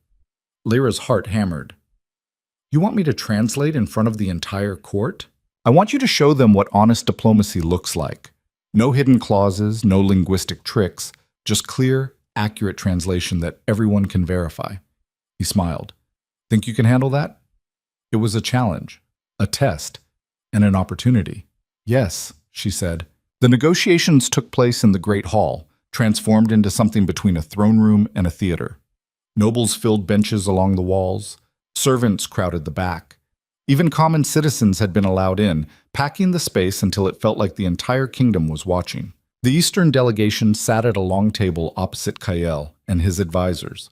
Lyra's heart hammered. You want me to translate in front of the entire court? I want you to show them what honest diplomacy looks like. No hidden clauses, no linguistic tricks, just clear, accurate translation that everyone can verify. He smiled. Think you can handle that? It was a challenge, a test, and an opportunity. Yes, she said. The negotiations took place in the Great Hall, transformed into something between a throne room and a theater. Nobles filled benches along the walls. Servants crowded the back. Even common citizens had been allowed in, packing the space until it felt like the entire kingdom was watching. The Eastern delegation sat at a long table opposite Kael and his advisors.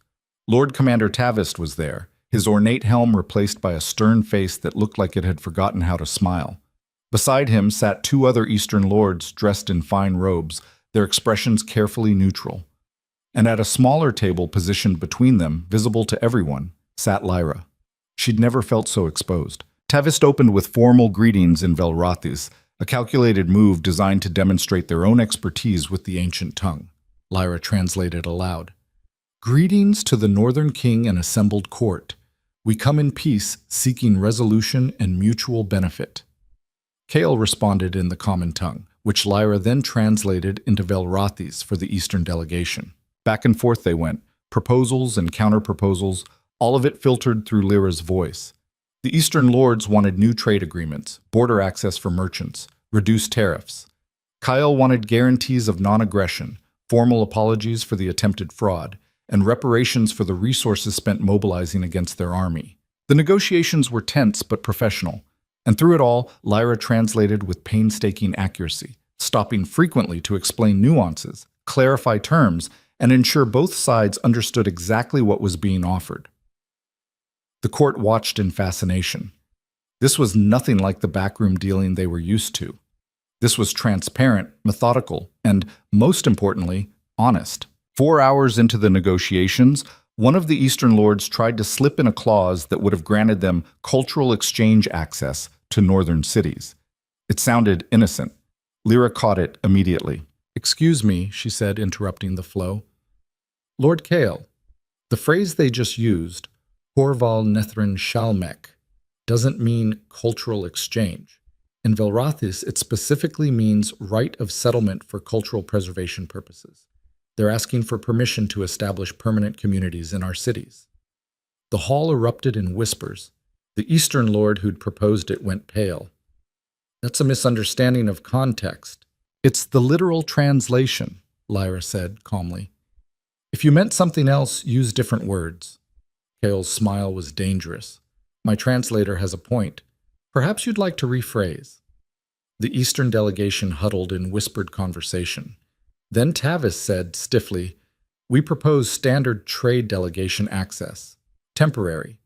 Lord Commander Tavist was there, his ornate helm replaced by a stern face that looked like it had forgotten how to smile. Beside him sat 2 other Eastern lords dressed in fine robes, their expressions carefully neutral. And at a smaller table positioned between them, visible to everyone, sat Lyra. She'd never felt so exposed. Tavist opened with formal greetings in Velrathis, a calculated move designed to demonstrate their own expertise with the ancient tongue. Lyra translated aloud. Greetings to the Northern King and assembled court. We come in peace, seeking resolution and mutual benefit. Kael responded in the common tongue, which Lyra then translated into Velrathis for the Eastern delegation. Back and forth they went, proposals and counter-proposals, all of it filtered through Lyra's voice. The Eastern lords wanted new trade agreements, border access for merchants, reduced tariffs. Kael wanted guarantees of non-aggression, formal apologies for the attempted fraud, and reparations for the resources spent mobilizing against their army. The negotiations were tense but professional, and through it all, Lyra translated with painstaking accuracy, stopping frequently to explain nuances, clarify terms, and ensure both sides understood exactly what was being offered. The court watched in fascination. This was nothing like the backroom dealing they were used to. This was transparent, methodical, and, most importantly, honest. 4 hours into the negotiations, one of the Eastern lords tried to slip in a clause that would have granted them cultural exchange access to northern cities. It sounded innocent. Lyra caught it immediately. Excuse me, she said, interrupting the flow. Lord Kael, the phrase they just used, Horval Nethrin Shalmek, doesn't mean cultural exchange. In Velrathis, it specifically means right of settlement for cultural preservation purposes. They're asking for permission to establish permanent communities in our cities. The hall erupted in whispers. The Eastern lord who'd proposed it went pale. That's a misunderstanding of context. It's the literal translation, Lyra said calmly. If you meant something else, use different words. Kael's smile was dangerous. My translator has a point. Perhaps you'd like to rephrase. The Eastern delegation huddled in whispered conversation. Then Tavis said stiffly, we propose standard trade delegation access. Temporary,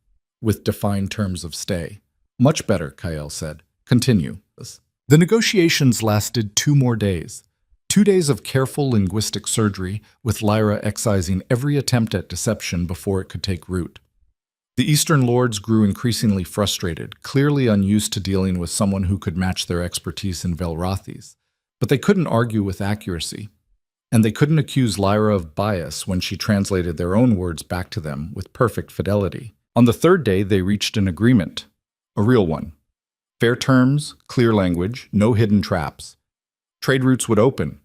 with defined terms of stay. Much better, Kael said. Continue. The negotiations lasted 2 more days. 2 days of careful linguistic surgery, with Lyra excising every attempt at deception before it could take root. The Eastern Lords grew increasingly frustrated, clearly unused to dealing with someone who could match their expertise in Velrathi's. But they couldn't argue with accuracy. And they couldn't accuse Lyra of bias when she translated their own words back to them with perfect fidelity. On the third day, they reached an agreement. A real one. Fair terms, clear language, no hidden traps. Trade routes would open.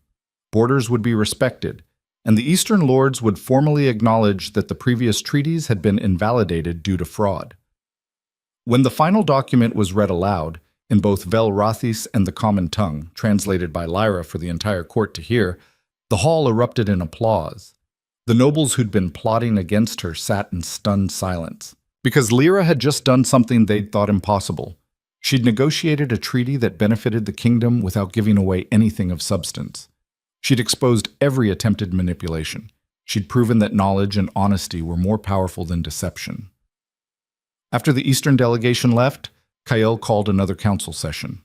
Borders would be respected. And the Eastern Lords would formally acknowledge that the previous treaties had been invalidated due to fraud. When the final document was read aloud, in both Velrathi's and the common tongue, translated by Lyra for the entire court to hear, the hall erupted in applause. The nobles who'd been plotting against her sat in stunned silence. Because Lyra had just done something they'd thought impossible. She'd negotiated a treaty that benefited the kingdom without giving away anything of substance. She'd exposed every attempted manipulation. She'd proven that knowledge and honesty were more powerful than deception. After the Eastern delegation left, Kyle called another council session.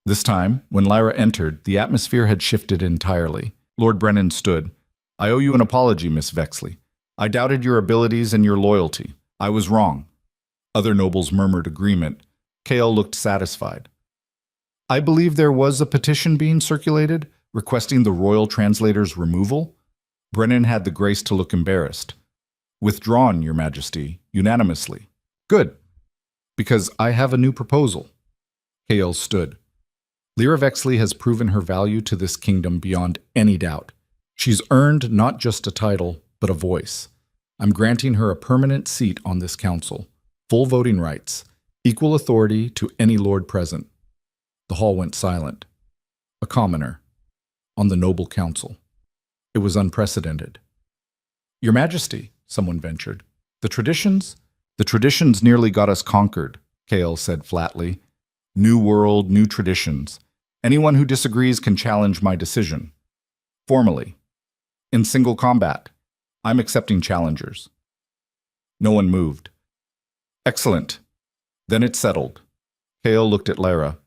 This time, when Lyra entered, the atmosphere had shifted entirely. Lord Brennan stood. "I owe you an apology, Miss Vexley. I doubted your abilities and your loyalty. I was wrong." Other nobles murmured agreement. Kale looked satisfied. "I believe there was a petition being circulated, requesting the royal translator's removal." Brennan had the grace to look embarrassed. "Withdrawn, Your Majesty, unanimously." "Good, because I have a new proposal." Kale stood. "Lyra Vexley has proven her value to this kingdom beyond any doubt. She's earned not just a title, but a voice. I'm granting her a permanent seat on this council, full voting rights, equal authority to any lord present." The hall went silent. A commoner. On the noble council. It was unprecedented. "Your Majesty," someone ventured, "the traditions?" "The traditions nearly got us conquered," Kale said flatly. "New world, new traditions. Anyone who disagrees can challenge my decision. Formally. In single combat. I'm accepting challengers." No one moved. "Excellent. Then it's settled." Kale looked at Lyra.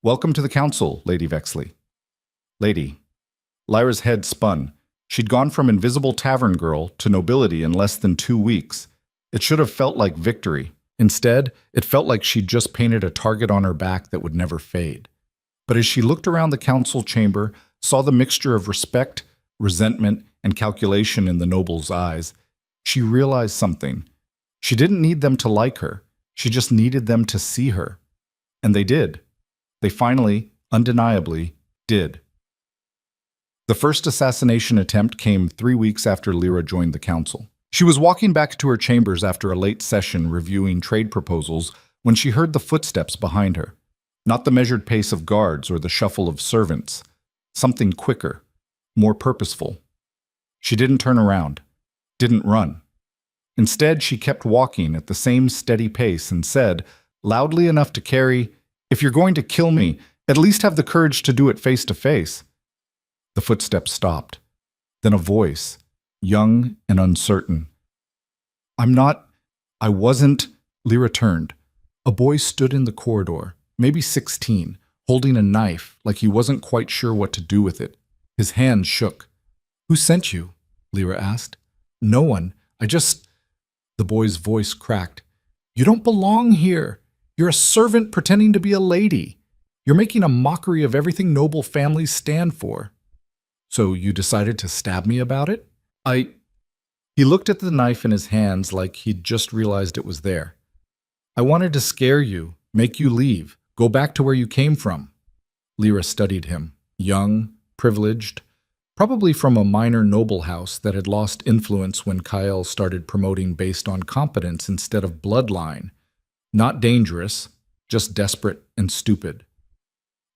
"Welcome to the council, Lady Vexley." "Lady." Lyra's head spun. She'd gone from invisible tavern girl to nobility in less than 2 weeks. It should have felt like victory. Instead, it felt like she'd just painted a target on her back that would never fade. But as she looked around the council chamber, saw the mixture of respect, resentment, and calculation in the nobles' eyes, she realized something. She didn't need them to like her. She just needed them to see her. And they did. They finally, undeniably, did. The first assassination attempt came 3 weeks after Lyra joined the council. She was walking back to her chambers after a late session reviewing trade proposals when she heard the footsteps behind her. Not the measured pace of guards or the shuffle of servants. Something quicker, more purposeful. She didn't turn around, didn't run. Instead, she kept walking at the same steady pace and said, loudly enough to carry, "If you're going to kill me, at least have the courage to do it face to face." The footsteps stopped. Then a voice, young and uncertain. I wasn't." Lyra turned. A boy stood in the corridor, maybe 16, holding a knife like he wasn't quite sure what to do with it. His hand shook. "Who sent you?" Lyra asked. "No one. The boy's voice cracked. "You don't belong here. You're a servant pretending to be a lady. You're making a mockery of everything noble families stand for." "So you decided to stab me about it?" He looked at the knife in his hands like he'd just realized it was there. "I wanted to scare you, make you leave, go back to where you came from." Lyra studied him, young, privileged, probably from a minor noble house that had lost influence when Kyle started promoting based on competence instead of bloodline. Not dangerous, just desperate and stupid.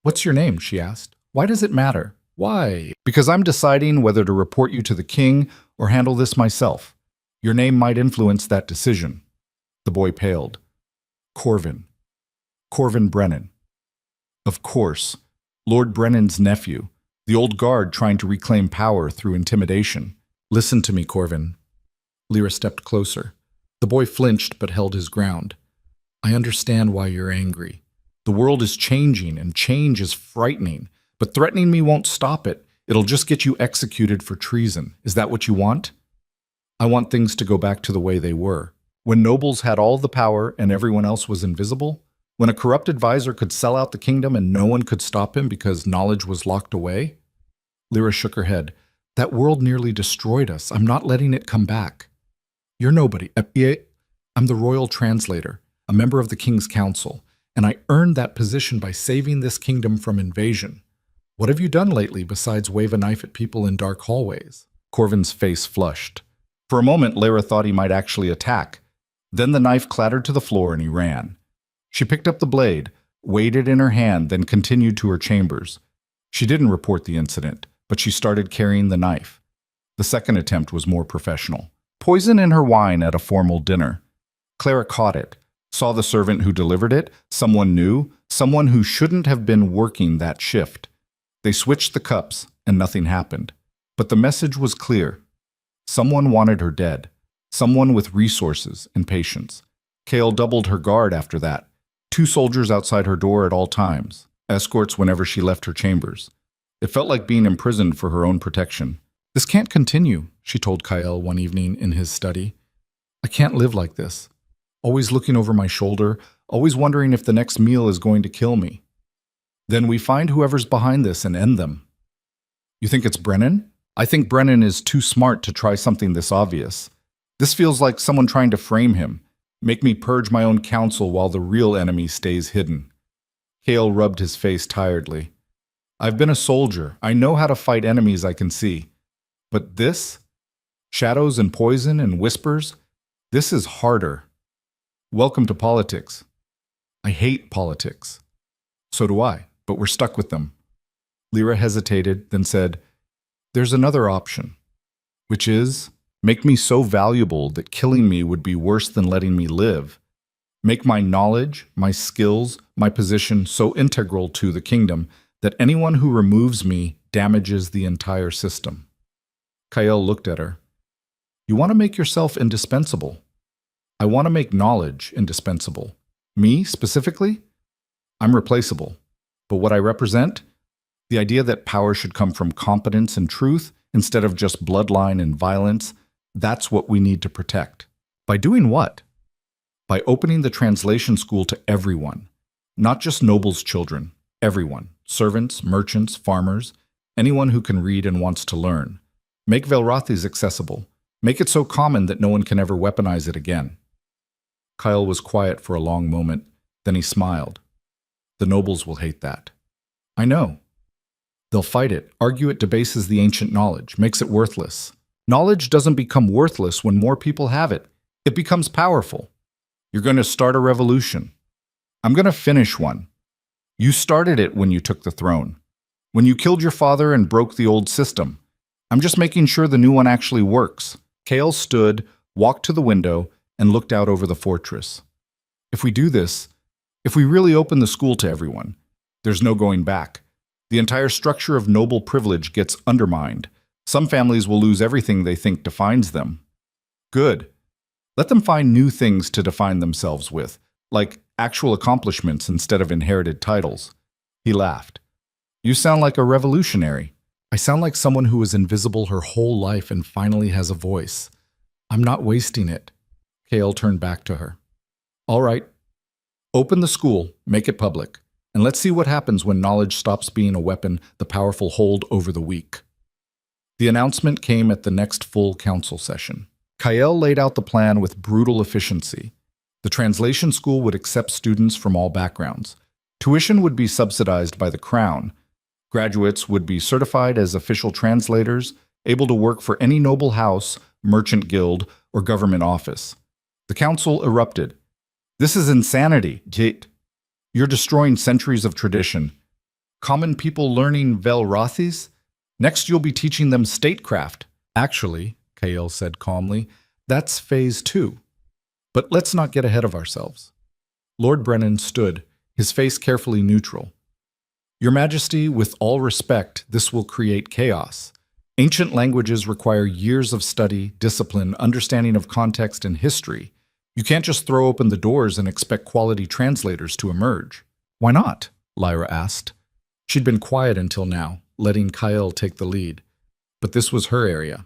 "What's your name?" she asked. "Why does it matter?" "Why?" "Because I'm deciding whether to report you to the king or handle this myself. Your name might influence that decision." The boy paled. "Corvin. Corvin Brennan." Of course. Lord Brennan's nephew. The old guard trying to reclaim power through intimidation. "Listen to me, Corvin." Lyra stepped closer. The boy flinched but held his ground. "I understand why you're angry. The world is changing, and change is frightening. But threatening me won't stop it. It'll just get you executed for treason. Is that what you want?" "I want things to go back to the way they were." When nobles had all the power and everyone else was invisible? When a corrupt advisor could sell out the kingdom and no one could stop him because knowledge was locked away? Lyra shook her head. That world nearly destroyed us. I'm not letting it come back. You're nobody. I'm the royal translator, a member of the king's council, and I earned that position by saving this kingdom from invasion. What have you done lately besides wave a knife at people in dark hallways? Corvin's face flushed. For a moment, Lyra thought he might actually attack. Then the knife clattered to the floor and he ran. She picked up the blade, weighed it in her hand, then continued to her chambers. She didn't report the incident, but she started carrying the knife. The second attempt was more professional. Poison in her wine at a formal dinner. Clara caught it, saw the servant who delivered it, someone new, someone who shouldn't have been working that shift. They switched the cups, and nothing happened. But the message was clear. Someone wanted her dead. Someone with resources and patience. Kale doubled her guard after that. 2 soldiers outside her door at all times, escorts whenever she left her chambers. It felt like being imprisoned for her own protection. This can't continue, she told Kyle one evening in his study. I can't live like this. Always looking over my shoulder, always wondering if the next meal is going to kill me. Then we find whoever's behind this and end them. You think it's Brennan? I think Brennan is too smart to try something this obvious. This feels like someone trying to frame him, make me purge my own counsel while the real enemy stays hidden. Kale rubbed his face tiredly. I've been a soldier. I know how to fight enemies I can see. But this? Shadows and poison and whispers? This is harder. Welcome to politics. I hate politics. So do I, but we're stuck with them. Lyra hesitated, then said, There's another option, which is make me so valuable that killing me would be worse than letting me live. Make my knowledge, my skills, my position so integral to the kingdom that anyone who removes me damages the entire system. Kyle looked at her. You want to make yourself indispensable. I want to make knowledge indispensable. Me, specifically? I'm replaceable. But what I represent? The idea that power should come from competence and truth instead of just bloodline and violence, that's what we need to protect. By doing what? By opening the translation school to everyone. Not just nobles' children, everyone. Servants, merchants, farmers, anyone who can read and wants to learn. Make Velrothes accessible. Make it so common that no one can ever weaponize it again. Kyle was quiet for a long moment, then he smiled. The nobles will hate that. I know. They'll fight it, argue it debases the ancient knowledge, makes it worthless. Knowledge doesn't become worthless when more people have it. It becomes powerful. You're going to start a revolution. I'm going to finish one. You started it when you took the throne. When you killed your father and broke the old system. I'm just making sure the new one actually works. Kale stood, walked to the window, and looked out over the fortress. If we do this, if we really open the school to everyone, there's no going back. The entire structure of noble privilege gets undermined. Some families will lose everything they think defines them. Good. Let them find new things to define themselves with, like actual accomplishments instead of inherited titles. He laughed. You sound like a revolutionary. I sound like someone who was invisible her whole life and finally has a voice. I'm not wasting it. Kale turned back to her. All right. Open the school, make it public, and let's see what happens when knowledge stops being a weapon the powerful hold over the weak. The announcement came at the next full council session. Kyle laid out the plan with brutal efficiency. The translation school would accept students from all backgrounds. Tuition would be subsidized by the crown. Graduates would be certified as official translators, able to work for any noble house, merchant guild, or government office. The council erupted. This is insanity, Jate. You're destroying centuries of tradition. Common people learning Velrothes? Next you'll be teaching them statecraft. Actually, Kale said calmly, that's phase 2. But let's not get ahead of ourselves. Lord Brennan stood, his face carefully neutral. Your Majesty, with all respect, this will create chaos. Ancient languages require years of study, discipline, understanding of context and history. You can't just throw open the doors and expect quality translators to emerge. Why not? Lyra asked. She'd been quiet until now, letting Kyle take the lead. But this was her area.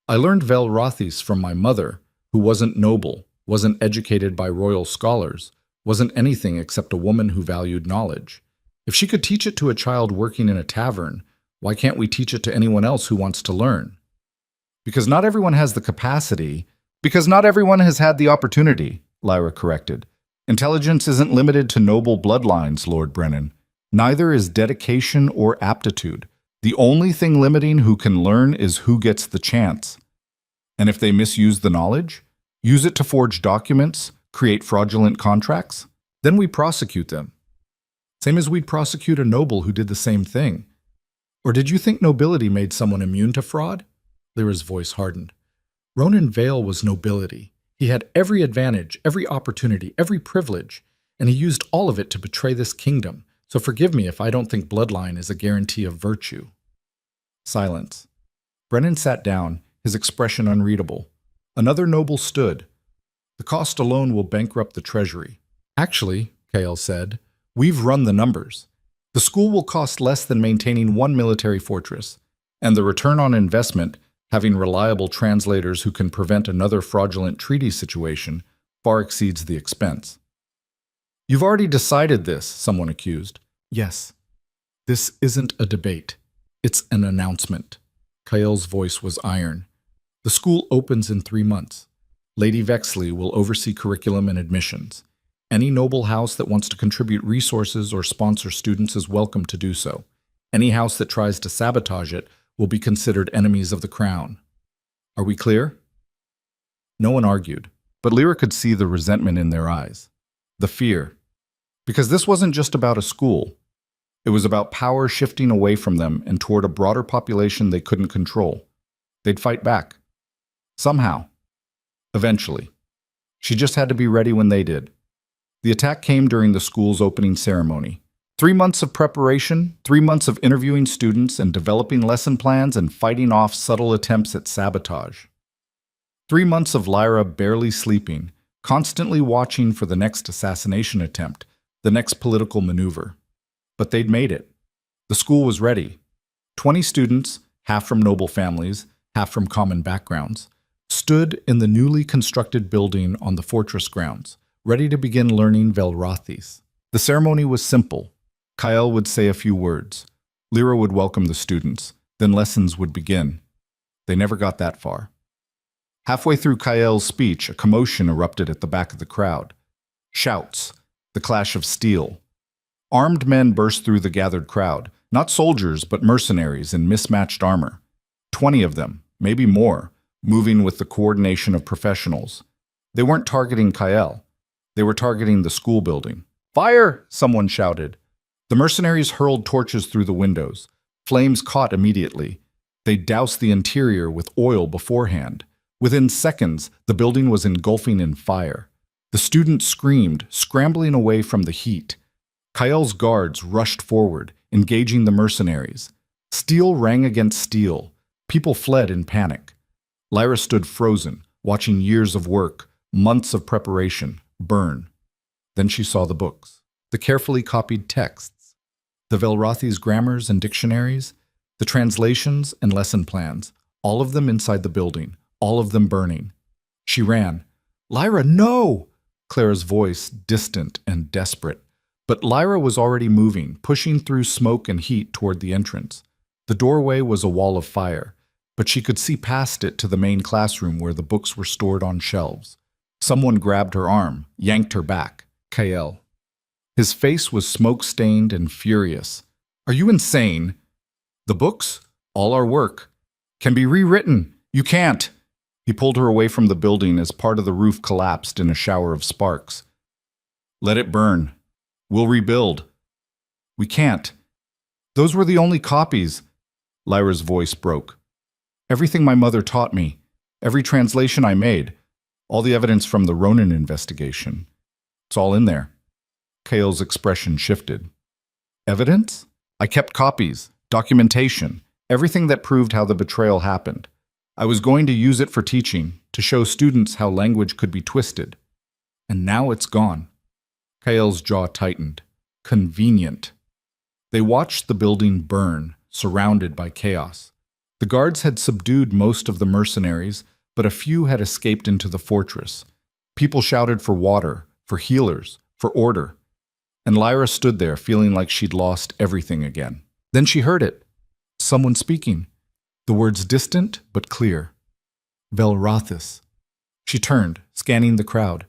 I learned Velrothes from my mother, who wasn't noble, wasn't educated by royal scholars, wasn't anything except a woman who valued knowledge. If she could teach it to a child working in a tavern, why can't we teach it to anyone else who wants to learn? Because not everyone has the capacity. Because not everyone has had the opportunity, Lyra corrected. Intelligence isn't limited to noble bloodlines, Lord Brennan. Neither is dedication or aptitude. The only thing limiting who can learn is who gets the chance. And if they misuse the knowledge, use it to forge documents, create fraudulent contracts, then we prosecute them. Same as we'd prosecute a noble who did the same thing. Or did you think nobility made someone immune to fraud? Lyra's voice hardened. Ronan Vale was nobility. He had every advantage, every opportunity, every privilege, and he used all of it to betray this kingdom. So forgive me if I don't think bloodline is a guarantee of virtue. Silence. Brennan sat down, his expression unreadable. Another noble stood. The cost alone will bankrupt the treasury. Actually, Kael said, we've run the numbers. The school will cost less than maintaining one military fortress, and the return on investment, having reliable translators who can prevent another fraudulent treaty situation, far exceeds the expense. You've already decided this, someone accused. Yes. This isn't a debate. It's an announcement. Kael's voice was iron. The school opens in 3 months. Lady Vexley will oversee curriculum and admissions. Any noble house that wants to contribute resources or sponsor students is welcome to do so. Any house that tries to sabotage it will be considered enemies of the crown. Are we clear? No one argued, but Lyra could see the resentment in their eyes, the fear. Because this wasn't just about a school. It was about power shifting away from them and toward a broader population they couldn't control. They'd fight back. Somehow. Eventually. She just had to be ready when they did. The attack came during the school's opening ceremony. 3 months of preparation, 3 months of interviewing students and developing lesson plans and fighting off subtle attempts at sabotage. 3 months of Lyra barely sleeping, constantly watching for the next assassination attempt, the next political maneuver. But they'd made it. The school was ready. 20 students, half from noble families, half from common backgrounds, stood in the newly constructed building on the fortress grounds, ready to begin learning Velrothis. The ceremony was simple. Kael would say a few words. Lyra would welcome the students. Then lessons would begin. They never got that far. Halfway through Kael's speech, a commotion erupted at the back of the crowd. Shouts, the clash of steel. Armed men burst through the gathered crowd, not soldiers but mercenaries in mismatched armor. 20 of them, maybe more, moving with the coordination of professionals. They weren't targeting Kael. They were targeting the school building. "Fire!" someone shouted. The mercenaries hurled torches through the windows. Flames caught immediately. They doused the interior with oil beforehand. Within seconds, the building was engulfing in fire. The students screamed, scrambling away from the heat. Kael's guards rushed forward, engaging the mercenaries. Steel rang against steel. People fled in panic. Lyra stood frozen, watching years of work, months of preparation, burn. Then she saw the books, the carefully copied texts, the Velrothi's grammars and dictionaries, the translations and lesson plans, all of them inside the building, all of them burning. She ran. "Lyra, no!" Clara's voice distant and desperate. But Lyra was already moving, pushing through smoke and heat toward the entrance. The doorway was a wall of fire, but she could see past it to the main classroom where the books were stored on shelves. Someone grabbed her arm, yanked her back. Kael. His face was smoke-stained and furious. "Are you insane? The books, all our work, can be rewritten. You can't." He pulled her away from the building as part of the roof collapsed in a shower of sparks. "Let it burn. We'll rebuild." "We can't. Those were the only copies." Lyra's voice broke. "Everything my mother taught me, every translation I made, all the evidence from the Ronan investigation. It's all in there." Kael's expression shifted. "Evidence? I kept copies, documentation, everything that proved how the betrayal happened. I was going to use it for teaching, to show students how language could be twisted. And now it's gone." Kael's jaw tightened. Convenient. They watched the building burn, surrounded by chaos. The guards had subdued most of the mercenaries, but a few had escaped into the fortress. People shouted for water, for healers, for order. And Lyra stood there feeling like she'd lost everything again. Then she heard it. Someone speaking. The words distant but clear. Velrothis. She turned, scanning the crowd.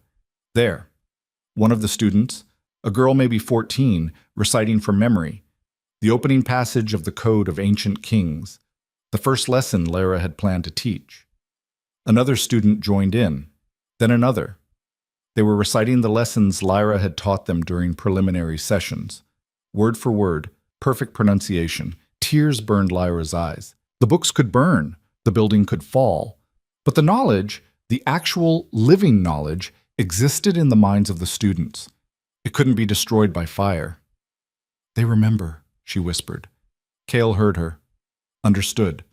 There. One of the students, a girl maybe 14, reciting from memory. The opening passage of the Code of Ancient Kings. The first lesson Lyra had planned to teach. Another student joined in. Then another. They were reciting the lessons Lyra had taught them during preliminary sessions. Word for word, perfect pronunciation. Tears burned Lyra's eyes. The books could burn, the building could fall. But the knowledge, the actual living knowledge, existed in the minds of the students. It couldn't be destroyed by fire. They remember, she whispered. Cale heard her. Understood.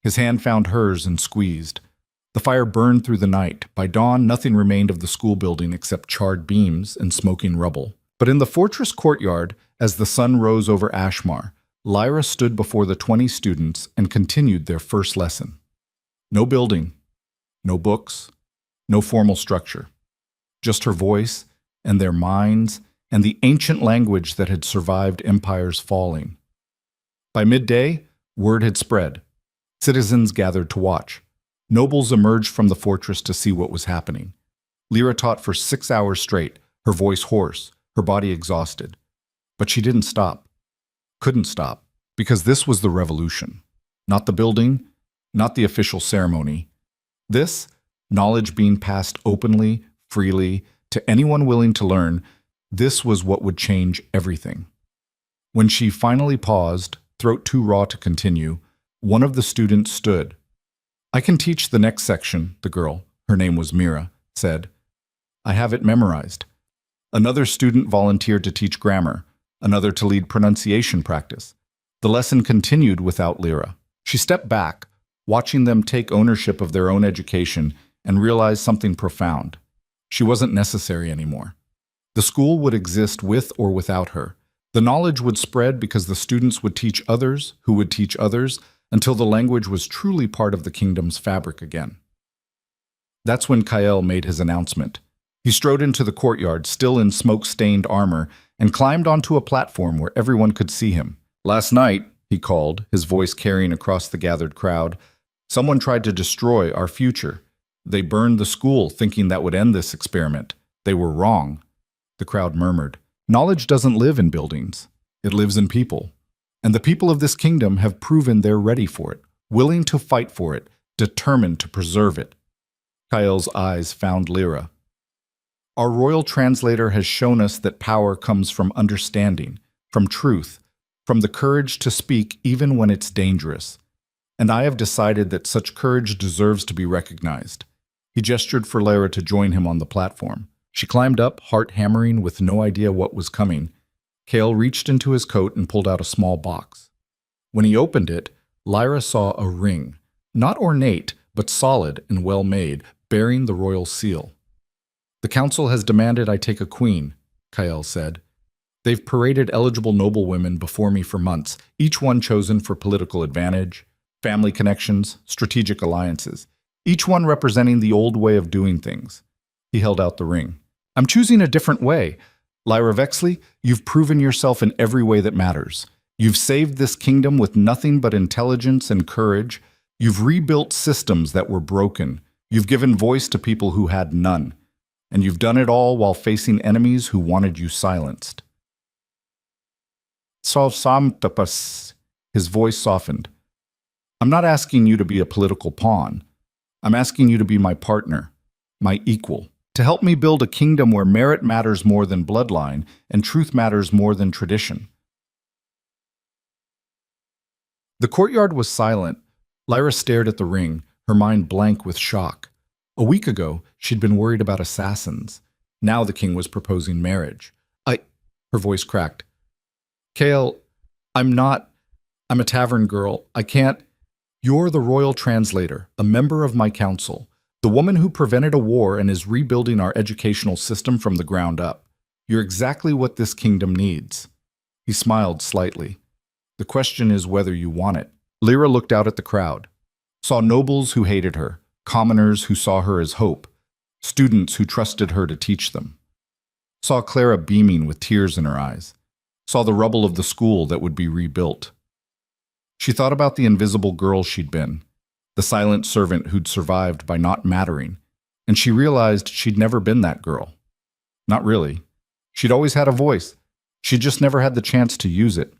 His hand found hers and squeezed. The fire burned through the night. By dawn, nothing remained of the school building except charred beams and smoking rubble. But in the fortress courtyard, as the sun rose over Ashmar, Lyra stood before the 20 students and continued their first lesson. No building, no books, no formal structure. Just her voice and their minds and the ancient language that had survived empires falling. By midday, word had spread. Citizens gathered to watch. Nobles emerged from the fortress to see what was happening. Lyra taught for 6 hours straight, her voice hoarse, her body exhausted. But she didn't stop. Couldn't stop, because this was the revolution. Not the building, not the official ceremony. This, knowledge being passed openly, freely, to anyone willing to learn, this was what would change everything. When she finally paused, throat too raw to continue, one of the students stood. I can teach the next section, the girl, her name was Mira, said. I have it memorized. Another student volunteered to teach grammar, another to lead pronunciation practice. The lesson continued without Lyra. She stepped back, watching them take ownership of their own education, and realized something profound. She wasn't necessary anymore. The school would exist with or without her. The knowledge would spread because the students would teach others who would teach others until the language was truly part of the kingdom's fabric again. That's when Kael made his announcement. He strode into the courtyard, still in smoke-stained armor, and climbed onto a platform where everyone could see him. Last night, he called, his voice carrying across the gathered crowd, someone tried to destroy our future. They burned the school, thinking that would end this experiment. They were wrong. The crowd murmured. Knowledge doesn't live in buildings. It lives in people. And the people of this kingdom have proven they're ready for it, willing to fight for it, determined to preserve it. Kael's eyes found Lyra. Our royal translator has shown us that power comes from understanding, from truth, from the courage to speak even when it's dangerous. And I have decided that such courage deserves to be recognized. He gestured for Lyra to join him on the platform. She climbed up, heart hammering with no idea what was coming. Kael reached into his coat and pulled out a small box. When he opened it, Lyra saw a ring, not ornate, but solid and well-made, bearing the royal seal. The council has demanded I take a queen, Kael said. They've paraded eligible noblewomen before me for months, each one chosen for political advantage, family connections, strategic alliances, each one representing the old way of doing things. He held out the ring. I'm choosing a different way. Lyra Vexley, you've proven yourself in every way that matters. You've saved this kingdom with nothing but intelligence and courage. You've rebuilt systems that were broken. You've given voice to people who had none. And you've done it all while facing enemies who wanted you silenced. His voice softened. I'm not asking you to be a political pawn. I'm asking you to be my partner, my equal, to help me build a kingdom where merit matters more than bloodline and truth matters more than tradition. The courtyard was silent. Lyra stared at the ring, her mind blank with shock. A week ago, she'd been worried about assassins. Now the king was proposing marriage. Her voice cracked. Kael, I'm a tavern girl. I can't. You're the royal translator, a member of my council, the woman who prevented a war and is rebuilding our educational system from the ground up. You're exactly what this kingdom needs. He smiled slightly. The question is whether you want it. Lyra looked out at the crowd, saw nobles who hated her, commoners who saw her as hope. students who trusted her to teach them. Saw Clara beaming with tears in her eyes. Saw the rubble of the school that would be rebuilt. She thought about the invisible girl she'd been, the silent servant who'd survived by not mattering, and she realized she'd never been that girl. Not really. She'd always had a voice. She'd just never had the chance to use it.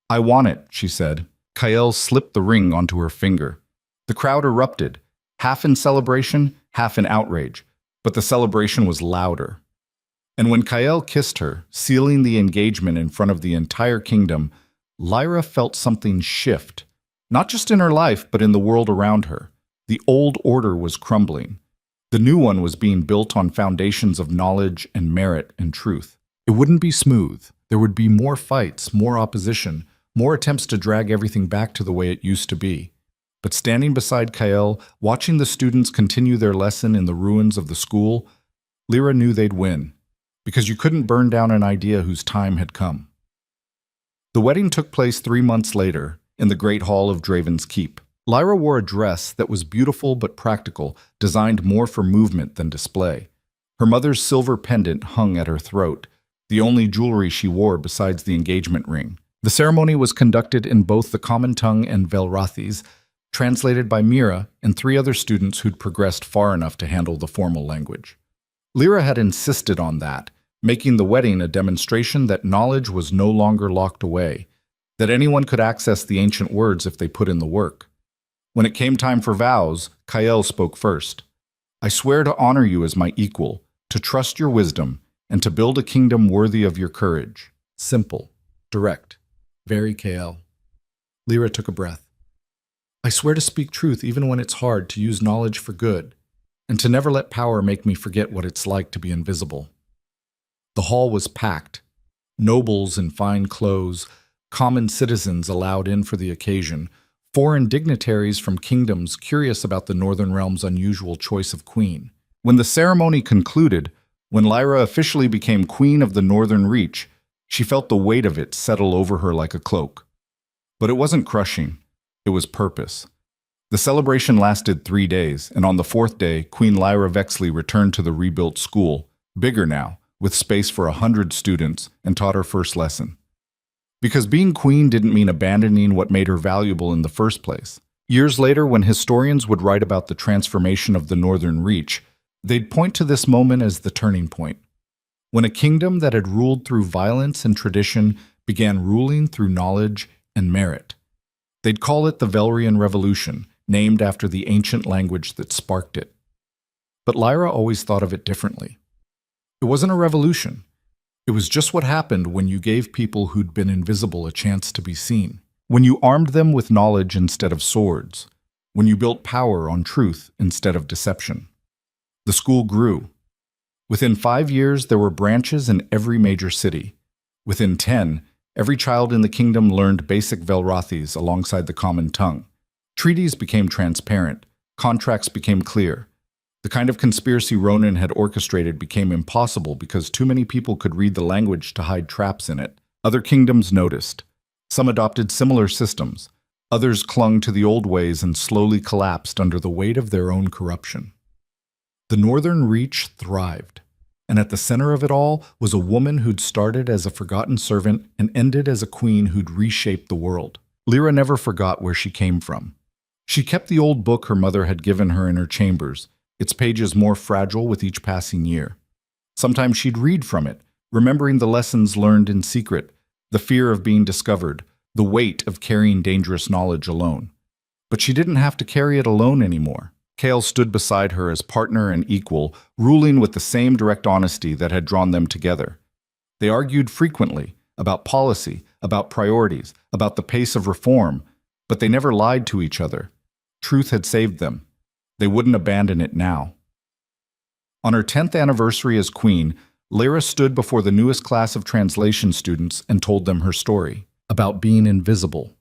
"I want it," she said. Kael slipped the ring onto her finger. The crowd erupted, half in celebration, half in outrage, but the celebration was louder. And when Kael kissed her, sealing the engagement in front of the entire kingdom, Lyra felt something shift, not just in her life, but in the world around her. The old order was crumbling. The new one was being built on foundations of knowledge and merit and truth. It wouldn't be smooth. There would be more fights, more opposition, more attempts to drag everything back to the way it used to be. But standing beside Kael, watching the students continue their lesson in the ruins of the school, Lyra knew they'd win, because you couldn't burn down an idea whose time had come. The wedding took place 3 months later in the Great Hall of Draven's Keep. Lyra wore a dress that was beautiful but practical, designed more for movement than display. Her mother's silver pendant hung at her throat, the only jewelry she wore besides the engagement ring. The ceremony was conducted in both the common tongue and Velrathis, translated by Mira and 3 other students who'd progressed far enough to handle the formal language. Lyra had insisted on that, making the wedding a demonstration that knowledge was no longer locked away, that anyone could access the ancient words if they put in the work. When it came time for vows, Kael spoke first. "I swear to honor you as my equal, to trust your wisdom, and to build a kingdom worthy of your courage." Simple, direct, very Kael. Lyra took a breath. "I swear to speak truth even when it's hard, to use knowledge for good, and to never let power make me forget what it's like to be invisible." The hall was packed. Nobles in fine clothes, common citizens allowed in for the occasion, foreign dignitaries from kingdoms curious about the Northern Realm's unusual choice of queen. When the ceremony concluded, when Lyra officially became Queen of the Northern Reach, she felt the weight of it settle over her like a cloak. But it wasn't crushing. It was purpose. The celebration lasted 3 days, and on the 4th day, Queen Lyra Vexley returned to the rebuilt school, bigger now, with space for 100 students, and taught her first lesson. Because being queen didn't mean abandoning what made her valuable in the first place. Years later, when historians would write about the transformation of the Northern Reach, they'd point to this moment as the turning point. When a kingdom that had ruled through violence and tradition began ruling through knowledge and merit. They'd call it the Velrian Revolution, named after the ancient language that sparked it. But Lyra always thought of it differently. It wasn't a revolution. It was just what happened when you gave people who'd been invisible a chance to be seen. When you armed them with knowledge instead of swords. When you built power on truth instead of deception. The school grew. Within 5 years, there were branches in every major city. Within 10, every child in the kingdom learned basic Velrathis alongside the common tongue. Treaties became transparent. Contracts became clear. The kind of conspiracy Ronan had orchestrated became impossible because too many people could read the language to hide traps in it. Other kingdoms noticed. Some adopted similar systems. Others clung to the old ways and slowly collapsed under the weight of their own corruption. The Northern Reach thrived, and at the center of it all was a woman who'd started as a forgotten servant and ended as a queen who'd reshaped the world. Lyra never forgot where she came from. She kept the old book her mother had given her in her chambers, its pages more fragile with each passing year. Sometimes she'd read from it, remembering the lessons learned in secret, the fear of being discovered, the weight of carrying dangerous knowledge alone. But she didn't have to carry it alone anymore. Kael stood beside her as partner and equal, ruling with the same direct honesty that had drawn them together. They argued frequently about policy, about priorities, about the pace of reform, but they never lied to each other. Truth had saved them. They wouldn't abandon it now. On her 10th anniversary as queen, Lyra stood before the newest class of translation students and told them her story. About being invisible,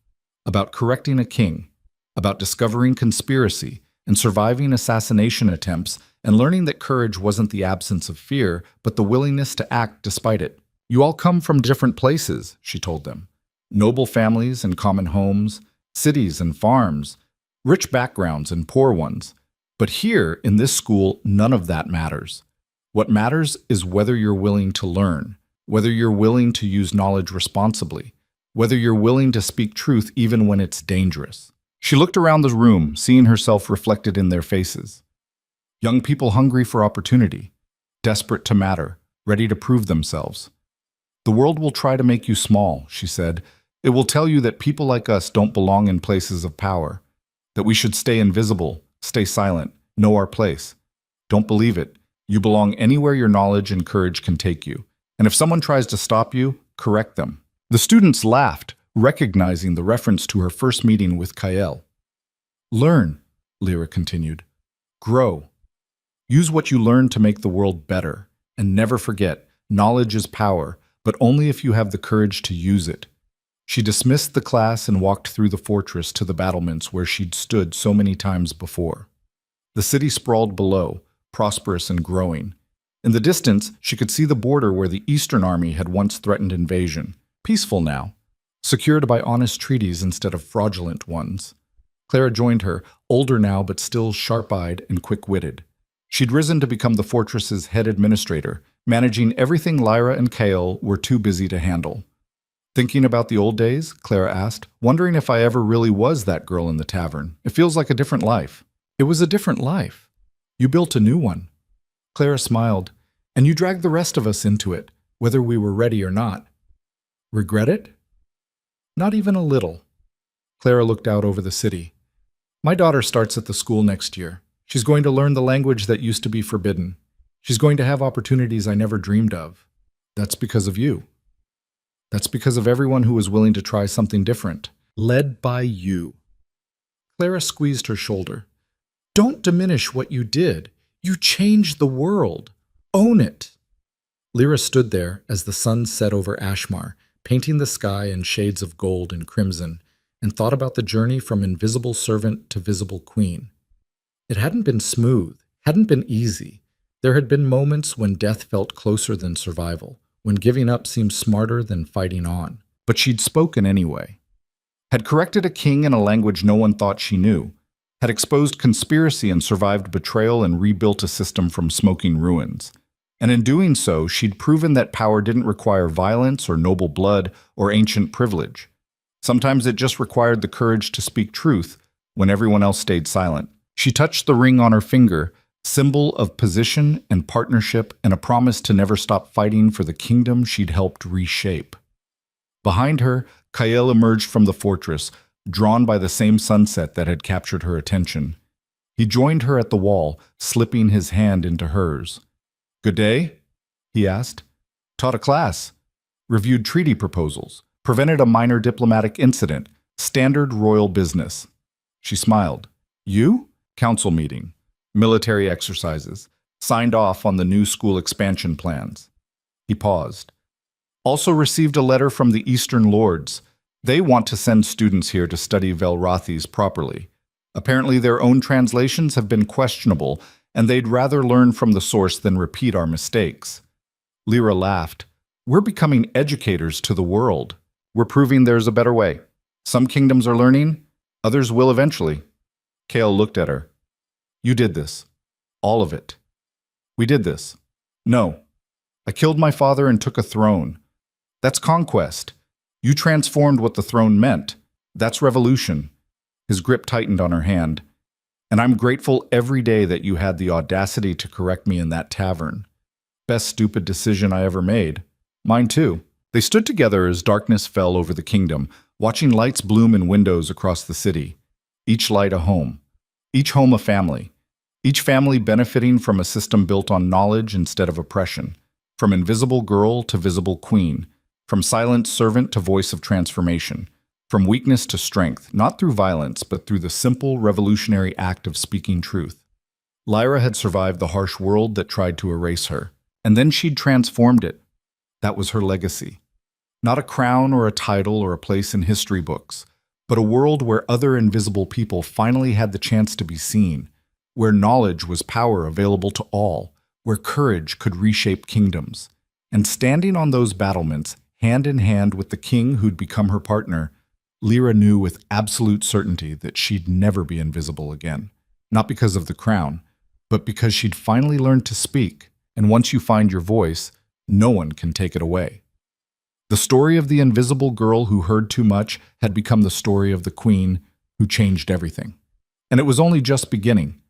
about correcting a king, about discovering conspiracy and surviving assassination attempts and learning that courage wasn't the absence of fear, but the willingness to act despite it. "You all come from different places," she told them. "Noble families and common homes, cities and farms, rich backgrounds and poor ones. But here, in this school, none of that matters. What matters is whether you're willing to learn, whether you're willing to use knowledge responsibly, whether you're willing to speak truth even when it's dangerous. She looked around the room, seeing herself reflected in their faces. Young people hungry for opportunity, desperate to matter, ready to prove themselves. The world will try to make you small, she said. It will tell you that people like us don't belong in places of power, that we should stay invisible, stay silent, know our place. Don't believe it. You belong anywhere your knowledge and courage can take you. And if someone tries to stop you, correct them. The students laughed, recognizing the reference to her first meeting with Kael. Learn, Lyra continued. Grow. Use what you learn to make the world better. And never forget, knowledge is power, but only if you have the courage to use it. She dismissed the class and walked through the fortress to the battlements where she'd stood so many times before. The city sprawled below, prosperous and growing. In the distance, she could see the border where the Eastern Army had once threatened invasion. Peaceful now, secured by honest treaties instead of fraudulent ones. Clara joined her, older now but still sharp-eyed and quick-witted. She'd risen to become the fortress's head administrator, managing everything Lyra and Kael were too busy to handle. Thinking about the old days, Clara asked, wondering if I ever really was that girl in the tavern. It feels like a different life. It was a different life. You built a new one. Clara smiled, and you dragged the rest of us into it, whether we were ready or not. Regret it? Not even a little. Clara looked out over the city. My daughter starts at the school next year. She's going to learn the language that used to be forbidden. She's going to have opportunities I never dreamed of. That's because of you. That's because of everyone who was willing to try something different, led by you. Clara squeezed her shoulder. Don't diminish what you did. You changed the world. Own it. Lyra stood there as the sun set over Ashmar, painting the sky in shades of gold and crimson, and thought about the journey from invisible servant to visible queen. It hadn't been smooth, hadn't been easy. There had been moments when death felt closer than survival, when giving up seemed smarter than fighting on. But she'd spoken anyway. Had corrected a king in a language no one thought she knew, had exposed conspiracy and survived betrayal and rebuilt a system from smoking ruins. And in doing so, she'd proven that power didn't require violence or noble blood or ancient privilege. Sometimes it just required the courage to speak truth when everyone else stayed silent. She touched the ring on her finger, symbol of position and partnership and a promise to never stop fighting for the kingdom she'd helped reshape. Behind her, Kael emerged from the fortress, drawn by the same sunset that had captured her attention. He joined her at the wall, slipping his hand into hers. Good day? He asked. Taught a class. Reviewed treaty proposals. Prevented a minor diplomatic incident. Standard royal business. She smiled. You? Council meeting. Military exercises. Signed off on the new school expansion plans. He paused. Also received a letter from the Eastern Lords. They want to send students here to study Velrathi's properly. Apparently their own translations have been questionable, and they'd rather learn from the source than repeat our mistakes. Lyra laughed. We're becoming educators to the world. We're proving there's a better way. Some kingdoms are learning, others will eventually. Kael looked at her. You did this. All of it. We did this. No. I killed my father and took a throne. That's conquest. You transformed what the throne meant. That's revolution. His grip tightened on her hand. And I'm grateful every day that you had the audacity to correct me in that tavern. Best stupid decision I ever made. Mine too. They stood together as darkness fell over the kingdom, watching lights bloom in windows across the city. Each light a home. Each home a family. Each family benefiting from a system built on knowledge instead of oppression. From invisible girl to visible queen. From silent servant to voice of transformation. From weakness to strength, not through violence, but through the simple, revolutionary act of speaking truth. Lyra had survived the harsh world that tried to erase her, and then she'd transformed it. That was her legacy. Not a crown or a title or a place in history books, but a world where other invisible people finally had the chance to be seen, where knowledge was power available to all, where courage could reshape kingdoms. And standing on those battlements, hand in hand with the king who'd become her partner, Lyra knew with absolute certainty that she'd never be invisible again. not because of the crown, but because she'd finally learned to speak, and once you find your voice, no one can take it away. The story of the invisible girl who heard too much had become the story of the queen who changed everything. And it was only just beginning.